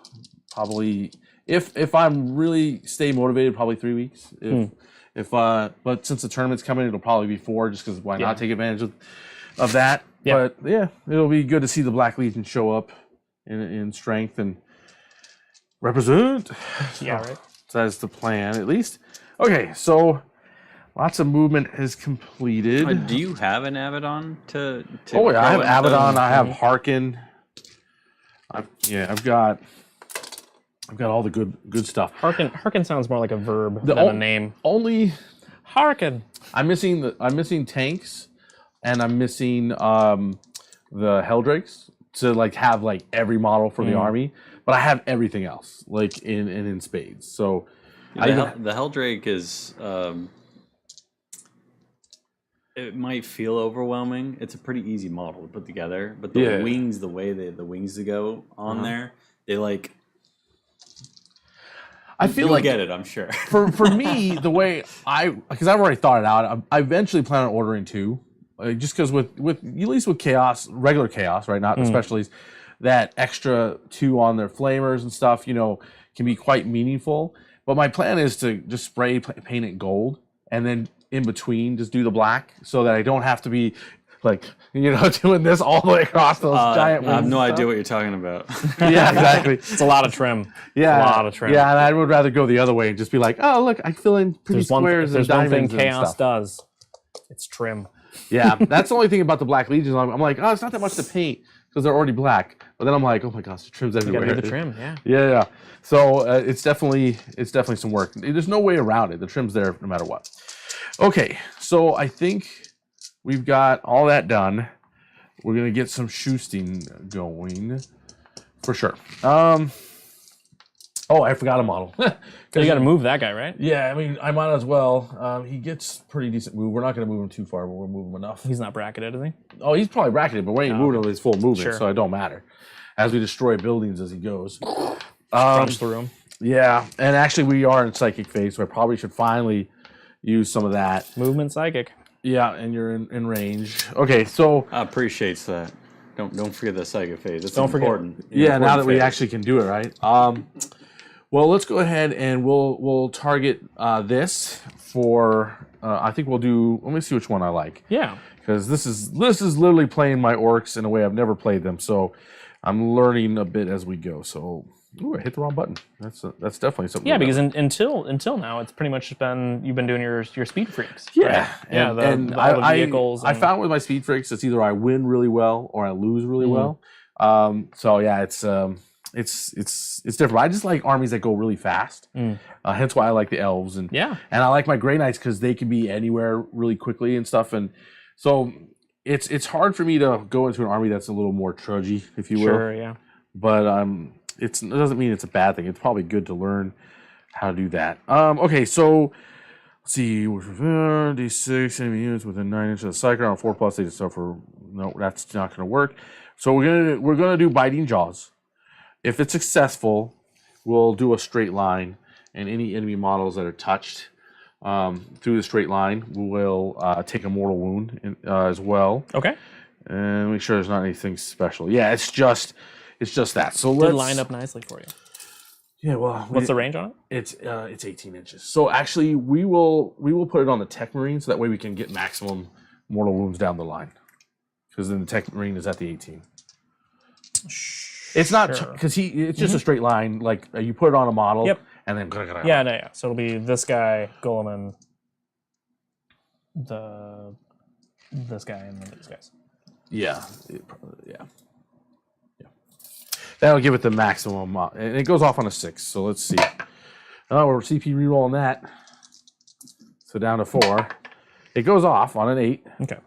Probably if I'm really stay motivated, probably 3 weeks. But since the tournament's coming, it'll probably be 4. Just because why not take advantage of that? Yeah. But yeah, it'll be good to see the Black Legion show up in strength and represent. Yeah, right. That's the plan, at least. Okay, so lots of movement is completed. Do you have an Abaddon to Oh yeah, I have go into? Abaddon. I have Harkin. I've got all the good stuff. Harken sounds more like a verb than a name. Only Harken. I'm missing tanks, and I'm missing the Helldrakes to have every model for the army. But I have everything else in spades. So The Helldrake is it might feel overwhelming. It's a pretty easy model to put together, but the wings, the way the wings to go on there, they I feel you'll get it, I'm sure. for me, the way because I've already thought it out. I eventually plan on ordering 2 just because with at least with chaos, regular chaos, right? Not the specialties, that extra 2 on their flamers and stuff, can be quite meaningful. But my plan is to just spray paint it gold, and then in between just do the black, so that I don't have to be like doing this all the way across those giant. I have no idea what you're talking about. Yeah, exactly. It's a lot of trim. Yeah, a lot of trim. Yeah, and I would rather go the other way and just be like, oh look, I fill in pretty squares and there's one thing diamonds and chaos stuff. does. It's trim. Yeah, that's the only thing about the Black Legions. I'm like, oh, it's not that much to paint because they're already black. But then I'm like, oh my gosh, the trim's You everywhere. gotta do the trim, yeah. Yeah. So it's definitely some work. There's no way around it. The trim's there no matter what. Okay, so I think we've got all that done. We're gonna get some shoosting going for sure. Oh, I forgot a model. So you got to move that guy, right? Yeah, I mean, I might as well. He gets pretty decent move. We're not going to move him too far, but we'll move him enough. He's not bracketed, is he? Oh, he's probably bracketed, but we ain't moving him his full movement, Sure. so it don't matter. As we destroy buildings as he goes. Crunch through him. Yeah, and actually we are in psychic phase, so I probably should finally use some of that. Movement psychic. Yeah, and you're in range. Okay, so I appreciate that. Don't forget the psychic phase. It's Don't forget. important. yeah, now that we phase. actually can do it, right? Well, let's go ahead and we'll target this for. I think we'll do. Let me see which one I like. Yeah. Because this is literally playing my orcs in a way I've never played them. So I'm learning a bit as we go. So I hit the wrong button. That's definitely something. Yeah, because until now, it's pretty much been you've been doing your speed freaks. Yeah, right? and all the vehicles. I found with my speed freaks, it's either I win really well or I lose really well. So yeah, it's different. I just like armies that go really fast. Hence why I like the elves and I like my Grey Knights because they can be anywhere really quickly and stuff. And so it's hard for me to go into an army that's a little more trudgy, if you will. Sure, yeah. But it doesn't mean it's a bad thing. It's probably good to learn how to do that. Okay, so let's see. D6 enemy units within 9 inches of the cycle on 4+. They just suffer. No, that's not going to work. So we're gonna do biting jaws. If it's successful, we'll do a straight line, and any enemy models that are touched through the straight line will take a mortal wound as well. Okay. And make sure there's not anything special. Yeah, it's just that. So let's Did line up nicely for you. Yeah, well, What's the range on it? It's 18 inches. So actually, we will put it on the Tech Marine, so that way we can get maximum mortal wounds down the line. Because then the Tech Marine is at the 18. It's not because it's just a straight line. Like you put it on a model, and then Yeah. So it'll be this guy, Guilliman, this guy, and then these guys. Yeah. That'll give it the maximum, and it goes off on a 6. So let's see. Oh, we're CP rerolling that. So down to 4. It goes off on an 8. Okay.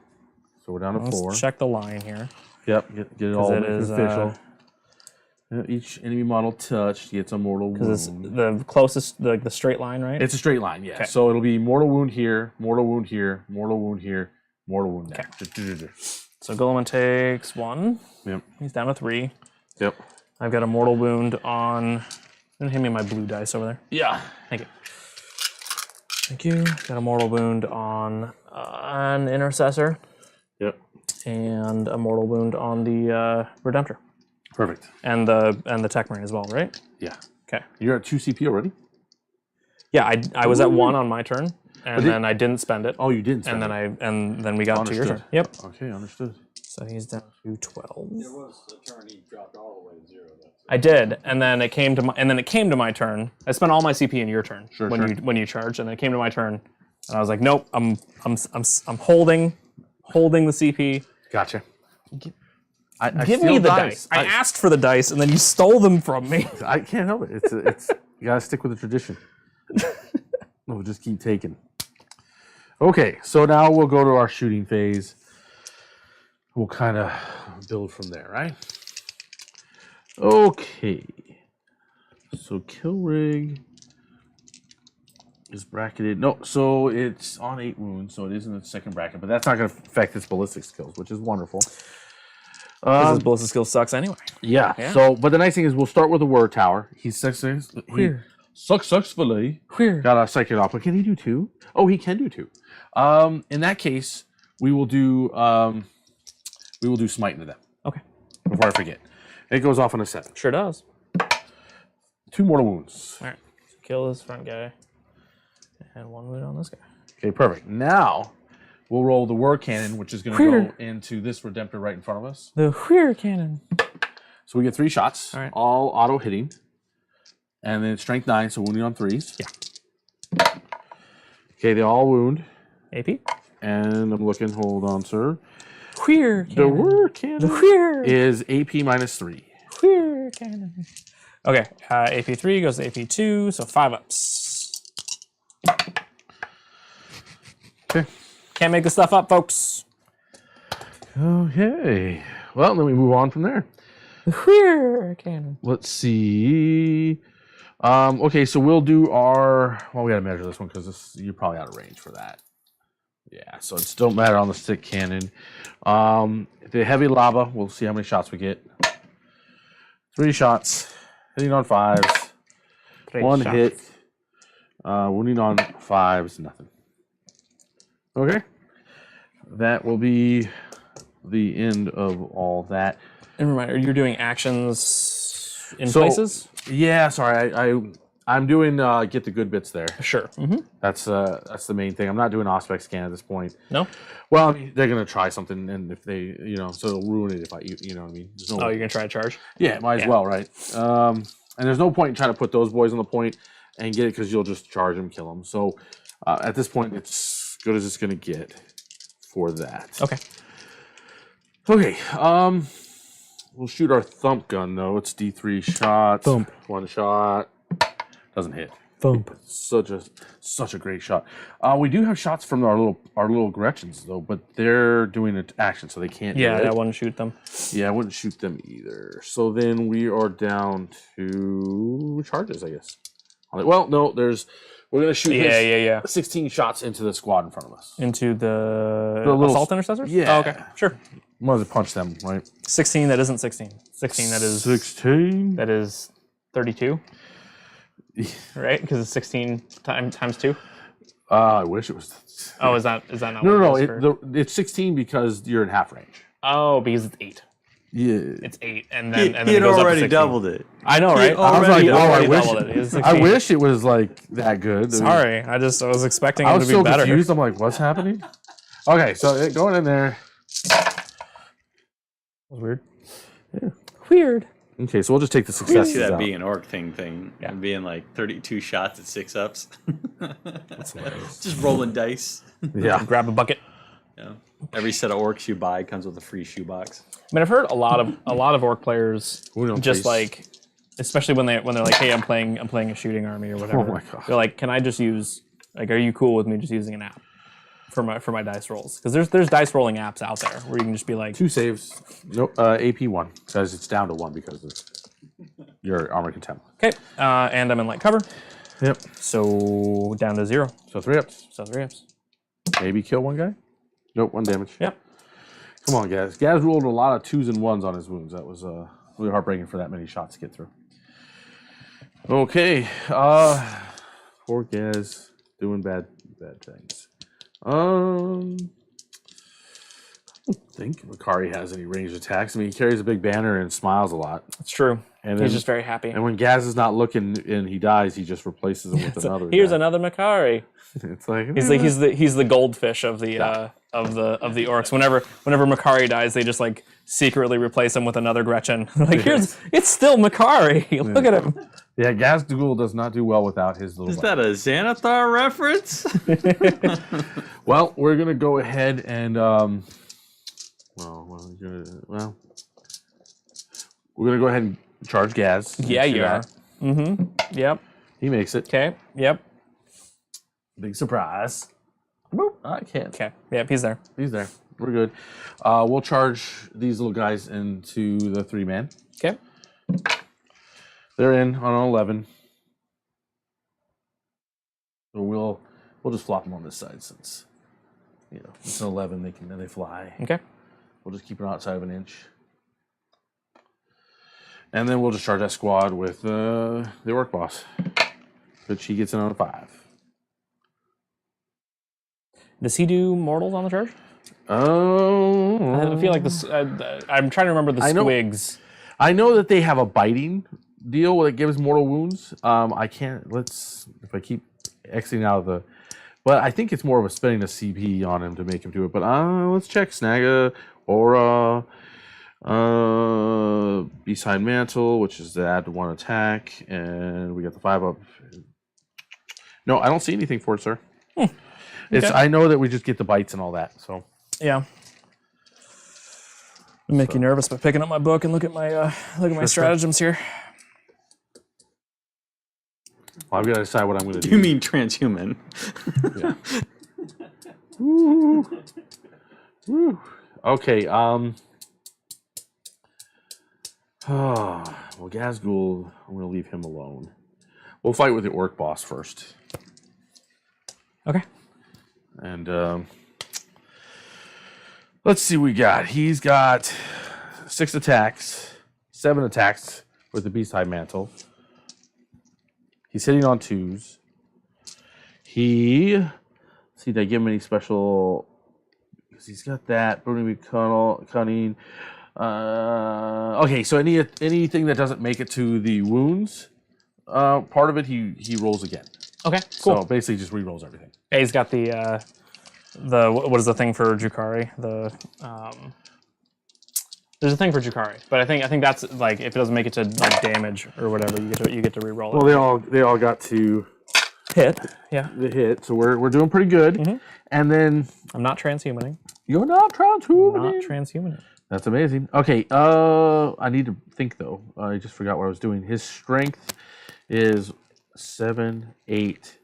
So we're down to 4. Let's check the line here. Yep. Get it all official. Is, each enemy model touched gets a mortal wound. Because it's the closest, the straight line, right? It's a straight line, yeah. Okay. So it'll be mortal wound here, mortal wound here, mortal wound here, mortal wound there. Okay. So Guilliman takes 1. Yep. He's down to 3. Yep. I've got a mortal wound on. Hand me my blue dice over there. Yeah. Thank you. Thank you. Got a mortal wound on an intercessor. Yep. And a mortal wound on the Redemptor. Perfect. And the Tech Marine as well, right? Yeah. Okay. You're at 2 CP already? Yeah, I was at 1 on my turn, and then I didn't spend it. Oh, you didn't spend And then we got to your turn. Yep. Okay, understood. So he's down to 12. There was the turn he dropped all the way to 0. I did, and then it came to my turn. I spent all my CP in your turn when you charged, and then it came to my turn, and I was like, nope, I'm holding the CP. Gotcha. Give me the dice. I asked for the dice, and then you stole them from me. I can't help it. It's you gotta stick with the tradition. We'll just keep taking. Okay, so now we'll go to our shooting phase. We'll kind of build from there, right? Okay. So kill rig is bracketed. No, so it's on 8 wounds, so it is in the second bracket, but that's not going to affect its ballistic skills, which is wonderful. Because his ballistic skill sucks anyway. Yeah. So, but the nice thing is, we'll start with the word tower. He's successfully got a psychic off, but can he do 2? Oh, he can do 2. In that case, we will do smite into them. Okay. Before I forget, it goes off on a 7. Sure does. 2 mortal wounds. All right. So kill this front guy, and 1 wound on this guy. Okay, perfect. Now we'll roll the war cannon, which is going to go into this Redemptor right in front of us. The Whir cannon. So we get 3 shots, All right. all auto hitting, and then strength 9, so wounding on 3s. Yeah. Okay, they all wound, AP. and I'm looking. Hold on, sir. Whir The cannon. war cannon The Whir. is AP minus 3. Whir cannon. Okay. AP 3 goes to AP 2, so 5 ups. Okay. Can't make this stuff up, folks. Okay. Well, then we move on from there. The Whir cannon. Let's see. Okay, so we'll do our. Well, we got to measure this one because you're probably out of range for that. Yeah, so it don't matter on the stick cannon. The heavy lava, we'll see how many shots we get. 3 shots, hitting on 5s. 1 shots. hit, wounding on 5s, nothing. Okay, that will be the end of all that. And reminder, you're doing actions in places? Yeah, sorry, I'm doing get the good bits there. Sure. Mm-hmm. That's the main thing. I'm not doing Auspex scan at this point. No? Well, I mean, they're gonna try something, and if they, so it'll ruin it if I, you know what I mean. There's no, Oh, you're going to try to charge? yeah, might as well, right? And there's no point in trying to put those boys on the point and get it because you'll just charge them, kill them. So at this point, it's good as it's gonna get for that. Okay. Okay. We'll shoot our thump gun though. It's D3 shots. Thump. 1 shot. Doesn't hit. Thump. Such a great shot. We do have shots from our little Gretchens though, but they're doing an action, so they can't. Yeah, do it. I wouldn't shoot them. Yeah, I wouldn't shoot them either. So then we are down to charges, I guess. Well, no, we're gonna shoot. Yeah. 16 shots into the squad in front of us. Into the little- assault intercessors? Yeah. Oh, okay. Sure. I'm gonna punch them, right? 16 that isn't 16. 16 that is 16. that is 32. Right? Because it's 16 times 2. I wish it was. Oh, is that not No, what it is for- it's 16 because you're in half range. Oh, because it's 8. Yeah. It's 8, and He then it had goes up to already 16. doubled it. I know, right? I was like, He oh, already I wish doubled it. It was I 16. wish it was like that good. Sorry, I was expecting I him was to be so better. confused. I'm like, what's happening? Okay, so going in there. That was weird. Yeah. Weird. Okay, so we'll just take the See successes that out. being an orc thing, Yeah. and being like 32 shots at 6 ups. Just rolling dice. Yeah. Grab a bucket. Yeah. Every set of orcs you buy comes with a free shoebox. I mean, I've heard a lot of orc players We don't just face- like, especially when they're like, hey, I'm playing a shooting army or whatever. Oh my God. They're like, can I just use are you cool with me just using an app for my dice rolls? Because there's dice rolling apps out there where you can just be like, 2 saves. No, AP 1 because it's down to 1 because of your armor contempt. okay, and I'm in light cover, Yep. so down to 0. So 3 ups. So 3 ups. Maybe kill 1 guy. Nope, 1 damage. Yep. Come on, Gaz. Gaz rolled a lot of 2s and 1s on his wounds. That was really heartbreaking for that many shots to get through. Okay. Poor Gaz doing bad things. I don't think Macragge has any ranged attacks. I mean, he carries a big banner and smiles a lot. That's true. And He's then- just very happy. And when Gaz is not looking and he dies, he just replaces him with another. Here's guy. another Macragge. It's like He's the goldfish of the orcs. Whenever Macragge dies, they just like secretly replace him with another Gretchen. Like it's still Macragge. Look at him. Yeah, Ghazghkull does not do well without his little. Is that a Xanathar reference? Well, we're gonna go ahead and we're gonna go ahead and charge Gaz. Yeah, See you are. that. Mm-hmm. Yep. He makes it. Okay. Yep. Big surprise. Boop. I can't. Okay. Yep. He's there. He's there. We're good. We'll charge these little guys into the 3-man. Okay. They're in on an 11. So we'll just flop them on this side since it's an 11. They fly. Okay. We'll just keep it outside of an inch. And then we'll just charge that squad with the orc boss, which he gets in on a 5. Does he do mortals on the charge? I feel like this. I'm trying to remember the squigs. I know that they have a biting deal that gives mortal wounds. I can't. If I keep exiting out of the. But I think it's more of a spending a CP on him to make him do it. But let's check Snaga, Aura, B-side Mantle, which is the add 1 attack, and we got the 5-up. No, I don't see anything for it, sir. It's. I know that we just get the bites and all that. So yeah. Make you nervous by picking up my book and look at my stratagems here. Well, I've got to decide what I'm going to do. You mean transhuman? Yeah. Woo. Woo. Okay. Well, Ghazghkull, I'm going to leave him alone. We'll fight with the orc boss first. Okay. And let's see what we got. He's got 6 attacks, 7 attacks with the Beast-Hide Mantle. He's hitting on 2s. Let's see, did I give him any special? Because he's got that. Burning Cunning. Okay, so anything that doesn't make it to the wounds part of it, he rolls again. Okay, cool. So basically, just re-rolls everything. Yeah, he's got the what is the thing for Drukhari? There's a thing for Drukhari, but I think that's like if it doesn't make it to like damage or whatever, you get to re-roll it. Well, they all got to hit. Yeah, the hit, so we're doing pretty good. And then I'm not transhumaning. You're not transhumaning. Not transhumaning. That's amazing. Okay, I need to think though. I just forgot what I was doing. His strength is 7, 8.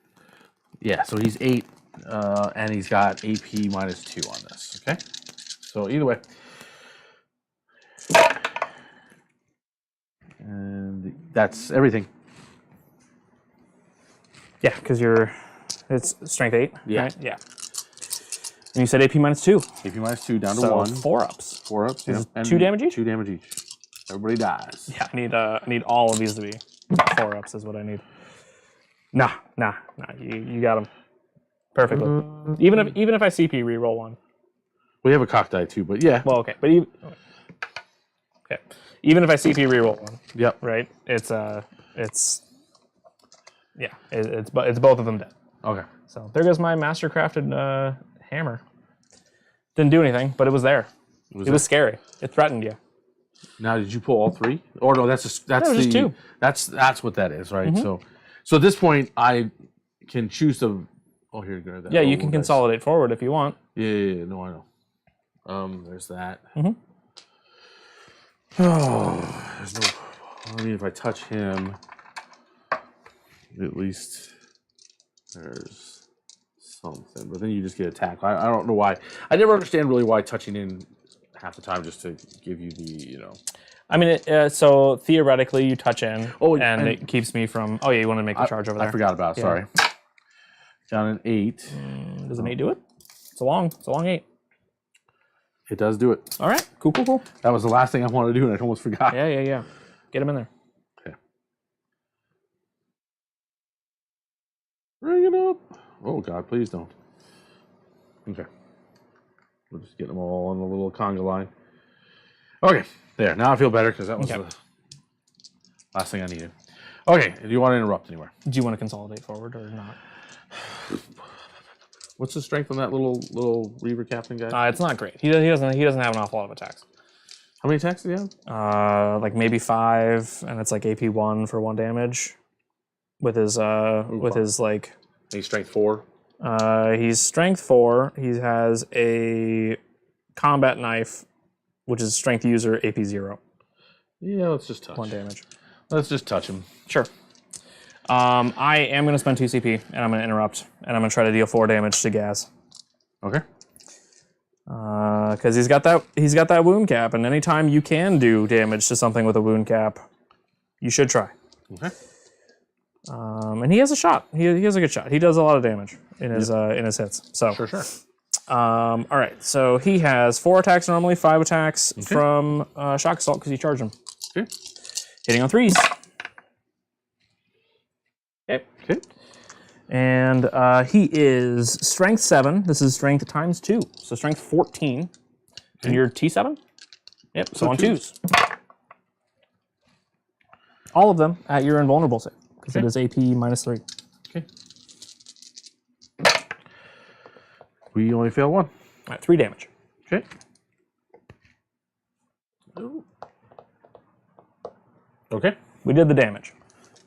Yeah, so he's 8, and he's got AP -2 on this. Okay, so either way. And that's everything. Yeah, because it's strength 8. Yeah. Right? Yeah. And you said AP -2. AP -2 down to so 1. 4-ups. 4-ups. Yeah. And 2 damage each. 2 damage each. Everybody dies. Yeah, I need all of these to be 4-ups is what I need. Nah. You got them perfectly. Even if I CP reroll 1. We have a cock die too, but yeah. Well, okay, but even if I CP reroll 1. Yep. Right. It's both of them dead. Okay. So there goes my mastercrafted hammer. Didn't do anything, but it was there. It was scary. It threatened you. Now, did you pull all 3? Or no, that's just 2. That's what that is, right? So at this point, I can choose to. Oh, here, go that. Yeah, you can consolidate forward if you want. Yeah, no, I know. There's that. Oh, there's no. I mean, if I touch him, at least there's something. But then you just get attacked. I don't know why. I never understand really why touching in half the time just to give you the I mean, so theoretically, you touch in, and it keeps me from. Oh yeah, you want to make the charge over there? I forgot about it. Sorry. Down an 8. Does an 8 do it? It's a long 8. It does do it. All right. Cool. That was the last thing I wanted to do, and I almost forgot. Yeah. Get him in there. Okay. Bring it up. Oh God, please don't. Okay. We'll just get them all on the little conga line. Okay. There. Now I feel better because that was the last thing I needed. Okay. Do you want to interrupt anywhere? Do you want to consolidate forward or not? What's the strength on that little Reaver Captain guy? It's not great. He doesn't have an awful lot of attacks. How many attacks does he have? Like maybe 5, and it's like AP 1 for 1 damage. With his like. He's strength 4. He's strength 4. He has a combat knife, which is strength user AP 0. Yeah, let's just touch. 1 damage. Let's just touch him. Sure. I am going to spend 2 CP, and I'm going to interrupt, and I'm going to try to deal 4 damage to Gaz. Okay. Because he's got that wound cap, and anytime you can do damage to something with a wound cap, you should try. Okay. And he has a shot. He has a good shot. He does a lot of damage in his hits. So Sure. all right. So he has 4 attacks normally, 5 attacks from shock assault because you charge him. Okay. Hitting on 3s. Okay. And he is strength 7. This is strength times 2. So strength 14. And you're T7? Yep, so on 2s. All of them at your invulnerable save, because it is AP -3. Okay. We only fail 1. All right, 3 damage. Okay. Okay. We did the damage.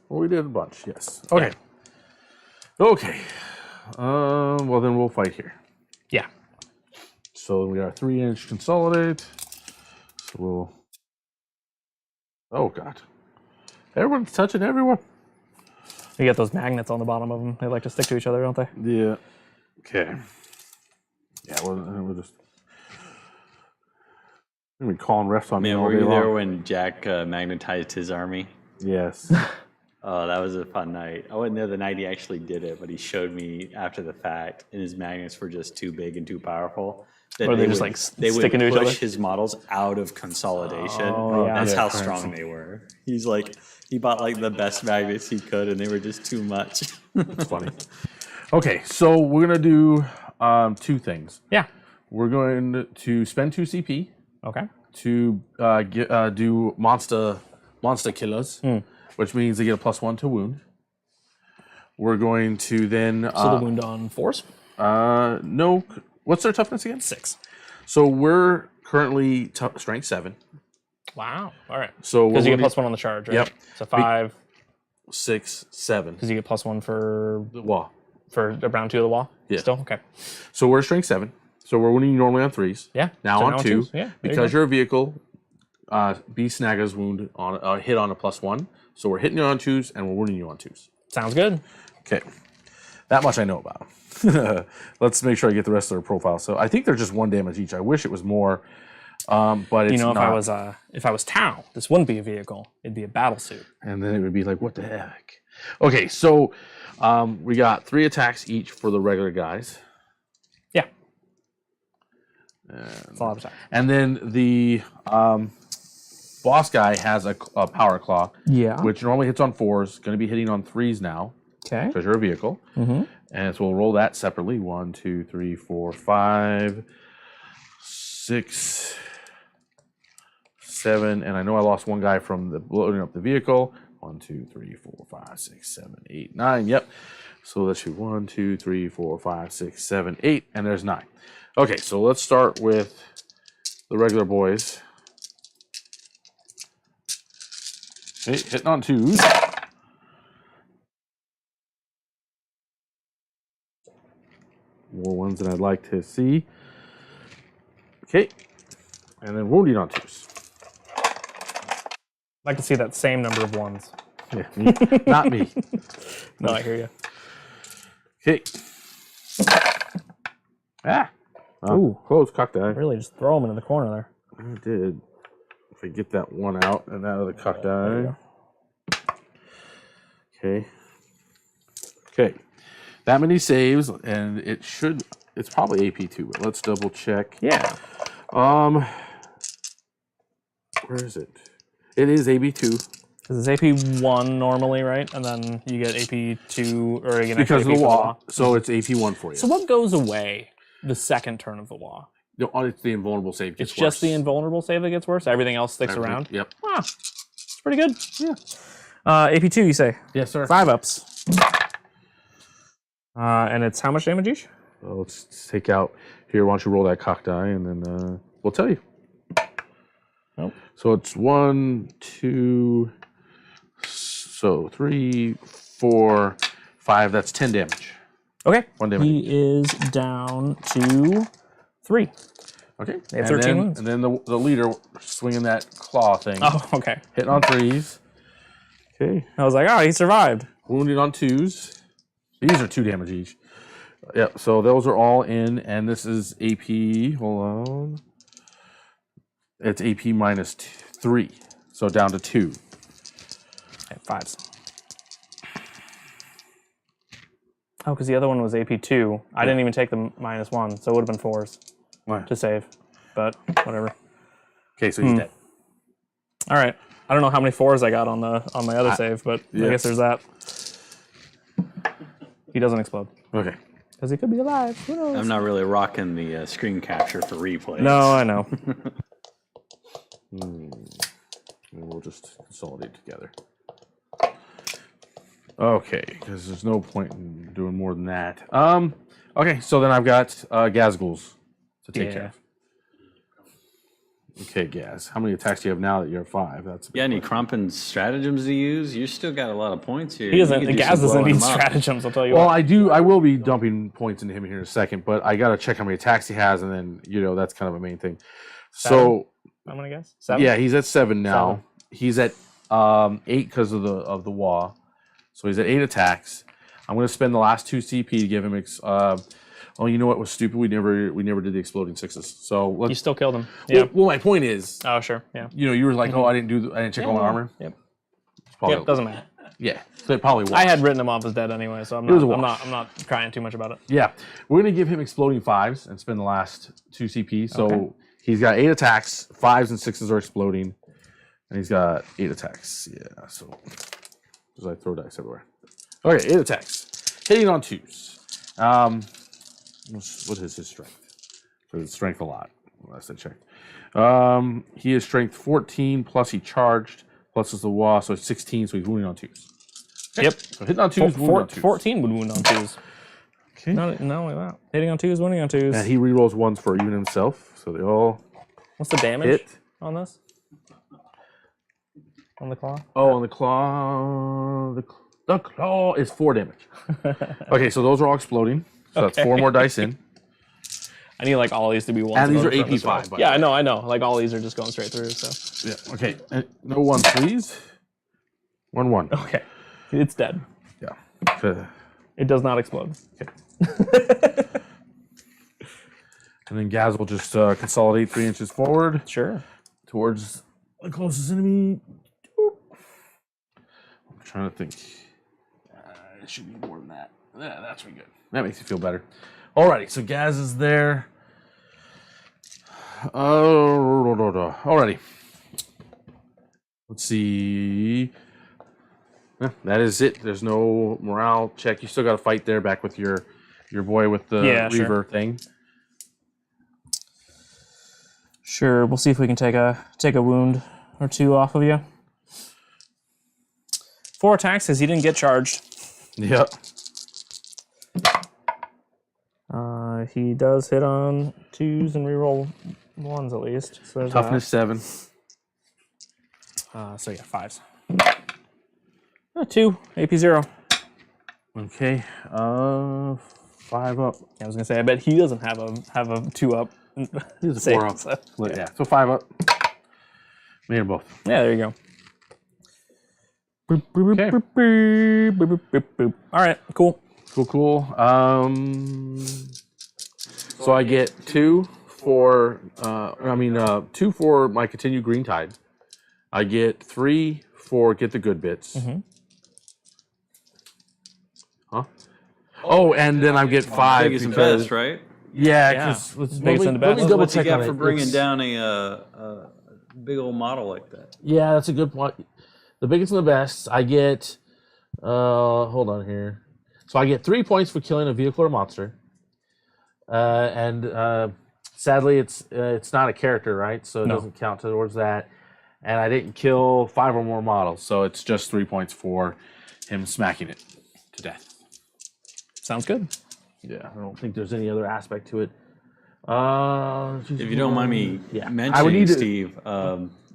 Well, we did a bunch, yes. Okay. Okay. Well, then we'll fight here. Yeah. So we got a 3-inch consolidate. So we'll... Oh, God. Everyone's touching everyone. You get those magnets on the bottom of them. They like to stick to each other, don't they? Yeah. Okay. Yeah, we'll just... I'm gonna be calling refs on me Man, all were day you there long. when Jack magnetized his army? Yes. Oh, that was a fun night. I wasn't there the night he actually did it, but he showed me after the fact, and his magnets were just too big and too powerful. That Or they just, like, they would stick into each other? push his models out of consolidation. Oh, yeah. That's Yeah, how crazy. strong they were. He's like, he bought like the best magnets he could, and they were just too much. It's funny. Okay, so we're gonna do 2 things. Yeah. We're going to spend 2 CP Okay. to do monster killers, which means they get a +1 to wound. We're going to then So the wound on 4s? no. What's their toughness again? 6. So we're currently strength 7. Wow. All right. So Because you get we're +1 on the charge, right? Yep. So 5, 6, 7. because you get +1 for Well, around 2 of the wall? Yeah. Still? Okay. so we're strength 7. So we're winning normally on 3s. Yeah. Now So on 2. twos. Yeah. there you Because go. you're a vehicle, B Snaga's wound on hit on a +1. So we're hitting you on 2s and we're wounding you on 2s. Sounds good. Okay. That much I know about. Let's make sure I get the rest of their profile. So I think they're just 1 damage each. I wish it was more, but it's You know, not. if I was Tau, this wouldn't be a vehicle. It'd be a battle suit. And then it would be like, what the heck? Okay, so we got 3 attacks each for the regular guys. Yeah. It's a lot of attacks. And then the boss guy has a power claw, Yeah. which normally hits on 4s, going to be hitting on 3s now, Okay. because you're a vehicle. Mm-hmm. And so we'll roll that separately. 1, 2, 3, 4, 5, 6, 7. And I know I lost 1 guy from the loading up the vehicle. 1, 2, 3, 4, 5, 6, 7, 8, 9. Yep. So let's do 1, 2, 3, 4, 5, 6, 7, 8. And there's 9. Okay, so let's start with the regular boys. Okay, hitting on 2s. More ones than I'd like to see. Okay. And then wounding on 2s. I'd like to see that same number of 1s. Yeah, me. Not me. No, I hear you. Okay. Ah. Oh, Ooh. close, cocked eye. Really, just throw them into the corner there. I did. If I get that 1 out and out of the cocked eye. Okay. Okay. That many saves, and it's probably AP2, but let's double check. Yeah. Where is it? It is AB2. Because it's AP1 normally, right? And then you get AP2, or you get Because of AP the for wall. So it's AP1 for you. So what goes away the second turn of the law? No, it's the invulnerable save. It's just the invulnerable save that gets worse? Everything else sticks around? Yep. Ah, it's pretty good. Yeah. AP2, you say? Yes, sir. 5 ups. And it's how much damage each? Well, let's take out here. Why don't you roll that cocked eye, and then we'll tell you. Nope. So it's 1, 2, so 3, 4, 5. That's 10 damage. Okay. 1 damage. He is down to 3. Okay. They have 13 wounds. And then the leader swinging that claw thing. Oh, okay. Hitting on 3s. Okay. I was like, oh, he survived. Wounded on 2s. These are 2 damage each. Yep, so those are all in, and this is AP, hold on. It's AP -3, so down to 2. Okay, 5s. Oh, because the other one was AP2. I didn't even take the -1, so it would have been 4s What? to save. But whatever. Okay, so he's dead. All right. I don't know how many 4s I got on my other save, but I guess there's that. He doesn't explode. Okay. Because he could be alive. Who knows? I'm not really rocking the screen capture for replays. No, I know. And we'll just consolidate together. Okay, because there's no point in doing more than that. Okay, so then I've got Ghazghkulls to take care of. Okay, Gaz. How many attacks do you have now that you're 5? That's Yeah, any Krumpin stratagems to use? You still got a lot of points here. He doesn't. You could do Gaz some doesn't blowing need them up. stratagems. I'll tell you well, what. I do. I will be dumping points into him here in a second, but I gotta check how many attacks he has, and then that's kind of a main thing. So I'm gonna guess 7. yeah, he's at 7 now. He's at 8 because of the WAAAGH. So he's at 8 attacks. I'm gonna spend the last 2 CP to give him. Oh, you know what was stupid? We never did the exploding 6s. So let's. You still killed him. Yeah. Well, my point is, Oh, sure. Yeah. you were like, oh, I didn't check all my armor. Yep. Probably, Yep. Doesn't matter. Yeah, so it probably was. I had written him off as dead anyway, so I'm was a not. wash. I'm not crying too much about it. Yeah, we're gonna give him exploding 5s and spend the last 2 CP. So he's got 8 attacks, 5s and 6s are exploding, and he's got 8 attacks. Yeah, so because I throw dice everywhere. Okay, 8 attacks, hitting on 2s. What is his strength? So his strength a lot. Last I checked. He is strength 14 plus he charged plus is the WAAAGH, so it's 16. So he's wounding on 2s. Okay. Yep. So hitting on 2s, wounding on 2s. 14 would wound on 2s. Okay. Not only that. Hitting on 2s, wounding on 2s. And he rerolls 1s for even himself, so they all What's the damage hit. on this? On the claw? Oh, on the claw. The claw is 4 damage. Okay, so those are all exploding. So that's 4 more dice in. I need like all these to be 1s. And these are from AP this 5. roll. Yeah, I know. Like all these are just going straight through. So Yeah. Okay. No 1s, please. 1. okay, it's dead. Yeah. It does not explode. And then Gaz will just consolidate 3 inches forward Sure. towards the closest enemy. I'm trying to think. It should be more than that. Yeah, that's pretty good. That makes you feel better. Alrighty, so Gaz is there. Alrighty. Let's see. Yeah, that is it. There's no morale check. You still got to fight there, back with your boy with the Reaver thing. Sure. We'll see if we can take a wound or 2 off of you. 4 attacks because he didn't get charged. Yep. He does hit on 2s and reroll 1s at least. So there's Toughness 7. So yeah, 5s. 2 AP 0. Okay. 5 up. I was gonna say I bet he doesn't have a 2 up. He's a Save, 4 up. so, Yeah. So 5 up. Made them both. Yeah, there you go. Boop, boop, Okay. boop, boop, boop, boop, boop, boop. All right, cool. Cool. So I get 2 for 2 for my continued green tide. I get 3 for get the good bits. Huh? Oh, and then I get 5 Biggest and because best, right? yeah, Yeah. because Biggest and the best. double What's he check got on for it. bringing It's- down a big old model like that? Yeah, that's a good point. The biggest and the best. I get. Hold on here. So I get 3 points for killing a vehicle or monster. And sadly, it's not a character, right? So it doesn't count towards that. And I didn't kill 5 or more models, so it's just 3 points for him smacking it to death. Sounds good. Yeah, I don't think there's any other aspect to it. If you don't mind me I would mentioning, need to- Steve,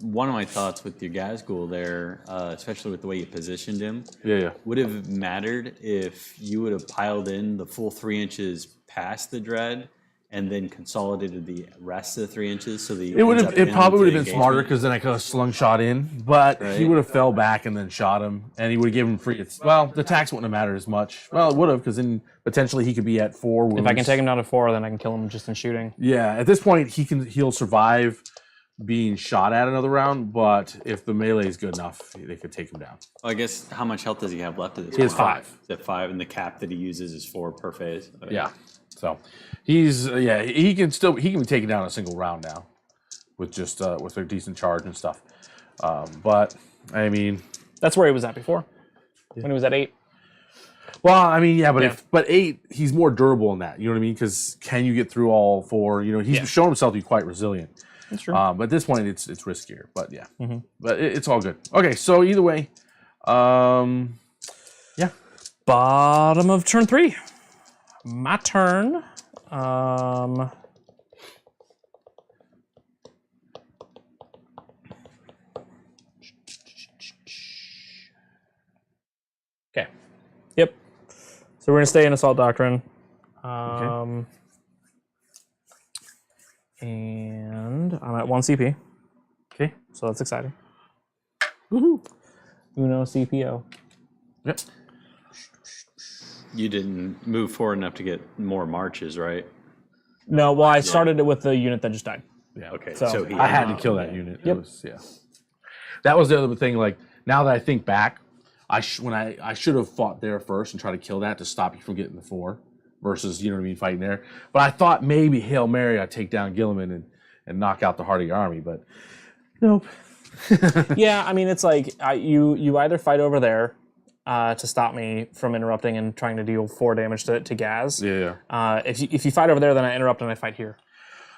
one of my thoughts with your Ghazghkull there, especially with the way you positioned him, Yeah. would have mattered if you would have piled in the full 3 inches past the dread and then consolidated the rest of the 3 inches so the It probably would have been smarter because then I could have slung shot in, but he Right. would have fell back and then shot him, and he would have given him free. Well, the attacks wouldn't have mattered as much. Well, it would have because then potentially he could be at 4 wounds. If I can take him down to 4, then I can kill him just in shooting. Yeah, at this point he'll survive being shot at another round, but if the melee is good enough, they could take him down. I guess how much health does he have left at this He has point? 5. Is it 5? And the cap that he uses is 4 per phase? Okay. Yeah, so he's he can be taken down in a single round now with just with a decent charge and stuff. But I mean, That's where he was at before. When he was at 8. Well, I mean, yeah, but Yeah. but 8, he's more durable in that. You know what I mean? Because can you get through all 4? You know, he's shown himself to be quite resilient. That's true. But at this point, it's riskier. But yeah, but it's all good. Okay, so either way, yeah. Bottom of turn 3. My turn. Okay. Yep. So we're gonna stay in Assault Doctrine. And I'm at 1 CP. Okay. So that's exciting. Woohoo. Uno CPO. Yep. You didn't move forward enough to get more marches, right? No, well, I started it with the unit that just died. Yeah. Okay, So, so he I had to kill that unit. Yep. It was, that was the other thing. Like now that I think back, I should have fought there first and tried to kill that to stop you from getting the 4 versus, you know what I mean, fighting there. But I thought maybe Hail Mary I'd take down Guilliman and knock out the heart of your army, but nope. Yeah, I mean, it's like you either fight over there to stop me from interrupting and trying to deal 4 damage to Gaz. Yeah. If you fight over there, then I interrupt and I fight here.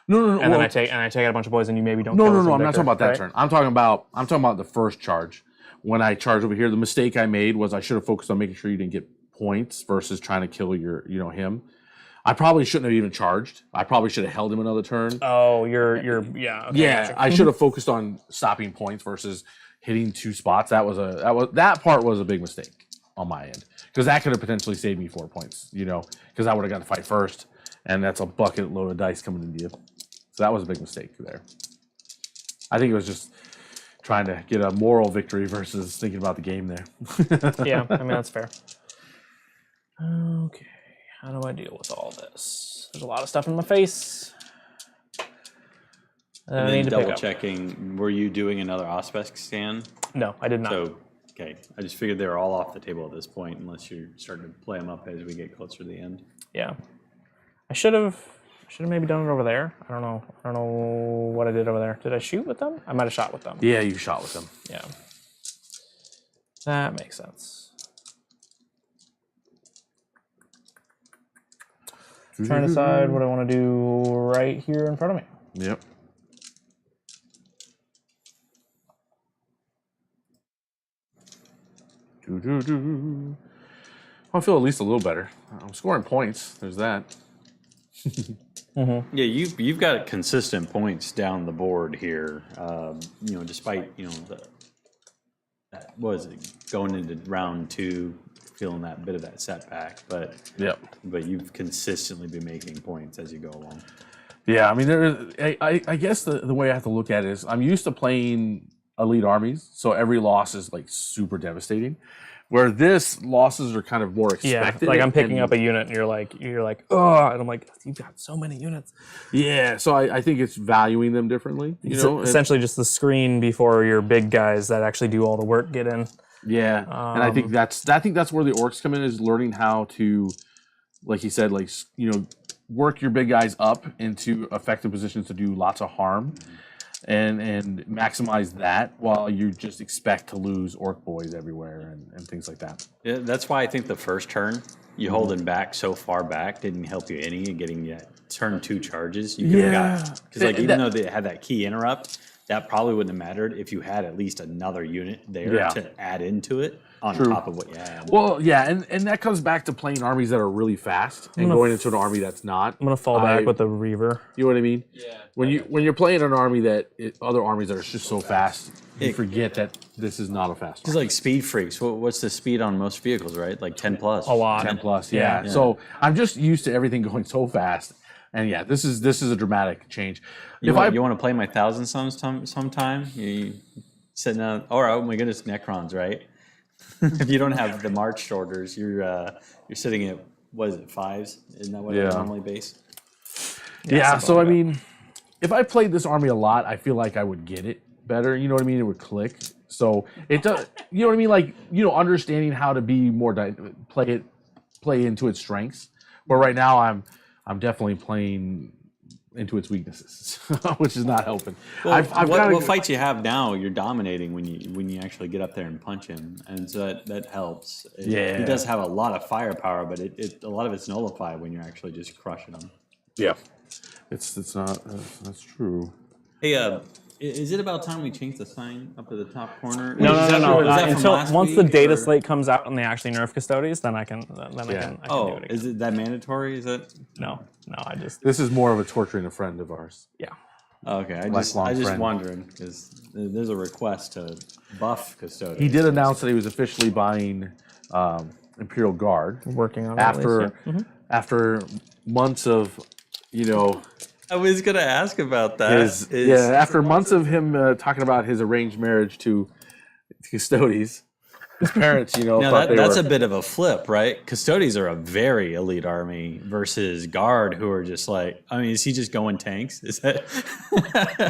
No. And then I take out a bunch of boys, and you maybe don't. No. kill I'm from not Victor, talking about that right? turn. I'm talking about the first charge. When I charged over here, the mistake I made was I should have focused on making sure you didn't get points versus trying to kill him. I probably shouldn't have even charged. I probably should have held him another turn. Oh, you're yeah. Okay, Yeah, gotcha. I should have focused on stopping points versus hitting 2 spots. That part was a big mistake on my end because that could have potentially saved me 4 points. You know, because I would have got to fight first, and that's a bucket load of dice coming into you. So that was a big mistake there. I think it was just trying to get a moral victory versus thinking about the game there. Yeah, I mean that's fair. Okay, how do I deal with all this? There's a lot of stuff in my face. And I then need to pick double up. checking, were you doing another Auspex scan? No, I did not. So, okay, I just figured they were all off the table at this point, unless you're starting to play them up as we get closer to the end. Yeah, I should have maybe done it over there. I don't know what I did over there. Did I shoot with them? I might have shot with them. Yeah, you shot with them. Yeah, that makes sense. Trying to decide what I want to do right here in front of me. Yep. I feel at least a little better. I'm scoring points. There's that. Yeah, you've got consistent points down the board here. Despite that was it, going into round 2, feeling that bit of that setback, but you've consistently been making points as you go along. Yeah, I mean, I guess the way I have to look at it is I'm used to playing elite armies, so every loss is like super devastating. Where this losses are kind of more expected. Yeah, like I'm picking up a unit, and you're like, oh, and I'm like, you've got so many units. Yeah, so I think it's valuing them differently. You know, Essentially just the screen before your big guys that actually do all the work get in. Yeah, and I think that's where the orcs come in, is learning how to, like you said, work your big guys up into effective positions to do lots of harm. And maximize that while you just expect to lose orc boys everywhere and things like that. Yeah, that's why I think the first turn, you holding back so far back didn't help you any in getting that turn 2 charges. You could have got, because even though they had that key interrupt, that probably wouldn't have mattered if you had at least another unit there to add into it on top of what you had. Well, yeah, and that comes back to playing armies that are really fast and going into an army that's not. I'm gonna fall back with the Reaver. You know what I mean? Yeah. When you're playing an army other armies that are just so fast, you forget that this is not a fast It's army. like speed freaks. What's the speed on most vehicles, right? Like 10 plus. A lot. 10 plus, yeah. So I'm just used to everything going so fast, and yeah, this is a dramatic change. You want to play my 1,000 sometime? You sitting out? Oh my goodness, Necrons, right? If you don't have the march orders, you're sitting at, what is it, 5s? Isn't that what it normally base? Yeah, so I mean, if I played this army a lot, I feel like I would get it better. You know what I mean? It would click. So it does. You know what I mean? Like, understanding how to be more play into its strengths. But right now, I'm definitely playing into its weaknesses, which is not helping. Well, I've gotta- what fights you have now, you're dominating when you actually get up there and punch him, and so that helps. Yeah. He does have a lot of firepower, but a lot of it's nullified when you're actually just crushing him. Yeah, it's not. That's true. Hey, is it about time we change the sign up at the top corner? No. Is that from Until last once the week, data or- slate comes out and they actually nerf Custodes, then I can do it again. is it that mandatory? Is that? No, I just This is more of a torturing a friend of ours. yeah. Okay, I Lifelong just friend. wondering because there's a request to buff Custodes. He did announce that he was officially buying Imperial Guard Working on it after after months of, you know, I was gonna ask about that. after months of him talking about his arranged marriage to Custodes. His parents, you know, Now thought that's they a bit of a flip, right? Custodes are a very elite army versus Guard, who are just like, I mean, is he just going tanks? Is that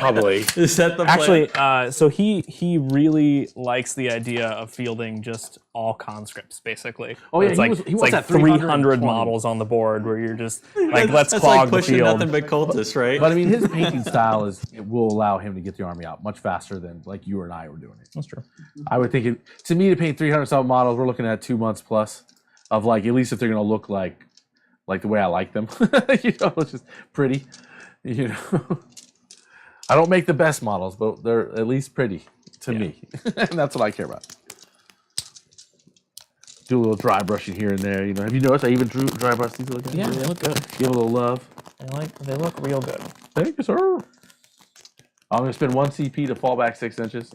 probably. Is that the plan? Actually, so he really likes the idea of fielding just all conscripts, basically. Oh, yeah, it's he like, was- he it's wants like that 300 320 models on the board where you're just like, let's that's clog like the pushing field. nothing but cultists, right? But I mean, his painting style it will allow him to get the army out much faster than like you and I were doing it. That's true. I would think to me to paint 300 something models, we're looking at 2 months plus of like, at least if they're going to look like the way I like them, you know, it's just pretty, you know. I don't make the best models, but they're at least pretty to me. And that's what I care about. Do a little dry brushing here and there, you know. Have you noticed I even drew dry brush these looking? Yeah, they look good. Give a little love. They look real good. Thank you, sir. I'm going to spend 1 CP to fall back 6 inches.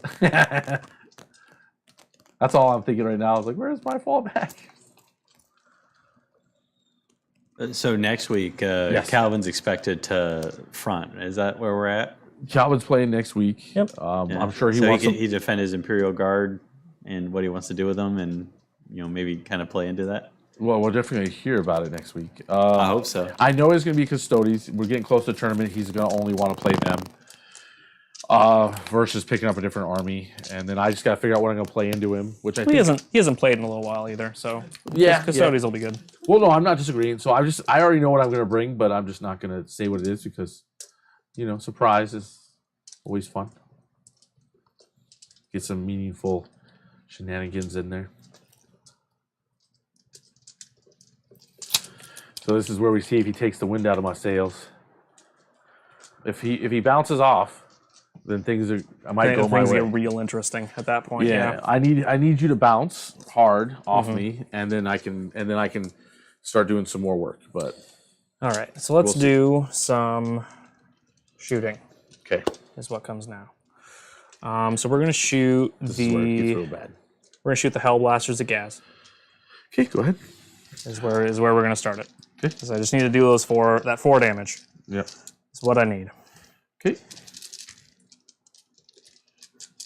That's all I'm thinking right now. I was like, where's my fallback? So next week, Yes. Calvin's expected to front. Is that where we're at? Calvin's playing next week. Yep. I'm sure he so wants he defend his Imperial Guard and what he wants to do with them, and maybe kind of play into that. Well, we're definitely going to hear about it next week. I hope so. I know he's going to be Custodes. We're getting close to the tournament. He's going to only want to play them versus picking up a different army. And then I just got to figure out what I'm going to play into him, which I think... He hasn't played in a little while either, so Yeah, Custodes will be good. Well, no, I'm not disagreeing. So I already know what I'm going to bring, but I'm just not going to say what it is because, surprise is always fun. Get some meaningful shenanigans in there. So this is where we see if he takes the wind out of my sails. If he bounces off, then I might go my Things way. get real interesting at that point. Yeah, I need you to bounce hard off me, and then I can start doing some more work. But All right, so let's do some shooting. okay, Is what comes now. So we're gonna shoot this is where it gets the real bad. Hell Blasters at Gaz. Okay, go ahead. Is where we're gonna start it. Okay. Because I just need to do that 4 damage. Yep. Is what I need. Okay.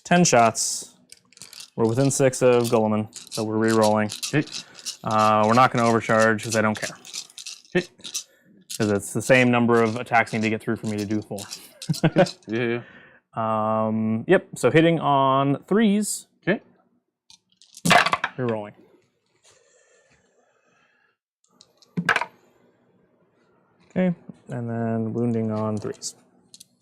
10 shots. We're within 6 of Guilliman, so we're re-rolling. Okay. We're not going to overcharge because I don't care. Okay. Because it's the same number of attacks I need to get through for me to do 4. Yeah. Yep, so hitting on 3s, Okay. re-rolling. Okay, and then wounding on 3s.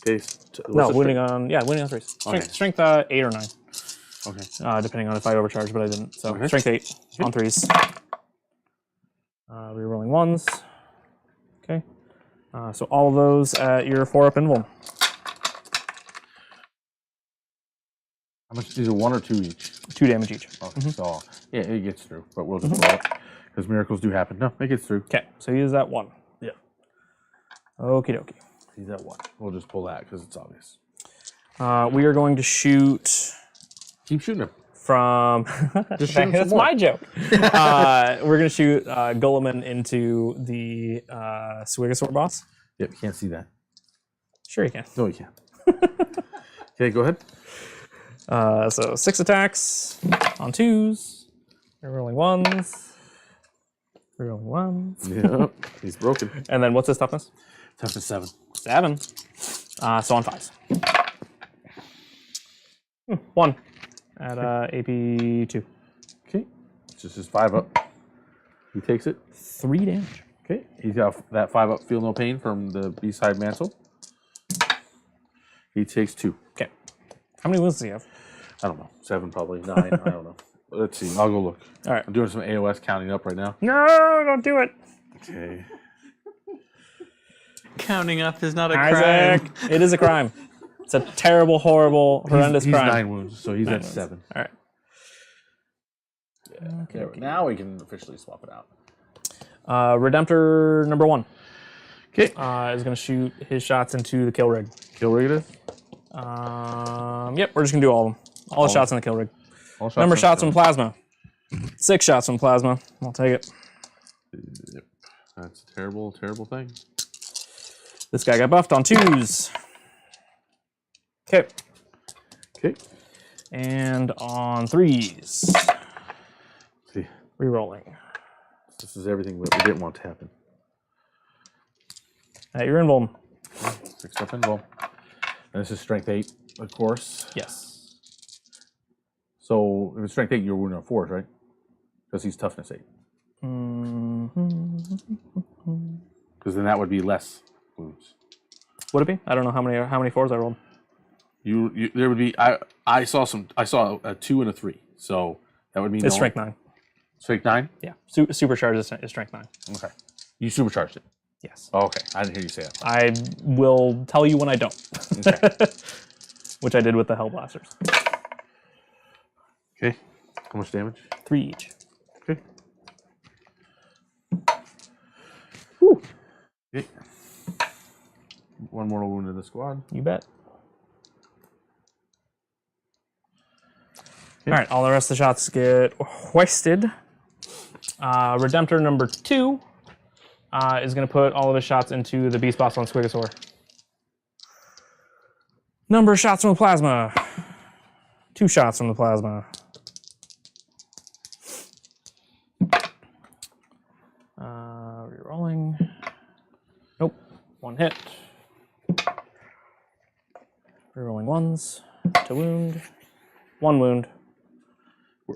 Okay. No, wounding on 3s. Okay. Strength 8 or 9. Okay. Depending on if I overcharged, but I didn't. So Okay. strength 8 on 3s. Rerolling 1s. Okay. So all of those at your 4-up invuln. How much? These are 1 or 2 each. 2 damage each. Okay. So yeah, it gets through, but we'll just roll it because miracles do happen. No, it gets through. Okay, so he is at 1. Yeah. Okie dokie. He's at 1. We'll just pull that because it's obvious. We are going to shoot Keep shooting him. from. Just shoot him some That's more. my joke. We're going to shoot Guilliman into the Swigasaur boss. Yep. You can't see that. Sure, you can. No, you can't. Okay, go ahead. So 6 attacks on 2s. Rerolling 1s. Rerolling 1s. Yep. He's broken. And then what's his toughness? Toughness 7. 7. So on 5s. 1 at AP 2. Okay. It's just his 5-up. He takes it. 3 damage. Okay. He's got that 5-up feel no pain from the B-side mantle. He takes 2. Okay. How many wounds does he have? I don't know. 7 probably. 9. I don't know. Let's see. I'll go look. All right. I'm doing some AOS counting up right now. No, don't do it. Okay. Counting up is not a crime. Isaac, it is a crime. It's a terrible, horrible, horrendous He's crime. 9 wounds, so he's 9 at wounds. 7. All right. There, now we can officially swap it out. Redemptor number 1 Okay. is going to shoot his shots into the kill rig. Kill rig it is? Yep, we're just going to do all of them. All the shots in the kill rig. All shots Number on shots kill. from plasma. 6 shots from plasma. I'll take it. Yep. That's a terrible, terrible thing. This guy got buffed on 2s. Okay. Okay. And on 3s. See, Rerolling. this is everything that we didn't want to happen. At your invuln. 6 up invul. And this is strength 8, of course. Yes. So if it's strength 8, you're wounded on 4s, right? Because he's toughness 8. Because then that would be less wounds. Would it be? I don't know how many 4s I rolled. You there would be I saw a 2 and a 3. So that would mean It's strength 9. Strength 9? Yeah. Supercharged is strength 9. Okay. You supercharged it. Yes. Oh, okay. I didn't hear you say that. I will tell you when I don't. Okay. Which I did with the Hellblasters. Okay. How much damage? 3 each. Okay. Whew. Okay. 1 mortal wound in the squad. You bet. All right, all the rest of the shots get hoisted. Redemptor number 2 is going to put all of his shots into the beast boss on Squigosaur. Number of shots from the plasma. 2 shots from the plasma. Rerolling. Nope. 1 hit. Rerolling 1s to wound. 1 wound.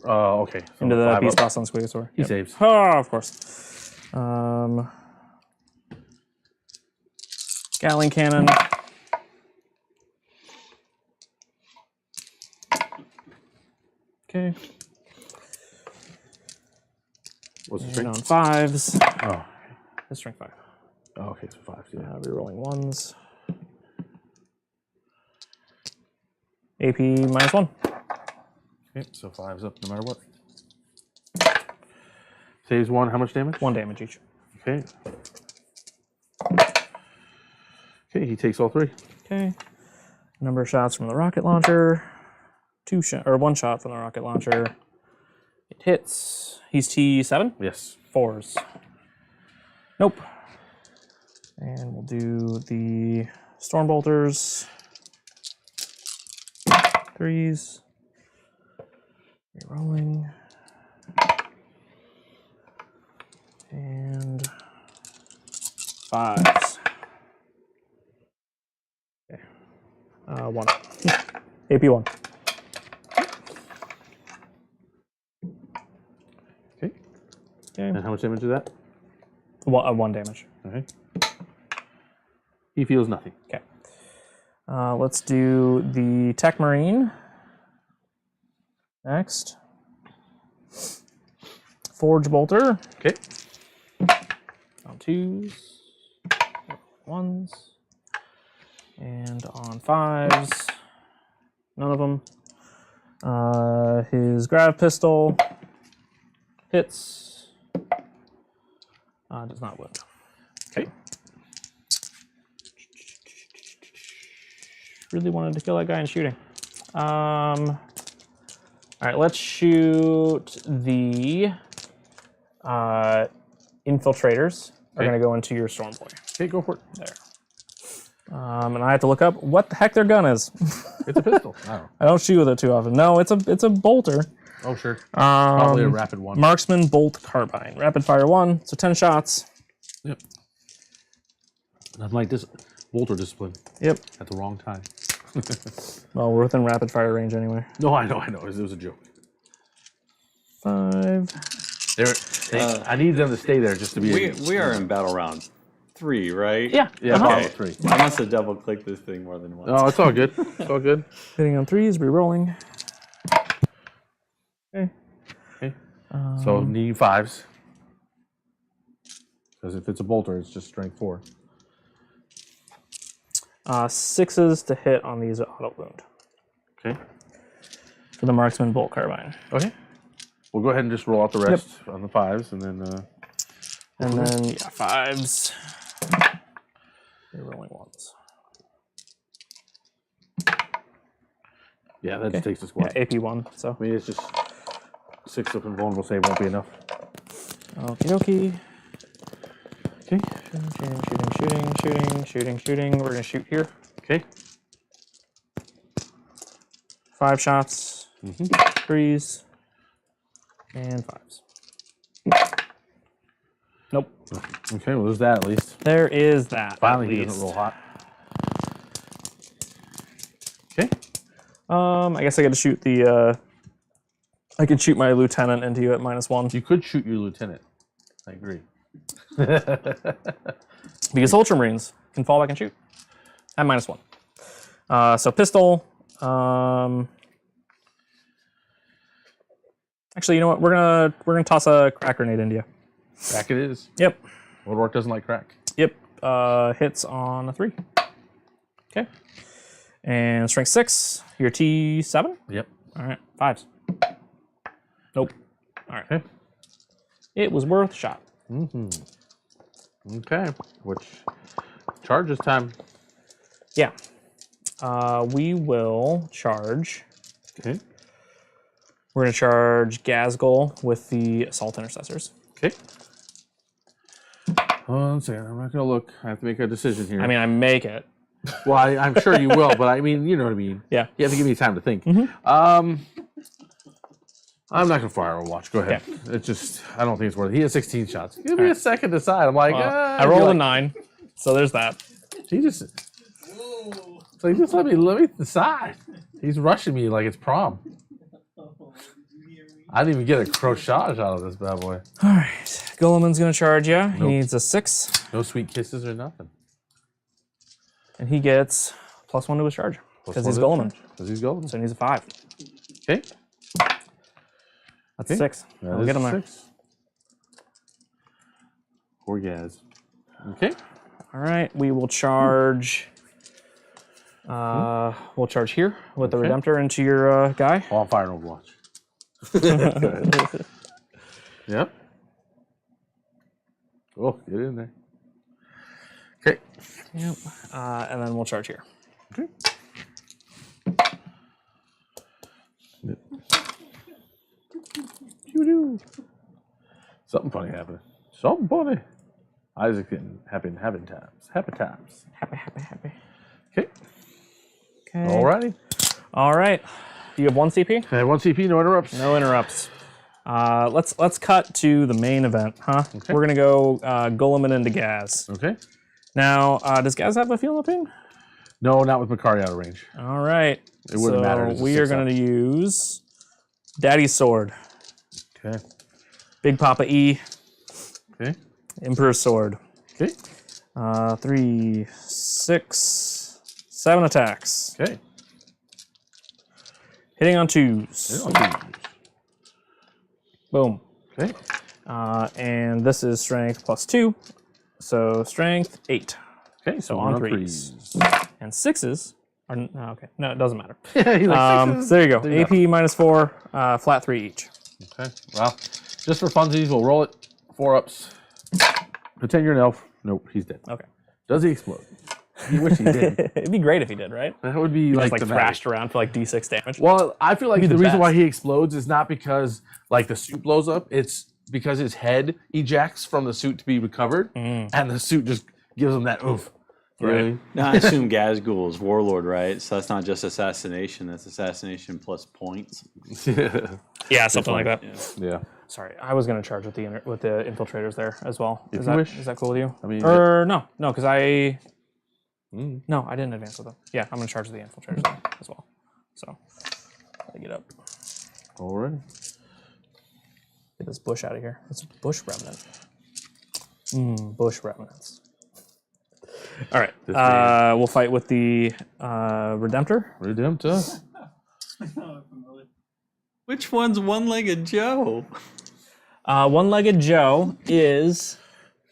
Okay. So Into the 5 beast up. boss on Squigosaur. He saves. Oh, of course. Gatling cannon. Okay. What's the And strength? on 5s. Oh. His strength 5. Oh, okay. So 5. Yeah. Rerolling 1s. AP -1. Okay. So 5's up no matter what. Saves 1. How much damage? 1 damage each. Okay. Okay. He takes all 3. Okay. Number of shots from the rocket launcher. 1 shot from the rocket launcher. It hits. He's T7. Yes. 4s. Nope. And we'll do the storm bolters. 3s. Rerolling. And 5s. Okay. 1. AP 1. Okay. Okay. And how much damage is that? 1 damage. Okay. He feels nothing. Okay. Let's do the Tech Marine next. Forge Bolter. Okay. On 2s. 1s. And on 5s. None of them. His Grav Pistol hits. Does not wound. Okay. Really wanted to kill that guy in shooting. All right, let's shoot the infiltrators. Are Okay. going to go into your Storm Boy. Okay, go for it. There. And I have to look up what the heck their gun is. It's a pistol. I don't know. I don't shoot with it too often. No, it's a bolter. Oh, sure. Probably a Um, rapid one. Marksman Bolt Carbine. Rapid fire 1, so 10 shots. Yep. Nothing like this. Bolter discipline Yep. at the wrong time. Well, we're within rapid fire range anyway. No, I know. It was a joke. 5. I need them to stay there just to be. We are in battle round 3, right? Yeah. Yeah, Uh-huh. bottom of 3. I must have double clicked this thing more than once. Oh, it's all good. It's all good. Hitting on 3s, re-rolling. Okay. Okay. So need 5s. Because if it's a bolter, it's just strength 4. 6s to hit on these auto wound Okay. for the marksman bolt carbine. Okay. We'll go ahead and just roll out the rest on the 5s, and then. And then, yeah, 5s. Re-rolling 1s. Yeah, that just takes the squad. Yeah, AP 1, so. I mean, it's just 6 of invulnerable save won't be enough. Okie dokie. Okay. Shooting. We're gonna shoot here. Okay. 5 shots. 3s. And 5s. Nope. Okay, well, there's that at least. There is that. Finally, at he least. doesn't roll hot. Okay. I guess I got to shoot the. I can shoot my lieutenant into you at -1 You could shoot your lieutenant. I agree. because Ultramarines can fall back and shoot at -1. So pistol. Actually, you know what? We're gonna toss a crack grenade into you. Crack it is. Yep. Old Orc doesn't like crack. Yep. Hits on a 3. Okay. And strength 6. Your T7. Yep. All right. 5s. Nope. All right. Okay. It was worth a shot. Okay. Which charges time. Yeah. We will charge. Okay. We're going to charge Ghazghkull with the Assault Intercessors. Okay. Hold on a second. I'm not going to look. I have to make a decision here. I mean, I make it. well, I'm sure you will, but I mean, you know what I mean. Yeah. You have to give me time to think. I'm not going to fire a watch. Go ahead. Yeah. It's just, I don't think it's worth it. He has 16 shots. Give me a second to decide. I'm like, I rolled a 9, so there's that. He just, so just let me decide. He's rushing me like it's prom. I didn't even get a crochage out of this bad boy. All right. Guilliman's going to charge you. He needs a 6. No sweet kisses or nothing. And he gets +1 to his charge. Because he's Guilliman. Because he's Guilliman. So he needs a 5. Okay. That's 6. I'll get him there. 6. Poor Gaz. Okay. All right. We will charge. We'll charge here with the Redemptor into your guy. Oh, I'm firing Overwatch. Yep. Oh, get in there. Okay. Yep. And then we'll charge here. Okay. Something funny happening. Something funny. Isaac getting having times. Happy times. Happy. Okay. Okay. Alrighty. All right. Do you have 1 CP? Okay, 1 CP, no interrupts. No interrupts. Let's cut to the main event, huh? Okay. We're gonna go Guilliman into Gaz. Okay. Now, does Gaz have a field of pain? No, not with Macragge out of range. All right. It wouldn't matter. We are going to use Daddy's Sword. Okay. Big Papa E. Okay. Emperor's Sword. Okay. 3, 6, 7 attacks. Okay. Hitting on 2s. Boom. Okay. And this is strength +2. So strength 8. Okay. So on 3s. And 6s are okay. No, it doesn't matter. Like so there you go. AP -4, flat 3 each. Okay. Well, just for funsies, we'll roll it. 4 ups. Pretend you're an elf. Nope, he's dead. Okay. Does he explode? You wish he did. It'd be great if he did, right? That would be Just like the thrashed around for like D6 damage. Well, I feel like He'd be the the reason why best. he explodes is not because like the suit blows up. It's because his head ejects from the suit to be recovered, and the suit just gives him that oof. Right. Now, I assume Ghazghkull is Warlord, right? So that's not just assassination, that's assassination plus points. Yeah, something like that. Yeah. Sorry, I was going to charge with the infiltrators there as well. If Is you that wish. is that cool with you? I mean, or no, because I no, I didn't advance with them. Yeah, I'm going to charge with the infiltrators there as well. So, gotta get up. Alright. Get this bush out of here. It's a bush remnant. Bush remnants. All right. We'll fight with the Redemptor. Redemptor. Which one's One-Legged Joe? One-Legged Joe is...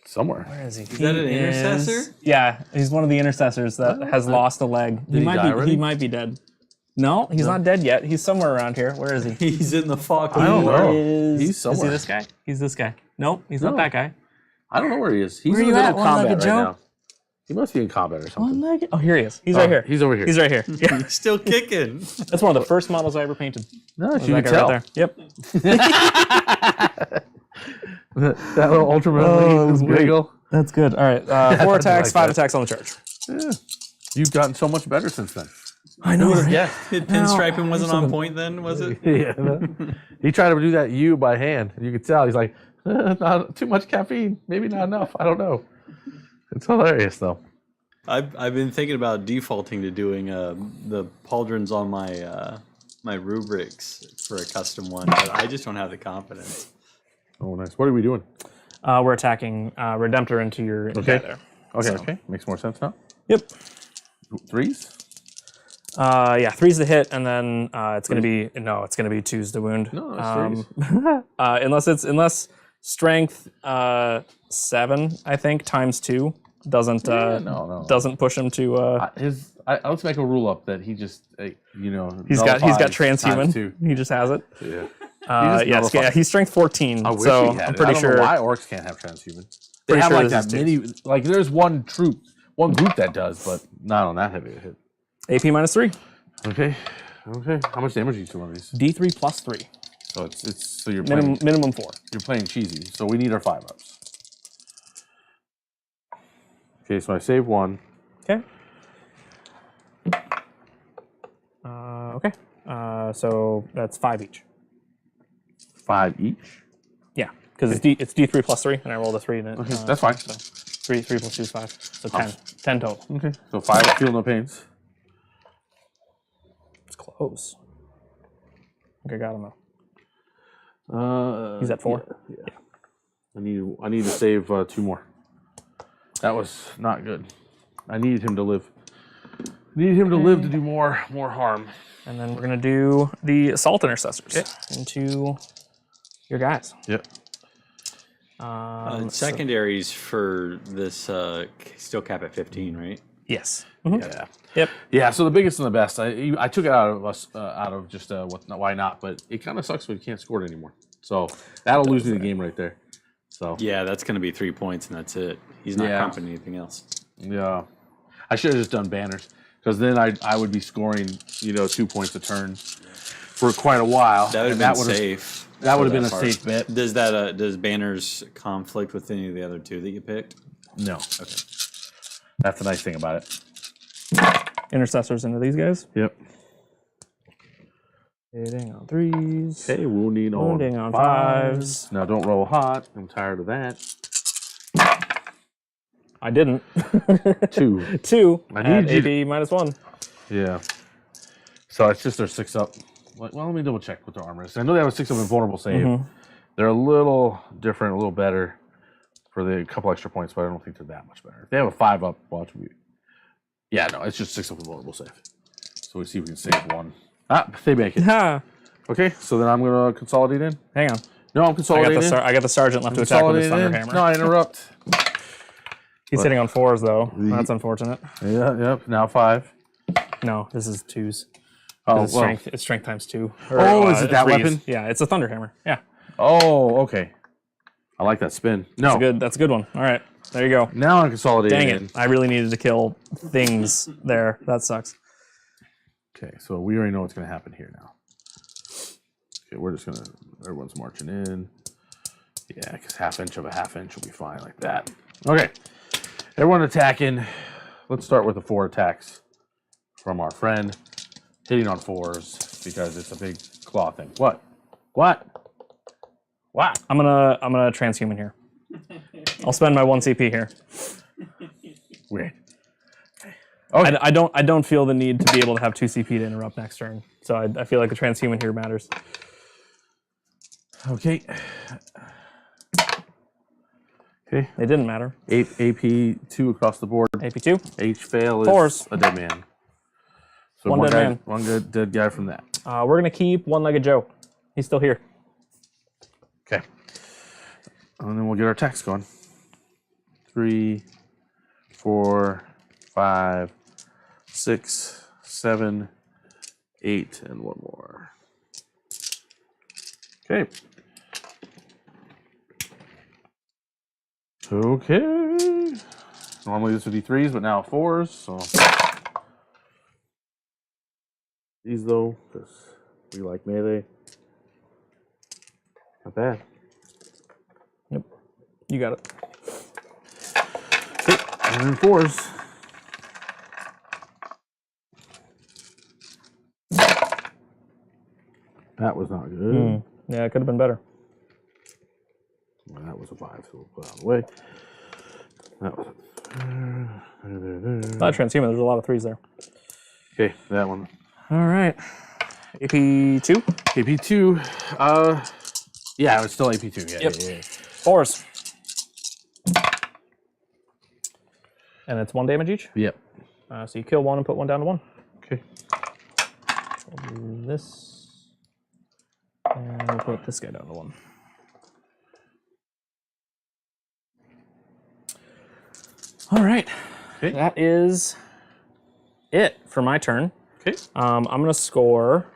Somewhere. Where is he? Is that an intercessor? Yeah, he's one of the intercessors that has lost a leg. Did he die already? He might be dead. No, he's not dead yet. He's somewhere around here. Where is he? He's in the fog. I don't know. He's He's somewhere. Is he this guy? He's this guy. Nope, he's not that guy. I don't know where he is. He's Where in you the middle at, of combat One-Legged right Joe? now. He must be in combat or something. One-Legged. Oh, here he is. He's right here. He's over here. He's right here. Yeah. He's still kicking. That's one of the first models I ever painted. No, Was you that can guy tell. right there. Yep. that little Ultramarine wiggle. That's good. All right. 4 attacks, 5 attacks on the charge. Yeah. You've gotten so much better since then. I know. Right? Yeah. Pinstriping wasn't on point then, was it? Yeah. He tried to do that U by hand. You could tell. He's like, not too much caffeine. Maybe not enough. I don't know. It's hilarious though. I've been thinking about defaulting to doing the pauldrons on my my rubrics for a custom one, but I just don't have the confidence. Oh, nice. What are we doing? We're attacking Redemptor into your guy there. Okay. So. Okay. Makes more sense now. Yep. 3s? Yeah, 3's the hit, and then it's gonna be 2's the wound. No, it's 3s. Unless strength 7, I think, times 2 doesn't doesn't push him to. Let's make a rule up that he just he's got nullifies transhuman. ×2. He just has it. Yeah. He's strength 14. I wish so he had I'm it. pretty I don't sure know why orcs can't have transhuman. They Pretty have sure like this that is many. Like there's one group that does, but not on that heavy a hit. AP -3. Okay. How much damage are you to one of these? D3 plus 3. So it's so you're playing Minimum 4. you're playing cheesy. So we need our 5-ups. Okay, so I save 1. Okay. Okay. So that's 5 each. 5 each. Yeah, because it's D3 plus 3, and I rolled a 3 in it. Okay, that's fine. So 3 plus 2 is 5. So 10. 10 total. Okay. So 5 feel no pains. It's close. I think I got him though. He's at 4. Yeah. I need to save 2 more. That was not good. I needed him to live. To do more harm. And then we're gonna do the assault intercessors into your guys. Yep. Secondaries for this still cap at 15, right? Yes. Yeah. Yep. Yeah. So the biggest and the best. I took it out of us just why not? But it kind of sucks when you can't score it anymore. So that'll lose me the game right there. So Yeah, that's going to be 3 points, and that's it. He's not Yeah. comping anything else. yeah, I should have just done banners because then I would be scoring 2 points a turn for quite a while. That would have been safe. That would have for been a part. safe bet. Does banners conflict with any of the other 2 that you picked? No. Okay. That's the nice thing about it. Intercessors into these guys. Yep. Hitting on 3s. Okay, wounding on 5s. 5s. Now don't roll hot. I'm tired of that. I didn't. 2. 2. I At need you AP -1. Yeah. So it's just their 6-up. Well, let me double check what their armor is. I know they have a 6-up invulnerable save. They're a little different, a little better for the couple extra points, but I don't think they're that much better. If they have a 5-up, watch me. Yeah, no, it's just 6-up invulnerable save. So we see if we can save 1. Ah, they make it. Ha! Okay, so then I'm gonna consolidate in. Hang on. No, I'm I consolidating. got the sergeant left to attack with his thunder hammer. No, I interrupt. He's hitting on 4s though. That's unfortunate. Yeah, yep. Now 5. No, this is 2s. Oh, It's well. strength times 2. Is it that 3s. weapon? Yeah, it's a thunder hammer. Yeah, Oh, okay. I like that spin. No, that's a good one. All right, there you go. now I'm consolidating. Dang in. it! I really needed to kill things there. That sucks. Okay, so we already know what's going to happen here now. Okay, we're just going to, everyone's marching in. Yeah, because half inch of a half inch will be fine like that. Okay, everyone attacking. Let's start with the 4 attacks from our friend. Hitting on 4s because it's a big claw thing. What? I'm gonna transhuman here. I'll spend my 1 CP here. Weird. I don't feel the need to be able to have 2 CP to interrupt next turn. So I feel like the transhuman here matters. Okay. Okay. It didn't matter. AP 2 across the board. AP2. H fail is Fours. a dead man. So One dead guy, man. one good dead guy from that. We're gonna keep One-Legged Joe. He's still here. Okay. And then we'll get our attacks going. 3, 4, 5, 6, 7, 8, and one more. Okay. Okay. Normally this would be 3s, but now 4s. So these though, because we like melee. Not bad. Yep. You got it. Okay. And then 4s. That was not good. Yeah, it could have been better. Well, that was a 5, so we'll put it out of the way. That was Not transhuman. There's a lot of 3s there. okay, that one. All right. AP2. AP2. Yeah, it was still AP2. Yeah, Yep. yeah. 4s. And it's 1 damage each. Yep. So you kill 1 and put 1 down to 1. Okay. We'll do this. And we'll put this guy down to 1. All right. Okay. That is it for my turn. Okay. I'm going to score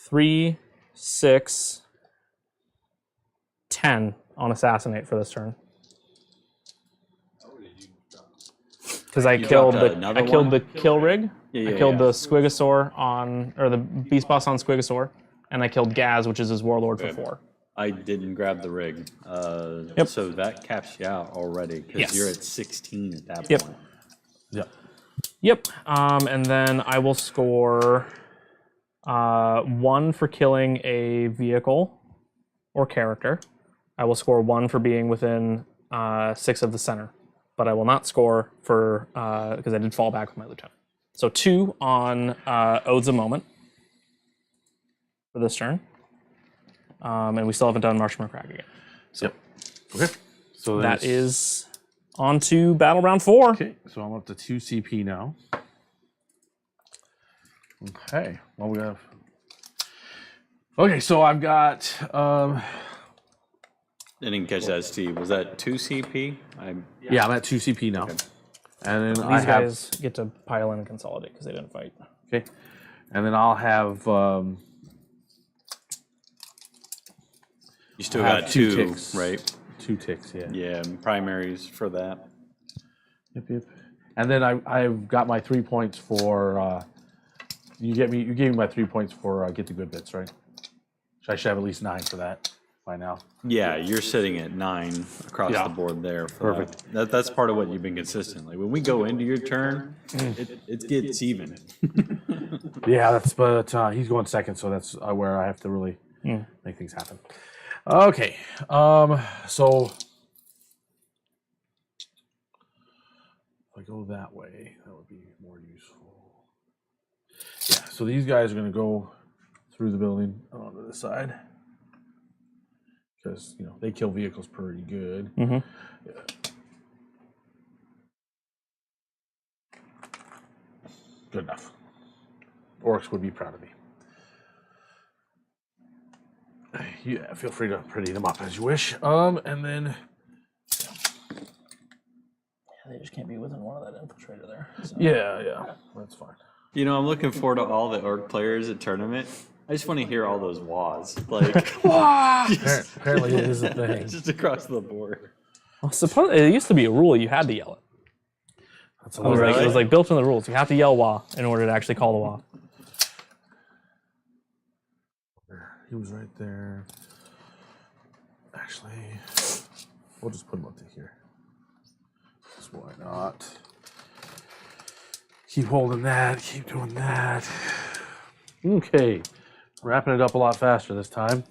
3, 6, 10 on Assassinate for this turn. Because I killed the kill rig. I killed the Squigosaur or the Beast Boss on Squigosaur, and I killed Gaz, which is his Warlord for 4. I didn't grab the rig. Yep. So that caps you out already because Yes. you're at 16 at that Yep. point. Yep. Yep. And then I will score 1 for killing a vehicle or character. I will score 1 for being within 6 of the center. But I will not score for, because I did fall back with my lieutenant. So 2 on Odes a Moment for this turn. And we still haven't done Marsh Macragge yet. So Yep. Okay. So that is on to battle round 4. Okay, so I'm up to 2 CP now. Okay. Well, we have. Okay, so I've got. I didn't catch that, Steve. Was that 2 CP? Yeah, I'm at 2 CP now. Okay. And then I These have. guys get to pile in and consolidate because they didn't fight. Okay. And then I'll have. You still I have got 2 2, ticks. right? 2 ticks, yeah. Yeah, primaries for that. Yep. And then I've got my 3 points for. You gave me my 3 points for get the good bits, right? So I should have at least 9 for that by now. Yeah, you're sitting at 9 across Yeah. the board there. For Perfect. That's part of what you've been consistent. Like when we go into your turn, it gets even. Yeah, but he's going second, so that's where I have to really make things happen. Okay, so if I go that way, that would be more useful. Yeah, so these guys are going to go through the building onto this side because they kill vehicles pretty good. Mm-hmm. Yeah. Good enough. Orcs would be proud of me. Yeah, feel free to pretty them up as you wish. And then They just can't be within 1 of that infiltrator there. So. yeah, that's fine. I'm looking forward to all the orc players at tournament. I just want to hear all those wahs, like Apparently, it is a thing. just across the board. Well, suppose it used to be a rule you had to yell it. That's a It was, little like, it was like built in the rules. You have to yell "wah" in order to actually call the wah. He was right there. Actually, we'll just put him up to here. Because why not? Keep holding that. Keep doing that. Okay. Wrapping it up a lot faster this time.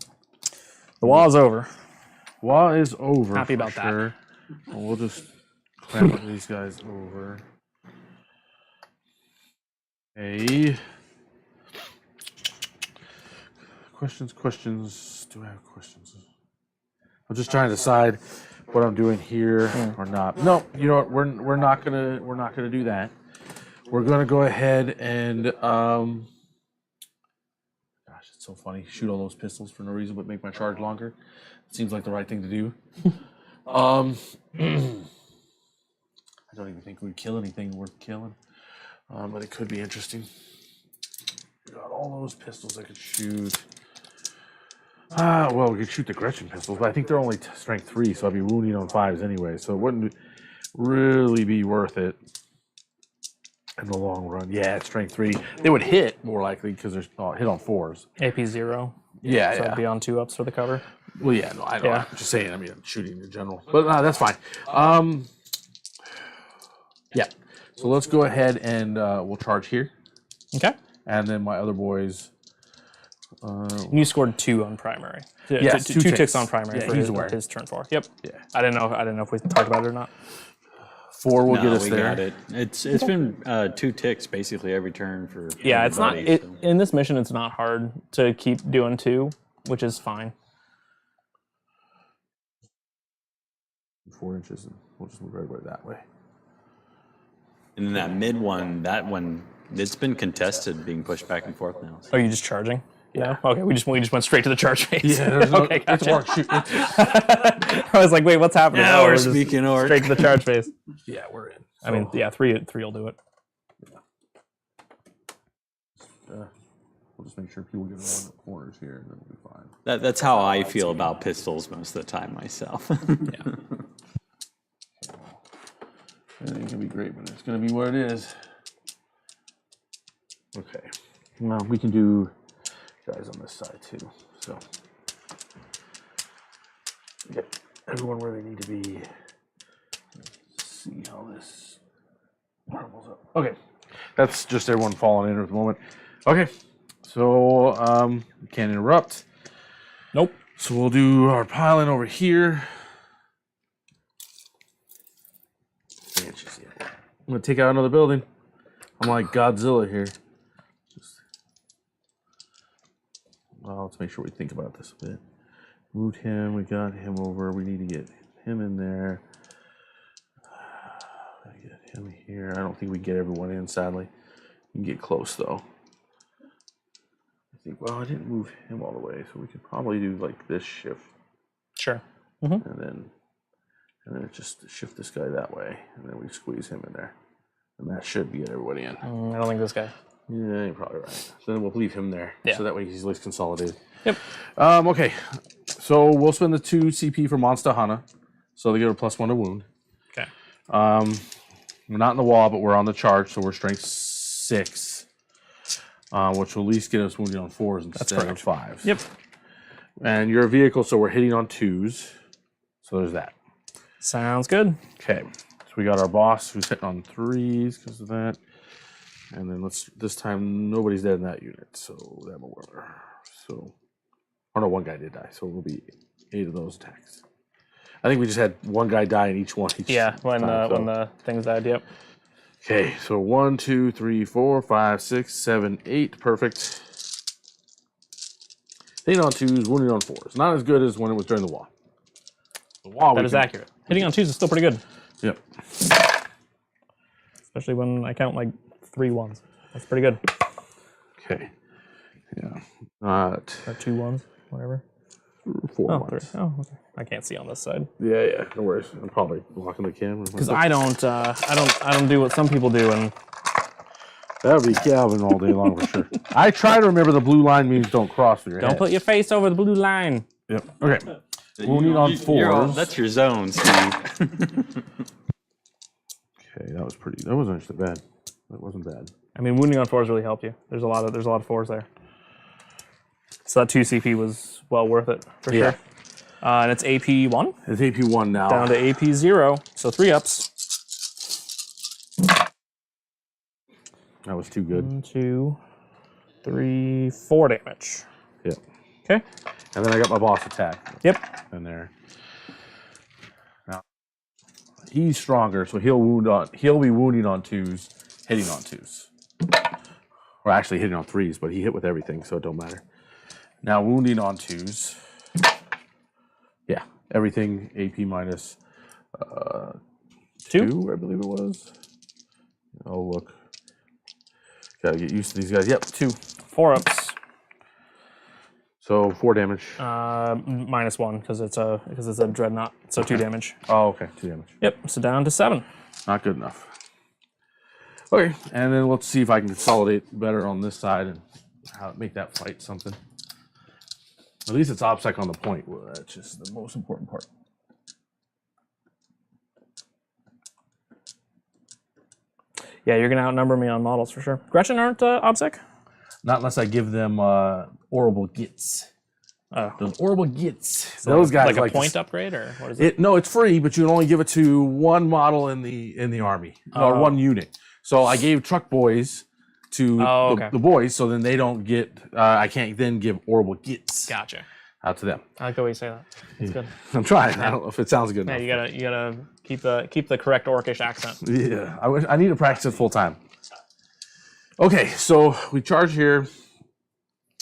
The wah's over. Wah is over. Happy for about that. sure. And we'll just clamp these guys over. Hey. Questions. Do I have questions? I'm just trying to decide what I'm doing here or not. No, you know what? We're not gonna do that. We're gonna go ahead and gosh, it's so funny. Shoot all those pistols for no reason, but make my charge longer. Seems like the right thing to do. I don't even think we'd kill anything worth killing, but it could be interesting. Got all those pistols I could shoot. Well, we could shoot the Gretchen pistols, but I think they're only strength 3, so I'd be wounding on 5s anyway, so it wouldn't really be worth it in the long run. Yeah, it's strength 3. They would hit more likely because they're hit on 4s. AP 0. Yeah, So yeah. it'd be on 2-ups for the cover. Well, yeah, no, I know. Yeah. I'm just saying. I mean, shooting in general, but that's fine. Yeah. So let's go ahead and we'll charge here, Okay. and then my other boys. And you scored 2 on primary. Yes, two ticks on primary Yeah, for he's aware. his turn 4. Yep. Yeah. I didn't know if we talked about it or not. 4 will No, get us we there. got it. It's been 2 ticks basically every turn for. Yeah, it's not everybody, so. in this mission. It's not hard to keep doing 2, which is fine. 4 inches, and we'll just move everybody that way. And then that mid one, it's been contested, being pushed back and forth now. Are you just charging? Yeah. No? Okay. We just went straight to the charge phase. Yeah, there's no, okay. it's Gotcha. work shoot. I was like, wait, what's happening? Now we're just speaking orc. straight to the charge phase. Yeah, we're in. I mean, yeah, 3 will do it. We'll just make sure people get around the corners here, and then we'll be fine. That's how I feel about pistols most of the time myself. Yeah. It ain't gonna be great, but it's gonna be what it is. Okay. Now we can do guys on this side too. So get everyone where they need to be. Let's see how this marbles up. Okay. That's just everyone falling in at the moment. Okay. So can't interrupt. Nope. So we'll do our piling over here. I'm gonna take out another building. I'm like Godzilla here. Well, let's make sure we think about this a bit. Moved him. We got him over. We need to get him in there. Get him here. I don't think we get everyone in. Sadly, we can get close though. I think. Well, I didn't move him all the way, so we could probably do like this shift, Sure. and then just shift this guy that way, and then we squeeze him in there, and that should get everybody in. I don't think this guy. Yeah, you're probably right. So then we'll leave him there, Yeah. so that way he's at least consolidated. Yep. Okay, so we'll spend the 2 CP for Monster Hana, so they get a +1 to wound. Okay. We're not in the wall, but we're on the charge, so we're strength 6, which will at least get us wounded on 4s instead of 5s. Yep. And you're a vehicle, so we're hitting on 2s. So there's that. Sounds good. Okay, so we got our boss who's hitting on 3s because of that. And then this time nobody's dead in that unit, so I'm aware. So, oh no, 1 guy did die, so it will be 8 of those attacks. I think we just had 1 guy die in each one. Yeah, when the things died. Yep. Okay, so 1, 2, 3, 4, 5, 6, 7, 8. Perfect. Hitting on 2s, wounding on 4s. Not as good as when it was during the wall. The wall That is accurate. Hitting on 2s is still pretty good, Yep. especially when I count like 3 1s. That's pretty good. Okay. Yeah. Not Or 2 1s, whatever. 4 Oh, ones. 3. Oh, okay. I can't see on this side Yeah. No worries. I'm probably blocking the camera. because I don't do what some people do, and That would be Calvin all day long for sure. I try to remember the blue line means don't cross with your don't head. put your face over the blue line. Yep. Okay. Wounding on 4s. That's your zone, Steve. Okay, that was pretty. That wasn't actually bad. That wasn't bad. I mean, wounding on 4s really helped you. There's a lot of 4s there. So that 2 CP was well worth it for Yeah. sure. And it's AP 1 It's AP 1 now. down to AP 0, so 3 ups. That was too good. 1, 2, 3, 4 damage. Yep. Okay. And then I got my boss attack Yep. in there. Now he's stronger, so he'll be wounding on 2s, hitting on 2s. Or actually hitting on 3s, but he hit with everything, so it don't matter. Now wounding on 2s. Yeah, everything AP minus 2? 2, I believe it was. Oh, look. Gotta get used to these guys. Yep, 2. 4 ups. So 4 damage. Minus 1 because it's a dreadnought. So 2 damage. Oh, okay, 2 damage. Yep. So down to 7. Not good enough. Okay, and then let's see if I can consolidate better on this side and make that fight something. At least it's OBSEC on the point. Well, that's just the most important part. Yeah, you're gonna outnumber me on models for sure. Gretchen aren't OBSEC? Not unless I give them orbital gits. Oh. Those orbital gits. So those guys like a point upgrade, or what is it? No, it's free, but you can only give it to one model in the army or one unit. So I gave truck boys to the boys, so then they don't get. I can't then give orbital gits. Gotcha. Out to them. I like the way you say that. It's good. I'm trying. I don't know if it sounds good Yeah, enough. you gotta keep the correct Orcish accent. Yeah, I need to practice it full time. Okay, so we charge here.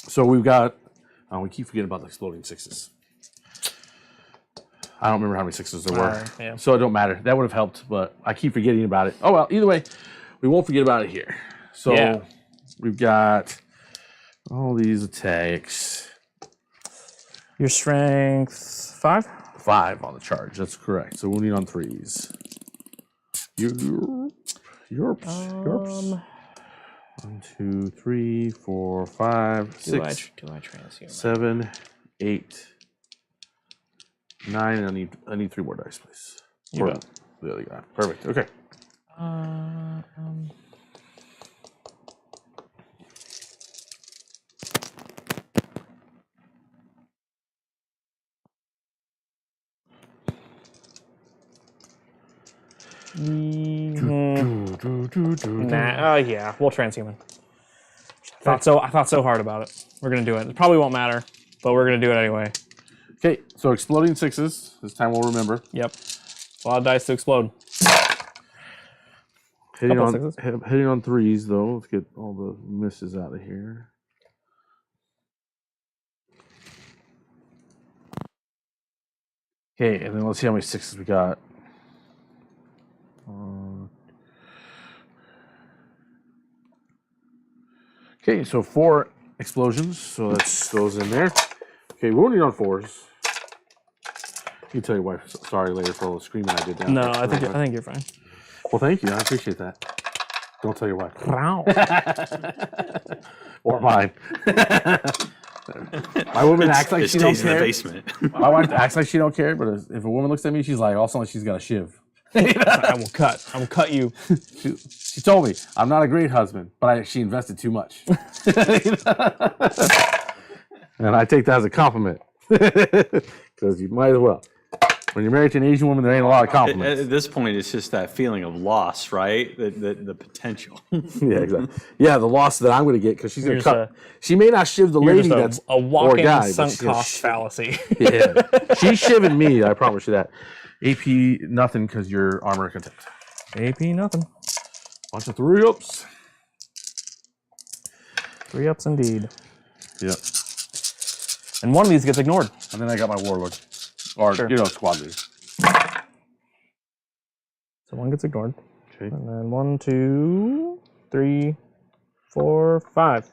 So we've got. We keep forgetting about the exploding 6s. I don't remember how many 6s there were, yeah. so it don't matter. That would have helped, but I keep forgetting about it. Oh well, either way, we won't forget about it here. So we've got all these attacks. Your strength 5? 5 on the charge. That's correct. So wounding on 3s. Yorps. 1, 2, 3, 4, 5, 6, Do I transhuman? 7, 8, 9. And I need 3 more dice, please. You bet. The other guy. Perfect. Okay. Nah, yeah, we'll transhuman. I thought so hard about it. We're gonna do it. It probably won't matter, but we're gonna do it anyway. Okay, so exploding 6s. This time we'll remember. Yep. A lot of dice to explode. Hitting on 3s though. Let's get all the misses out of here. Okay, and then let's see how many 6s we got. Okay, so 4 explosions, so that goes in there. Okay, wounding on 4s. You can tell your wife sorry later for all the screaming I did down No, there. I think you're fine. Well, thank you. I appreciate that. Don't tell your wife. Or mine. My woman acts like she don't stays in the care. basement. My wife acts like she don't care, but if a woman looks at me, she's like, all of a sudden she's got a shiv. I will cut you. She told me I'm not a great husband, but she invested too much. And I take that as a compliment. Because you might as well. When you're married to an Asian woman, there ain't a lot of compliments. At this point, it's just that feeling of loss, right? The potential. Yeah, exactly. Yeah, the loss that I'm going to get because she's going to You're cut. She may not shiv the You're lady just that's a walking or guy, but sunk she's gonna cost fallacy. Yeah, she's shiving me. I promise you that. AP nothing because you're armor contempt. AP nothing. Bunch of 3 ups. 3 ups indeed. Yep. And one of these gets ignored. And then I got my warlord, or Sure. squad leader. So one gets ignored. Okay. And then 1, 2, 3, 4, 5.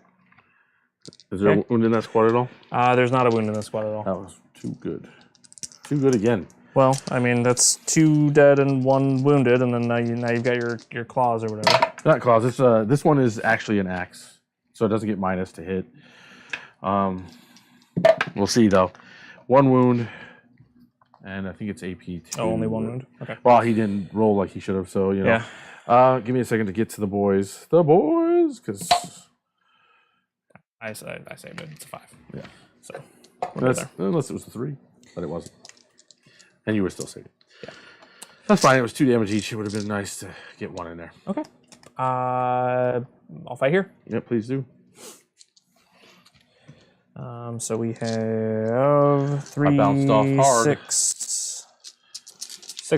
Is there a wound in that squad at all? There's not a wound in this squad at all. That was too good. Too good again. Well, I mean, that's 2 dead and 1 wounded, and then now you've got your claws or whatever. Not claws. This one is actually an axe, so it doesn't get minus to hit. We'll see though. 1 wound, and I think it's AP 2. Oh, only 1 wound. Okay. Well, he didn't roll like he should have, so you know. Yeah. Give me a second to get to the boys. The boys, because I saved it. It's a 5. Yeah. So we're that's, there. unless it was a 3, but it wasn't. And you were still saving. Yeah. That's fine. It was 2 damage each. It would have been nice to get 1 in there. Okay. I'll fight here. Yeah, please do. So we have 3, bounced off hard. 6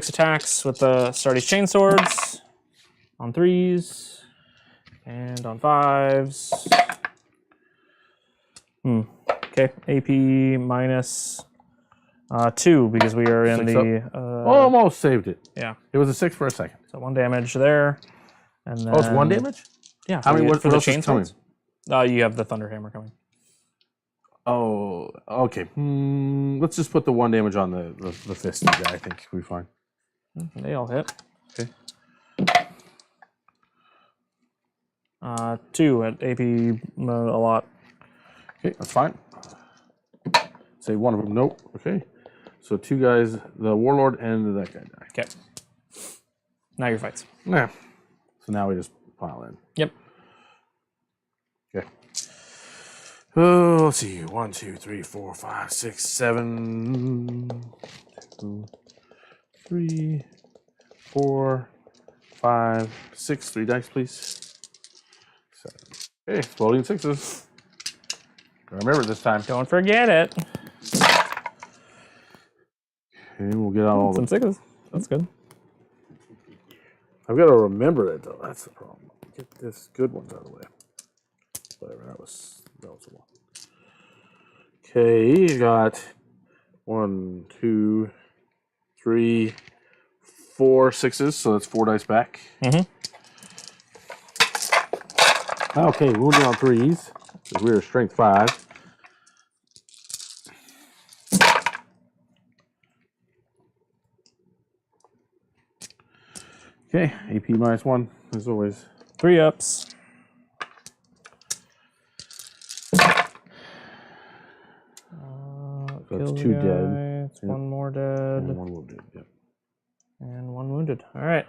attacks with the Astartes chainswords on 3s and on 5s. Okay, AP minus 2 because we are in 6 the. Almost saved it. Yeah. It was a 6 for a second. So 1 damage there, and then. Oh, it's 1 damage? Yeah. How many? What for the else is chain coming? swords? You have the Thunderhammer coming. Oh, okay. Let's just put the 1 damage on the fist guy. I think we'll be fine. They all hit. Okay. 2 at AP a lot. Okay, that's fine. Say one of them. Nope. Okay. So 2 guys, the Warlord and that guy die. Okay. Now your fights. Yeah. So now we just pile in. Yep. Okay. Oh, let's see. 1, 2, 3, 4, 5, 6, 7. 2, 3, 4, 5, 6. 3 dice, please. 7. Okay, exploding 6s. Remember it this time. Don't forget it. Okay, we'll get out all Some the. 6s. That's good. I've got to remember it though. That's the problem. Get this good ones out of the way. Whatever. That was the one. Okay, you got 1, 2, 3, 4 6s. So that's 4 dice back. Okay, wounded on 3s. We are strength 5. Okay, AP -1 as always. 3 ups. That's 2 dead. It's 1 more dead. And 1 wounded. Yep. And 1 wounded. All right.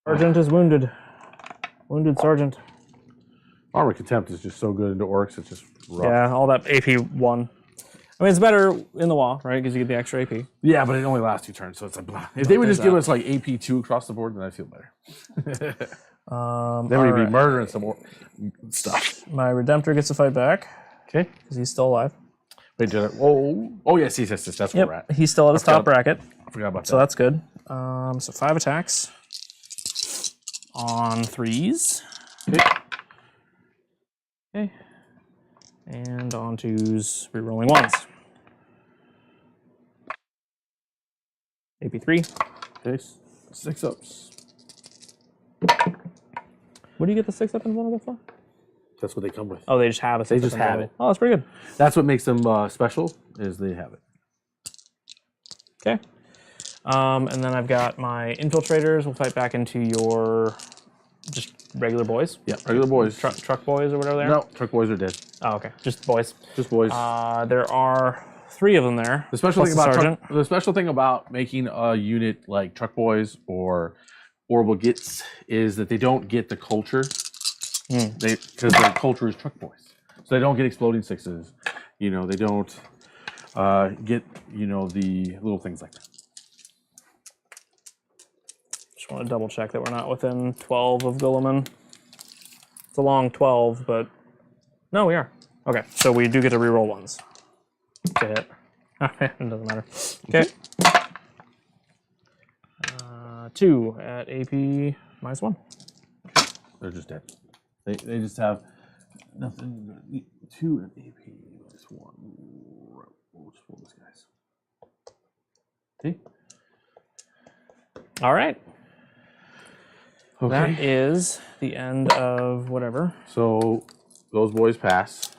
Sergeant is wounded. Wounded Sergeant. Armor Contempt is just so good into orcs. It's just rough. Yeah, all that AP 1. I mean, it's better in the wall, right? Because you get the extra AP. Yeah, but it only lasts 2 turns, so it's like blah. If they would just give us like AP 2 across the board, then I'd feel better. Then we'd be murdering some more stuff. My Redemptor gets to fight back Okay. because he's still alive. Wait, did I? Oh yes, that's where we're at. He's still at his top bracket, I forgot about so that. that's good. So 5 attacks on 3s. Okay. Okay. And on 2s, rerolling 1s. AP 3. Okay. 6 ups. What do you get the 6 up invulnerable for? That's what they come with. Oh, they just have a 6 They up just have invulnerable. it. Oh, that's pretty good. That's what makes them special. Is they have it. Okay. And then I've got my infiltrators. We'll fight back into your just regular boys. Yeah, regular boys. Truck boys or whatever they are. No, truck boys are dead. Oh, okay. Just boys. Just boys. There are 3 of them there. The special plus thing about sergeant. the special thing about making a unit like Truck Boys or Orbital Gits is that they don't get the culture. Because their culture is Truck Boys, so they don't get exploding 6s. You know, they don't get the little things like that. Just want to double check that we're not within 12 of Guilliman. It's a long 12, but no, we are. Okay, so we do get to reroll 1s to hit. It doesn't matter. Okay. 2 at AP -1. They're just dead. They just have nothing. 2 at AP -1. We'll just roll this guys. Okay. All right. Okay. That is the end of whatever. So those boys pass.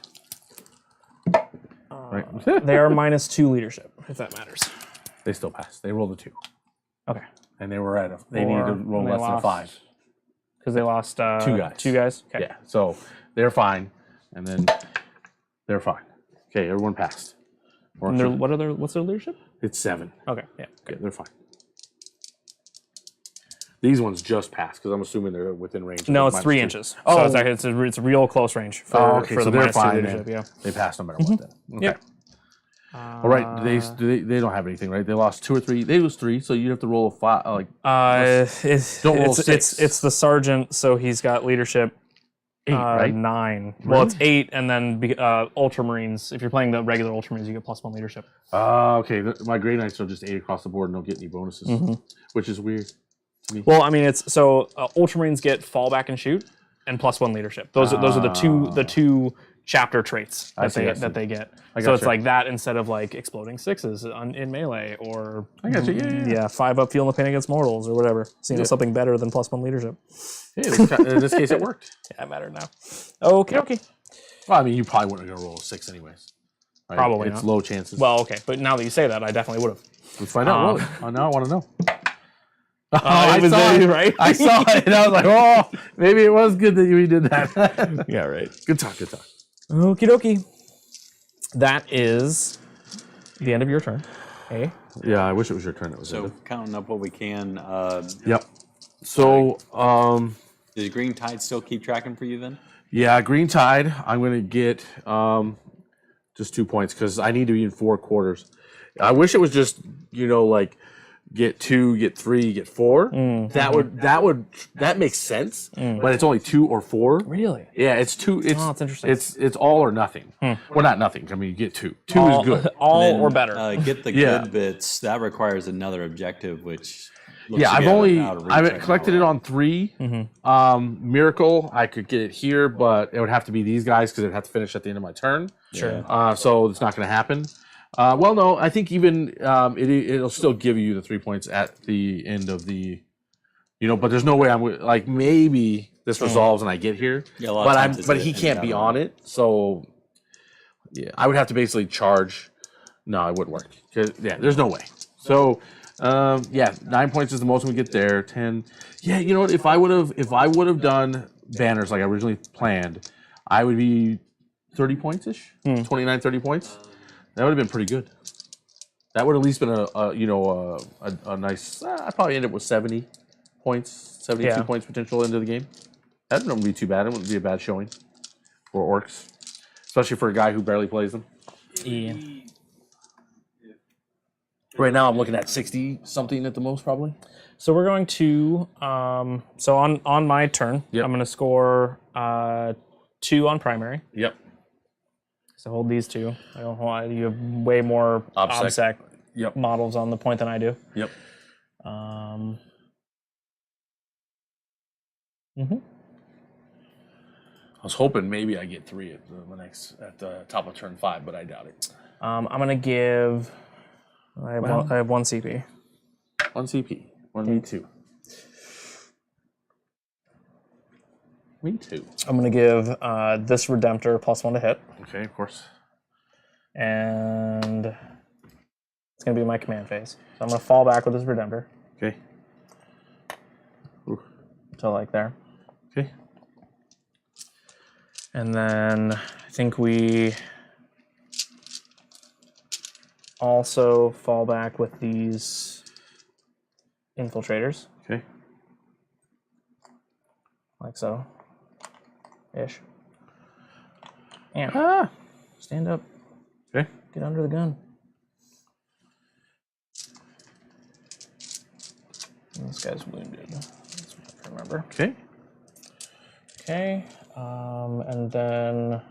Right. They are -2 leadership, if that matters. They still pass. They rolled a 2, Okay. and they were at a. They needed to roll they less than a lost. 5. Because they lost 2 guys. 2 guys? Okay. Yeah, so they're fine, and then they're fine. Okay, everyone passed. And what's their leadership? It's 7. Okay, yeah. Okay, they're fine. These ones just passed because I'm assuming they're within range. No, of it's 3 -2. inches. Oh, So it's actually it's a real close range for, okay, for so the they're -2 fine. leadership. Then. Yeah. They passed no matter what. Then. Okay. Yep. All right. They don't have anything, right? They lost 2 or 3. They lose 3, so you have to roll a 5. Don't roll 6. It's the sergeant, so he's got leadership 8, right? 9. Well, it's 8, and then Ultramarines. If you're playing the regular Ultramarines, you get +1 leadership. Okay. My Grey Knights are just 8 across the board and don't get any bonuses, which is weird. Well, I mean, it's so Ultramarines get fallback and shoot and +1 leadership. Those are the two chapter traits I that see. they get. I So it's gotcha. like that instead of like exploding sixes in melee or I got you. Yeah. yeah 5-up feeling the pain against mortals or whatever. So you know something better than +1 leadership. Hey, in this case, it worked. Yeah, it mattered now. Okay. Well, I mean, you probably wouldn't have gonna roll a 6 anyways. Right? Probably it's not. low chances. Well, okay, but now that you say that, I definitely would have. Let's find out. Roll it. Oh, now I want to know. It was saw there, it. right? I saw it, and I was like, "Oh, maybe it was good that you did that." Yeah, right. Good talk. Good talk. Okie dokie. That is the end of your turn. Hey. Yeah, I wish it was your turn. That was So it. counting up what we can. Yep. So, Does Green Tide still keep tracking for you then? yeah, Green Tide. I'm gonna get just 2 points because I need to be in 4 quarters. I wish it was just like get 2, get 3, get 4. That makes sense. But it's only 2 or 4. Really? Yeah, it's 2. It's Oh, that's interesting. It's all or nothing. Well, not nothing. I mean, you get 2. 2 All, is good. All Then, or better. Get the Yeah. good bits. That requires another objective, which looks Yeah, to I've be only out of reach I've right collected now. it on 3. Miracle, I could get it here, but it would have to be these guys because it'd have to finish at the end of my turn. Sure. So it's not going to happen. Well, no, I think even it'll still give you the 3 points at the end of the, but there's no way like maybe this resolves and I get here, Yeah, a lot of times it's but in he the can't be battle. on it, so yeah, I would have to basically charge. No, it wouldn't work. 'Cause, yeah, there's no way. So. 9 points is the most we get there. 10. Yeah, you know what? If I would have done banners like I originally planned, I would be 30 points ish. 29, 30 points. That would have been pretty good. That would have at least been a nice. I probably end up with 70 points, 72 Yeah. points potential into the game. That wouldn't be too bad. It wouldn't be a bad showing for orcs, especially for a guy who barely plays them. Yeah. Right now, I'm looking at 60 something at the most, probably. So we're going to so on my turn, Yep. I'm going to score 2 on primary. Yep. So hold these 2. I don't want you have way more OBSEC. OBSEC Yep. models on the point than I do. Yep. I was hoping maybe I get 3 at the top of turn 5, but I doubt it. I'm going to give. I have 1 CP. 1 CP. 1 me too. Me too. I'm going to give this Redemptor +1 to hit, Okay, of course. and it's going to be my command phase. So I'm going to fall back with this Redemptor Okay. to like there. Okay. And then I think we also fall back with these infiltrators, Okay. like so. Ish. And Ah. stand up. Okay. Get under the gun. And this guy's wounded. That's what I have to remember. Okay. Okay. And then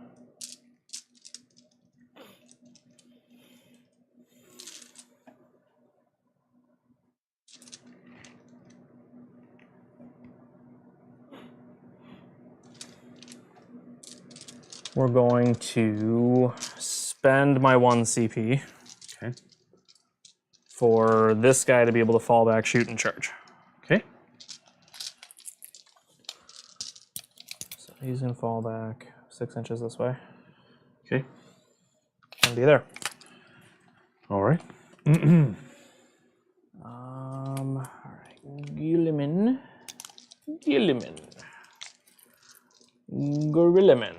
we're going to spend my 1 CP Okay. for this guy to be able to fall back, shoot, and charge. Okay. So he's gonna fall back 6 inches this way Okay. and be there. All right. All right, Guilliman. Gorillaman.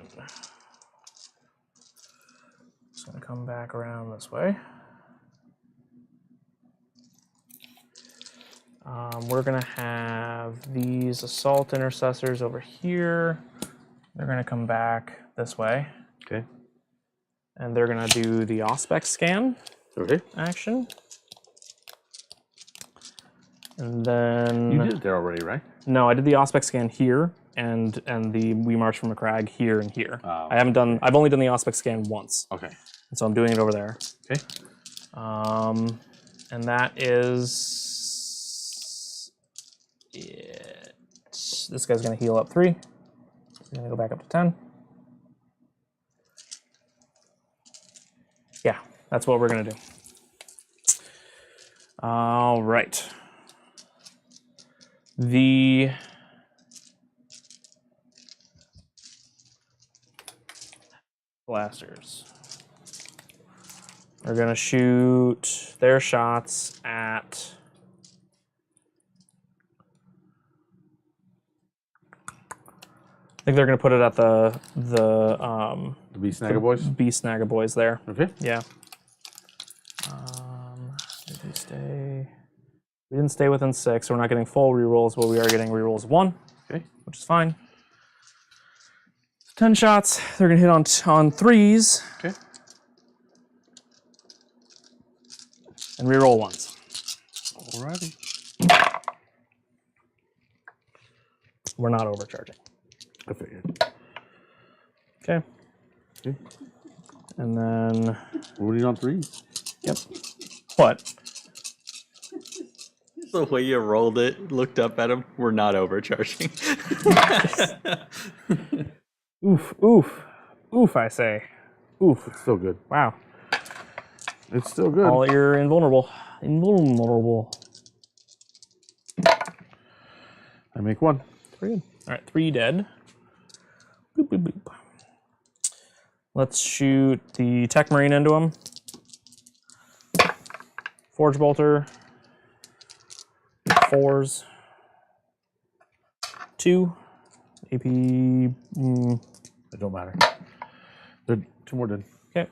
Just gonna come back around this way. We're gonna have these assault intercessors over here. They're gonna come back this way, Okay. and they're gonna do the Auspex scan Okay. action. And then You did it there already, right? no, I did the Auspex scan here, and we march from Macragge here and here. Oh, I've only done the Auspex scan once, Okay. and so I'm doing it over there. Okay. And that is it. This guy's gonna heal up 3. He's gonna go back up to 10. Yeah, that's what we're gonna do. All right. The blasters are gonna shoot their shots at I think they're gonna put it at the Beast Snagger boys. Beast Snagger boys there. Okay. Yeah. Did we stay? We didn't stay within 6, so we're not getting full rerolls, but we are getting rerolls 1. Okay. Which is fine. 10 shots. They're gonna hit on 3s. Okay. And reroll 1s. Alrighty. We're not overcharging. I figured. Okay. Okay. And then. Rolling on 3. Yep. What? The way you rolled it, looked up at him, we're not overcharging. Oof, oof, oof, I say. Oof. It's still good. Wow. It's still good. All you're invulnerable. Invulnerable. I make 1. 3 good. All right, 3 dead. Boop, boop, boop. Let's shoot the Tech Marine into him. Forge Bolter. 4s. 2. AP. It don't matter. They're 2 more dead. Okay.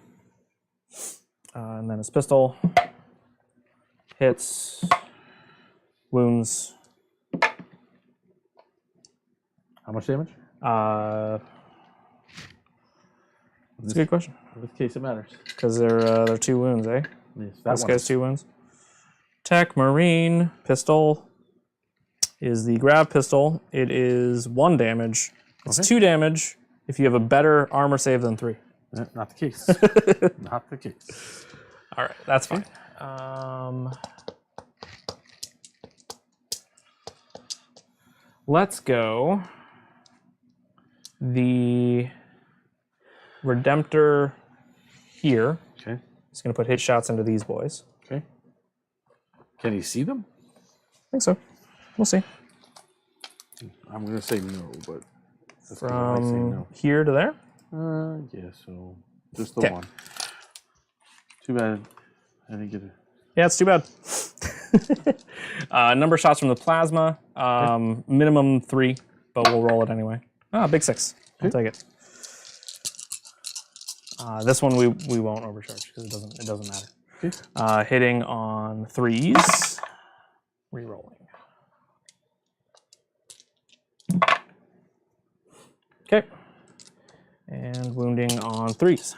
And then his pistol. Hits. Wounds. How much damage? That's a good question. In this case, it matters. Because they're 2 wounds, eh? Yes, that This one. guy's 2 wounds. Tech Marine pistol is the grab pistol. It is 1 damage. It's Okay. 2 damage if you have a better armor save than 3. Not the case. Not the case. All right, that's fine. Let's go. The Redemptor here Okay. is going to put hit shots into these boys. Okay. Can he see them? I think so. We'll see. I'm gonna say no, but that's 'cause I might say From no. here to there. Yeah. So just the 'Kay. 1. Too bad. I didn't get it. Yeah, it's too bad. Number of shots from the plasma, minimum 3, but we'll roll it anyway. Ah, big 6. I'll take it. This one we won't overcharge because it doesn't matter. Okay. Hitting on 3s, re-rolling. Okay, and wounding on 3s.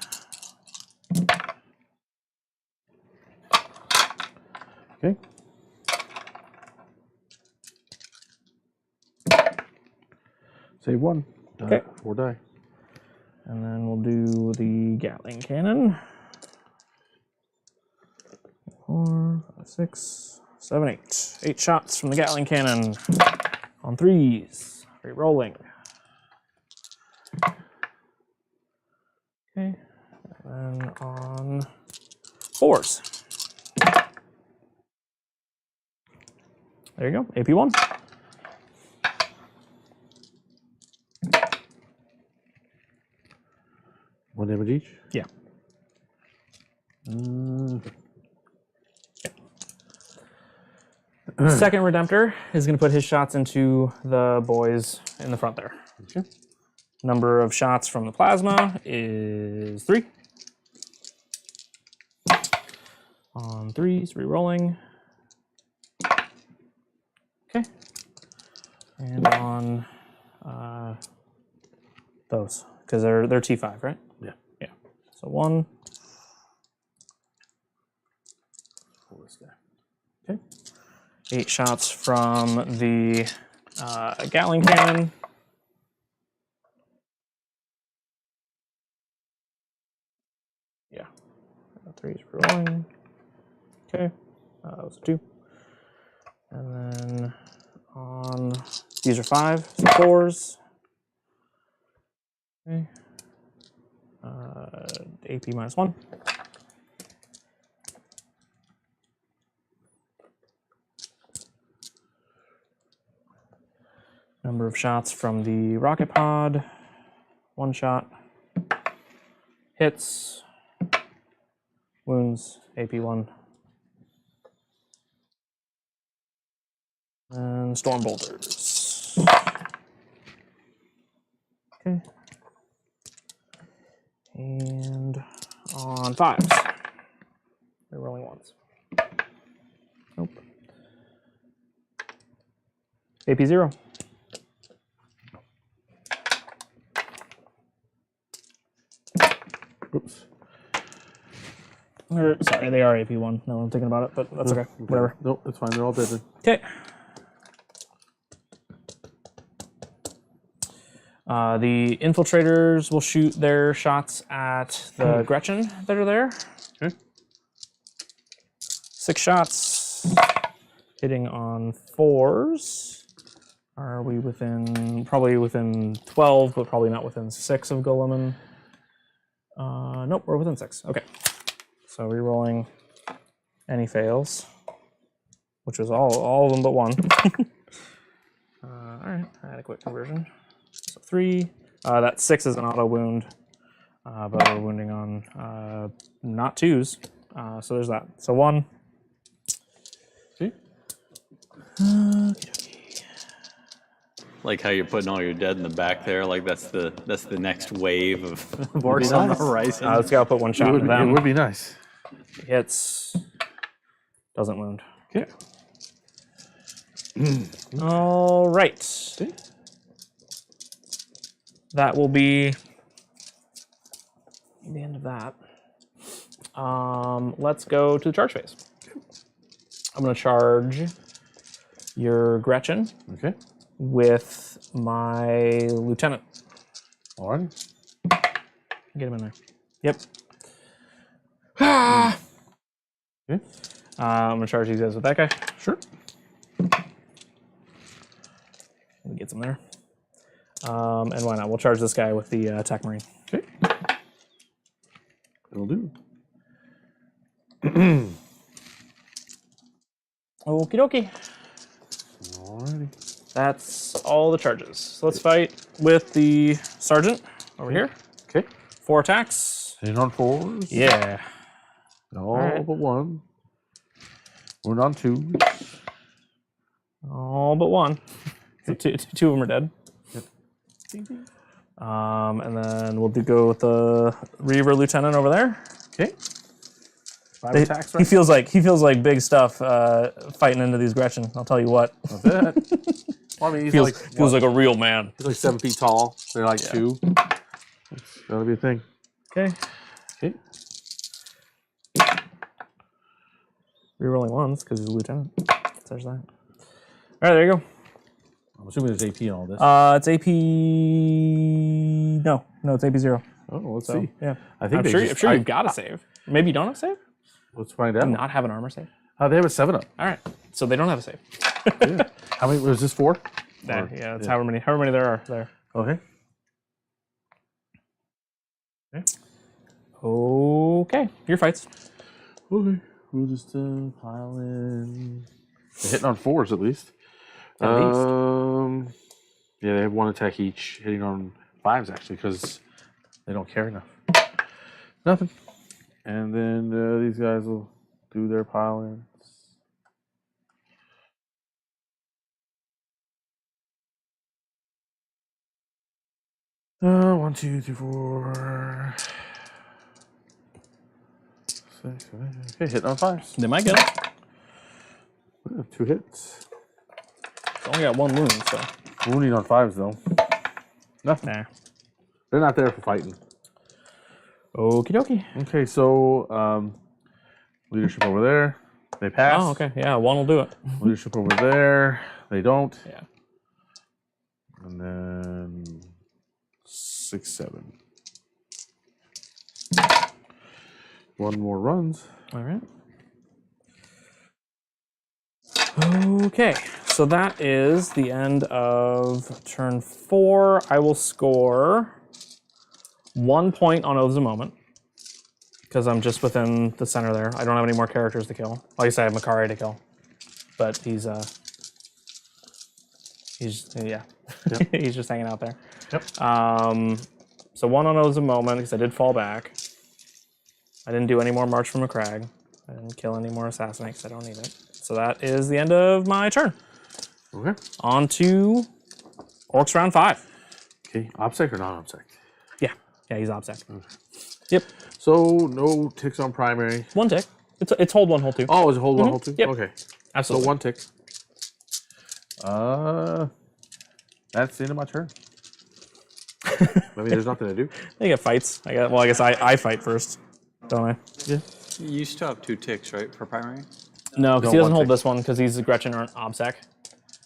Okay. Save 1. Okay. 4 die. And then we'll do the Gatling cannon. 4, 5, 6, 7, 8. 8 shots from the Gatling cannon on 3s. Re-rolling. Okay. And then on 4s. There you go. AP1. One damage each. Yeah. Second Redemptor is going to put his shots into the boys in the front there. Okay. Number of shots from the plasma is 3. On 3s, re-rolling. Okay. And on those, because they're T5, right? Yeah. Yeah. So 1. Pull this guy. Okay. 8 shots from the Gatling cannon. Yeah. 3's rolling. Okay. That was a 2. And then on these are 5, so 4s. Okay. AP -1. Number of shots from the rocket pod. 1 shot. Hits. Wounds. AP1. And storm bolters. Okay. And on 5s. They're rolling 1s. Nope. AP0. Oops. Or, sorry, they are AP1. No, I'm thinking about it, but that's okay. Whatever. Nope, it's fine. They're all dead. Okay. The infiltrators will shoot their shots at the Gretchen that are there. Okay. 6 shots. Hitting on 4s. Are we within, probably within 12, but probably not within 6 of Guilliman? Nope, we're within 6. Okay. So re-rolling any fails, which was all of them but 1. All right, adequate conversion. So 3. That 6 is an auto wound, but we're wounding on not 2s. So there's that. So 1. See? Like how you're putting all your dead in the back there. Like that's the next wave of orcs on the horizon. Let's go put 1 shot into It them. would be nice. Hits. Doesn't wound. Okay. All right. That will be the end of that. Let's go to the charge phase. I'm going to charge your Gretchen Okay. with my lieutenant. All right. Get him in there. Yep. Okay. I'm going to charge these guys with that guy. Sure. Let me get some there. And why not? We'll charge this guy with the attack marine. Okay. It'll do. Okie dokie. Alrighty. That's all the charges. So let's fight with the sergeant over here. Okay. 4 attacks. Hitting on 4s. Yeah. All right. but 1. We're on 2. All but 1. So 2 of them are dead. Yep. And then we'll go with the Reaver lieutenant over there. Okay. 5 attacks, right? He feels like big stuff fighting into these Gretchen. I'll tell you what. That's it. Well, I mean, he's Feels like a real man. he's like 7 feet tall. They're like 2. That's gotta be a thing. Okay. Okay. Rerolling 1s because he's a lieutenant. There's that. All right, there you go. I'm assuming there's AP in all this. It's AP. No, it's AP0. Oh, let's So see. yeah, I think I'm sure you've got a save. Maybe you don't have a save. Let's find out. Not have an armor save. They have a 7-up. All right, so they don't have a save. Yeah. How many was this 4? Yeah, that's however many there are there. Okay. Okay, your fights. Okay. We'll just pile in. They're hitting on 4s at least. At least. Yeah, they have 1 attack each, hitting on 5s actually, because they don't carry enough. Nothing. And then these guys will do their pile ins. One, 2, 3, 4, 6, 7, 8. Okay, hitting on 5s. They might get it. 2 hits. It's only got 1 wound, so. Wounding on 5s though. Nothing. Nah. They're not there for fighting. Okie dokie. Okay, so leadership over there. They pass. Oh, okay. Yeah, 1 will do it. Leadership over there. They don't. Yeah. And then 6, 7. 1 more runs. All right. Okay, so that is the end of turn 4. I will score 1 point on Oaths of Moment because I'm just within the center there. I don't have any more characters to kill. Like I said, I have Macragge to kill, but he's He's yeah. Yep. He's just hanging out there. Yep. So 1 on those a moment because I did fall back. I didn't do any more March from Macragge. I didn't kill any more Assassinate because I don't need it. So that is the end of my turn. Okay. On to Orcs round 5. Okay. OBSEC or non-OBSEC? Yeah. Yeah, he's OBSEC. Okay. Yep. So no ticks on primary. 1 tick. It's hold 1, hold 2. Oh, is it hold 1, hold 2? Yep. Okay. Absolutely. So 1 tick. That's the end of my turn. I mean, there's nothing to do. I get fights. I guess I fight first, don't I? Yeah. You still have 2 ticks, right, for primary? No, because No, he doesn't 1 hold tick. this one because he's a Gretchen or an OBSEC.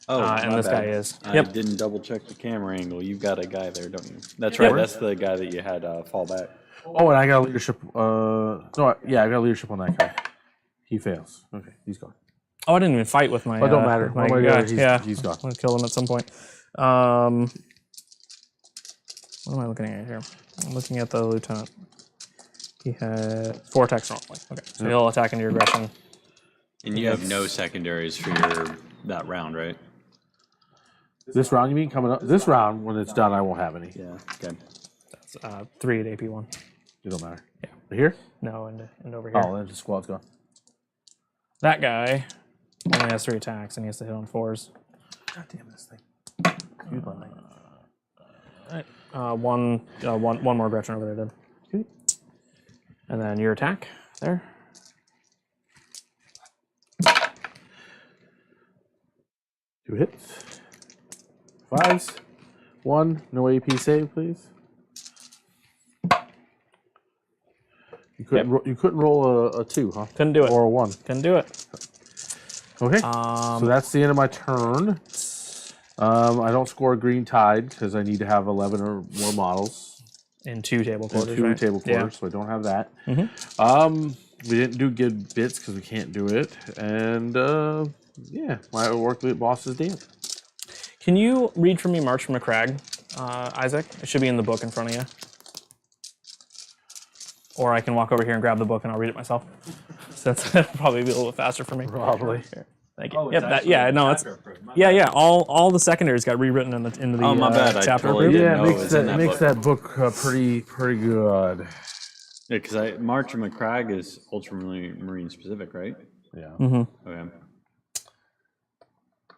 Oh, And my this bad. guy is. I Yep. didn't double check the camera angle. You've got a guy there, don't you? That's Yep. right. That's the guy that you had fall back. Oh, and I got leadership. No, yeah, I got leadership on that guy. He fails. Okay, he's gone. Oh, I didn't even fight with my. But don't matter. with my One way or the guy. other, Yeah, he's gone. I'm gonna kill him at some point. What am I looking at here? I'm looking at the lieutenant. He had 4 attacks normally. Okay, so he'll attack into your aggression. And you have no secondaries for that round, right? This round, you mean coming up? This round, when it's done, I won't have any. Yeah. Okay. That's 3 at AP1. It don't matter. Yeah. Right here? No, and over here. Oh, then the squad's gone. That guy only has 3 attacks and he has to hit on 4s. God damn this thing. Excuse my language. One more Gretchen over there, then. And then your attack there. Two hits. 5s. 1. No AP save, please. You couldn't roll a 2, huh? Couldn't do it. Or a 1. Couldn't do it. Okay. So that's the end of my turn. I don't score a green tide because I need to have 11 or more models. In 2 table And quarters, 2 right? table quarters, Yeah. so I don't have that. Mhm. We didn't do good bits because we can't do it. And yeah, my work boss is dead. Can you read for me March from Macragge, Isaac? It should be in the book in front of you. Or I can walk over here and grab the book and I'll read it myself. So that'll probably be a little bit faster for me. Probably. Here. Thank you. Yep, yeah. All the secondaries got rewritten into the Oh, my bad. I chapter. totally approved. didn't Yeah, know it it was in that makes book. that book pretty good. Yeah, because March and Macragge is Ultramarine specific, right? Yeah. Okay.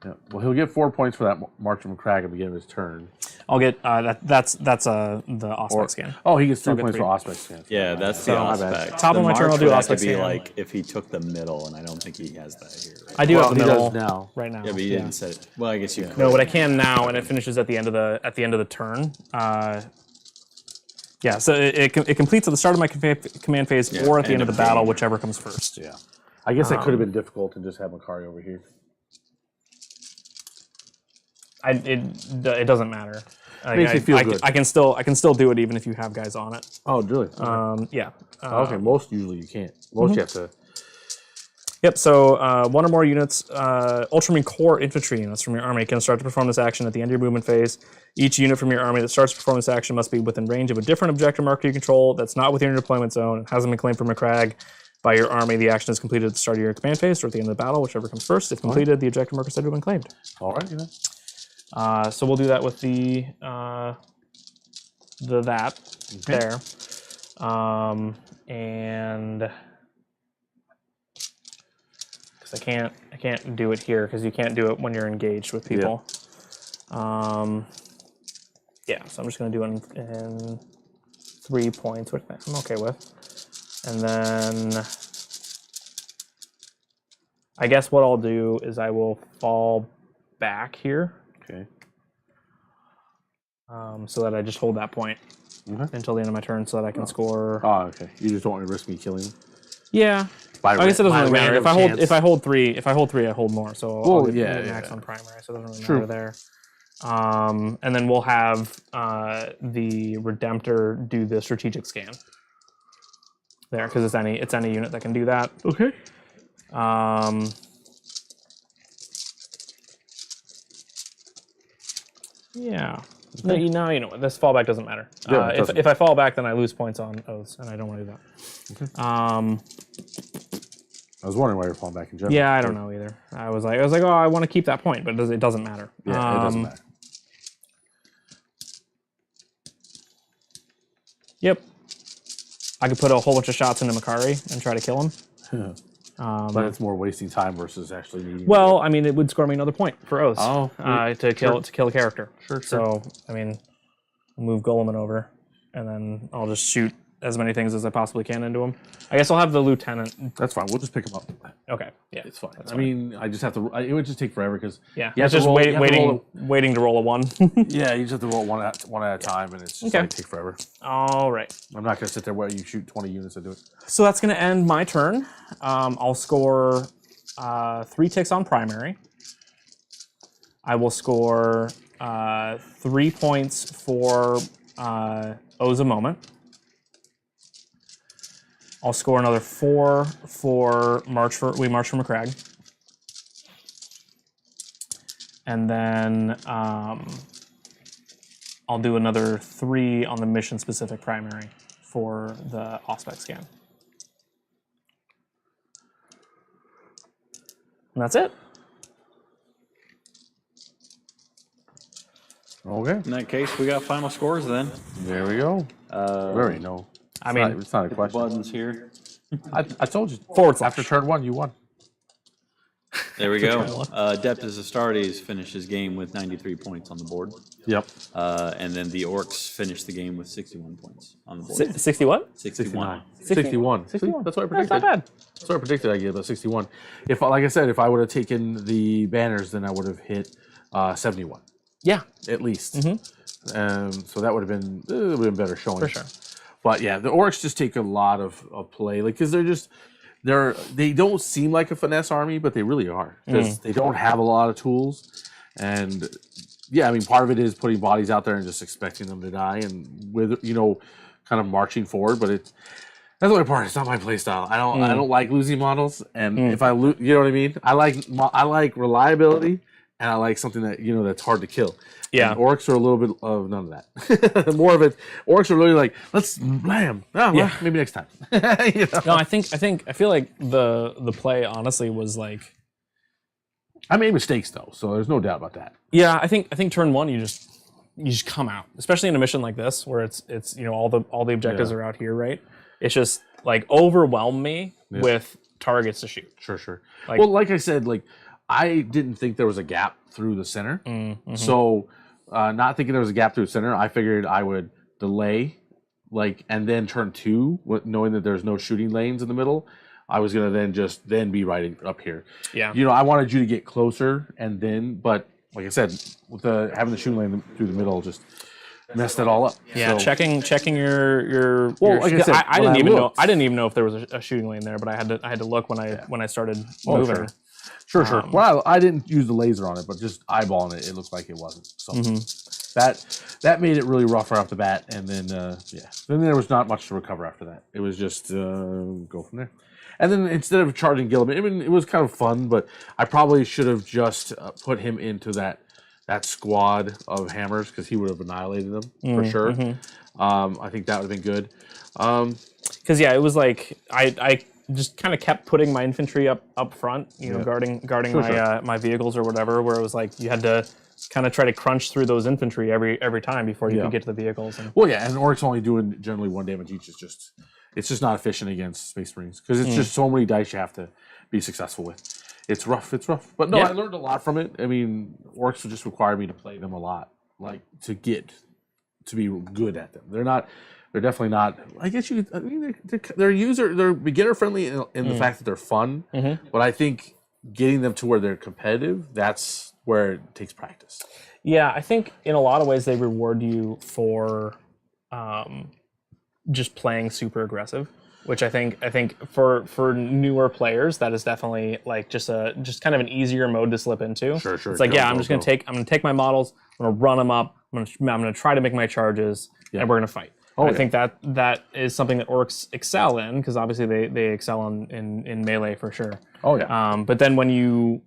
Yeah. Well, he'll get 4 points for that March of Macragge at the beginning of his turn. I'll get that's the Auspex scan. Oh, he gets 3 I'll get points 3. for Auspex scan. Yeah, that's the So, my bad. aspect. Top of my turn, I'll do would have to Auspex be scan. like if he took the middle, and I don't think he has that here. Right? I do Well, have the he middle does now. right now. Yeah, but he didn't set it. Well, I guess you could. No, but I can now, and it finishes at the end of the turn. Yeah, so it completes at the start of my command phase Yeah, or at the end of the battle, game. whichever comes first. Yeah. I guess that could have been difficult to just have Macari over here. It doesn't matter. Makes me feel good. I can still do it even if you have guys on it. Oh, really? Yeah. Okay, most usually you can't. Most you have to. Yep, so 1 or more units, Ultramarine Core infantry units from your army can start to perform this action at the end of your movement phase. Each unit from your army that starts to perform this action must be within range of a different objective marker you control that's not within your deployment zone and hasn't been claimed from Macragge by your army. The action is completed at the start of your command phase or at the end of the battle, whichever comes first. If completed, the objective marker said to have been claimed. All right, you know. So we'll do that with the there. And I can't do it here because you can't do it when you're engaged with people. Yeah, so I'm just going to do it in 3 points, which I'm okay with. And then I guess what I'll do is I will fall back here. Okay. So that I just hold that point until the end of my turn so that I can score. Oh, okay. You just don't want to risk me killing him? Yeah. By I guess it doesn't really matter. random chance. If I hold 3, I hold more. So I'll Well, get yeah, max yeah. on primary, so it doesn't really True. matter there. And then we'll have the Redemptor do the strategic scan there because it's any unit that can do that. Okay. Yeah. No, you know what? This fallback doesn't matter. Yeah, it doesn't. If I fall back, then I lose points on oaths, and I don't want to do that. I was wondering why you're falling back in general. Yeah, I don't know either. I was like, oh, I want to keep that point, but it doesn't matter. Yeah, it doesn't matter. Yep. I could put a whole bunch of shots into Macragge and try to kill him. But it's more wasting time versus actually needing. Well, I mean, it would score me another point for Oaths. Oh, to kill a character. Sure. So, I mean, I'll move Guilliman over, and then I'll just shoot as many things as I possibly can into him. I guess I'll have the lieutenant. That's fine. We'll just pick him up. Okay, yeah, It's fine. I mean, I just have to. It would just take forever because it's just waiting to roll a 1. Yeah, you just have to roll one at a time, and it's just like take forever. All right. I'm not going to sit there while you shoot 20 units to do it. So that's going to end my turn. I'll score 3 ticks on primary. I will score 3 points for O's a Moment. I'll score another 4 for We March for Macragge. And then I'll do another 3 on the mission-specific primary for the Auspex scan. And that's it. Okay. In that case, we got final scores then. There we go. We already know. I mean, It's not a question. Buttons here. I told you. Forward slash. After turn 1, you won. There we go. Adeptus Astartes finished his game with 93 points on the board. Yep. And then the Orcs finished the game with 61 points on the board. 60 what? 61. 61. 61. That's what I That's predicted. not bad. That's what I predicted I get about 61. If, like I said, if I would have taken the banners, then I would have hit 71 Yeah, at least. So that would have been better showing. for sure. But yeah, the Orcs just take a lot of play, like because they don't seem like a finesse army, but they really are because they don't have a lot of tools, and yeah, I mean part of it is putting bodies out there and just expecting them to die, and with kind of marching forward. But that's the only part. It's not my play style. I don't like losing models, and if I lose, you know what I mean. I like reliability, and I like something that that's hard to kill. Yeah. And Orcs are a little bit of none of that. More of it. Orcs are really like, let's blam. Oh, well, maybe next time. No, I feel like the play honestly was like. I made mistakes though, so there's no doubt about that. Yeah, I think turn 1 you just come out, especially in a mission like this where it's all the objectives are out here, right? It's just like overwhelm me with targets to shoot. Sure. Like I said, like I didn't think there was a gap through the center, so. Not thinking there was a gap through the center, I figured I would delay, and then turn 2, knowing that there's no shooting lanes in the middle. I was gonna then be right up here. Yeah. I wanted you to get closer, but like I said, with having the shooting lane through the middle, just messed it all up. Yeah, so, checking your. Well, like I said, I didn't even know. I didn't even know if there was a shooting lane there, but I had to look when I started moving. Sure. Well, I didn't use the laser on it, but just eyeballing it, it looked like it wasn't. So that made it really rough right off the bat, and then then there was not much to recover after that. It was just go from there. And then instead of charging Guilliman, I mean, it was kind of fun, but I probably should have just put him into that squad of hammers because he would have annihilated them for sure. I think that would have been good. Because it was like I just kind of kept putting my infantry up front, guarding my vehicles or whatever. Where it was like you had to kind of try to crunch through those infantry every time before you could get to the vehicles. And Orcs only doing generally 1 damage each is just not efficient against Space Marines because it's just so many dice you have to be successful with. It's rough. But no, I learned a lot from it. I mean, Orcs would just require me to play them a lot, like to get to be good at them. They're definitely not. I guess they're beginner friendly in the fact that they're fun. But I think getting them to where they're competitive, that's where it takes practice. Yeah, I think in a lot of ways they reward you for just playing super aggressive, which I think for newer players that is definitely like just kind of an easier mode to slip into. Sure. It's like I'm gonna take my models, I'm gonna run them up, I'm gonna try to make my charges, and we're gonna fight. I think that is something that Orcs excel in because obviously they excel in melee for sure. But then when you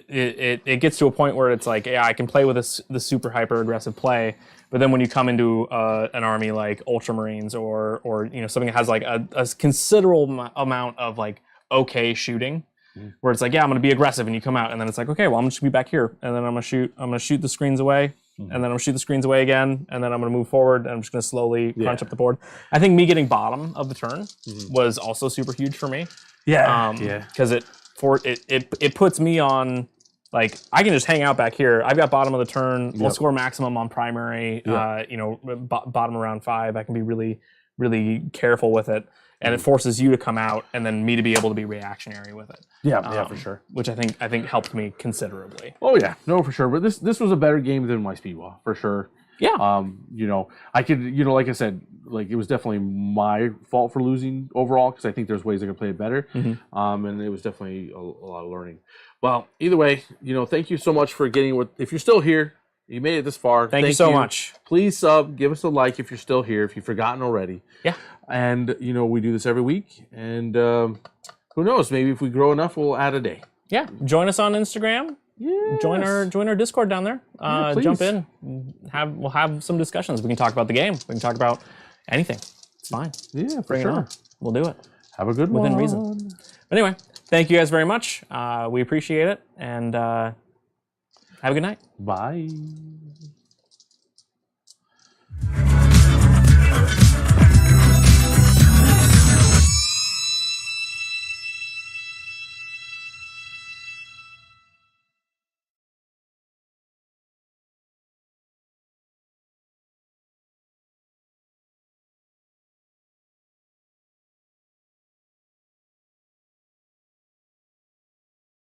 it gets to a point where it's like I can play with the super hyper aggressive play, but then when you come into an army like Ultramarines or something that has like a considerable amount of like okay shooting, where it's like, yeah, I'm going to be aggressive, and you come out, and then it's like, okay, well, I'm just going to be back here, and then I'm going to shoot the screens away, and then I'm going to shoot the screens away again, and then I'm going to move forward, and I'm just going to slowly crunch up the board. I think me getting bottom of the turn was also super huge for me. Yeah, because it puts me on, like, I can just hang out back here. I've got bottom of the turn. We'll score maximum on primary. You know, bottom around 5. I can be really, really careful with it, and it forces you to come out, and then me to be able to be reactionary with it. Yeah, for sure. Which I think helped me considerably. Oh yeah, no, for sure. But this was a better game than my Speedwall, for sure. Yeah. You know, I could, you know, like I said, like it was definitely my fault for losing overall, because I think there's ways I could play it better. And it was definitely a lot of learning. Well, either way, you know, thank you so much for getting what. If you're still here, you made it this far. Thank you so much. Please sub, give us a like if you're still here, if you've forgotten already. Yeah. And you know, we do this every week, and who knows? Maybe if we grow enough, we'll add a day. Yeah. Join us on Instagram. Yes. Join our Discord down there. Jump in. We'll have some discussions. We can talk about the game. We can talk about anything. It's fine. Yeah, for Bring it sure. on. We'll do it. Have a good one. Within reason. But anyway, thank you guys very much. We appreciate it, and have a good night. Bye.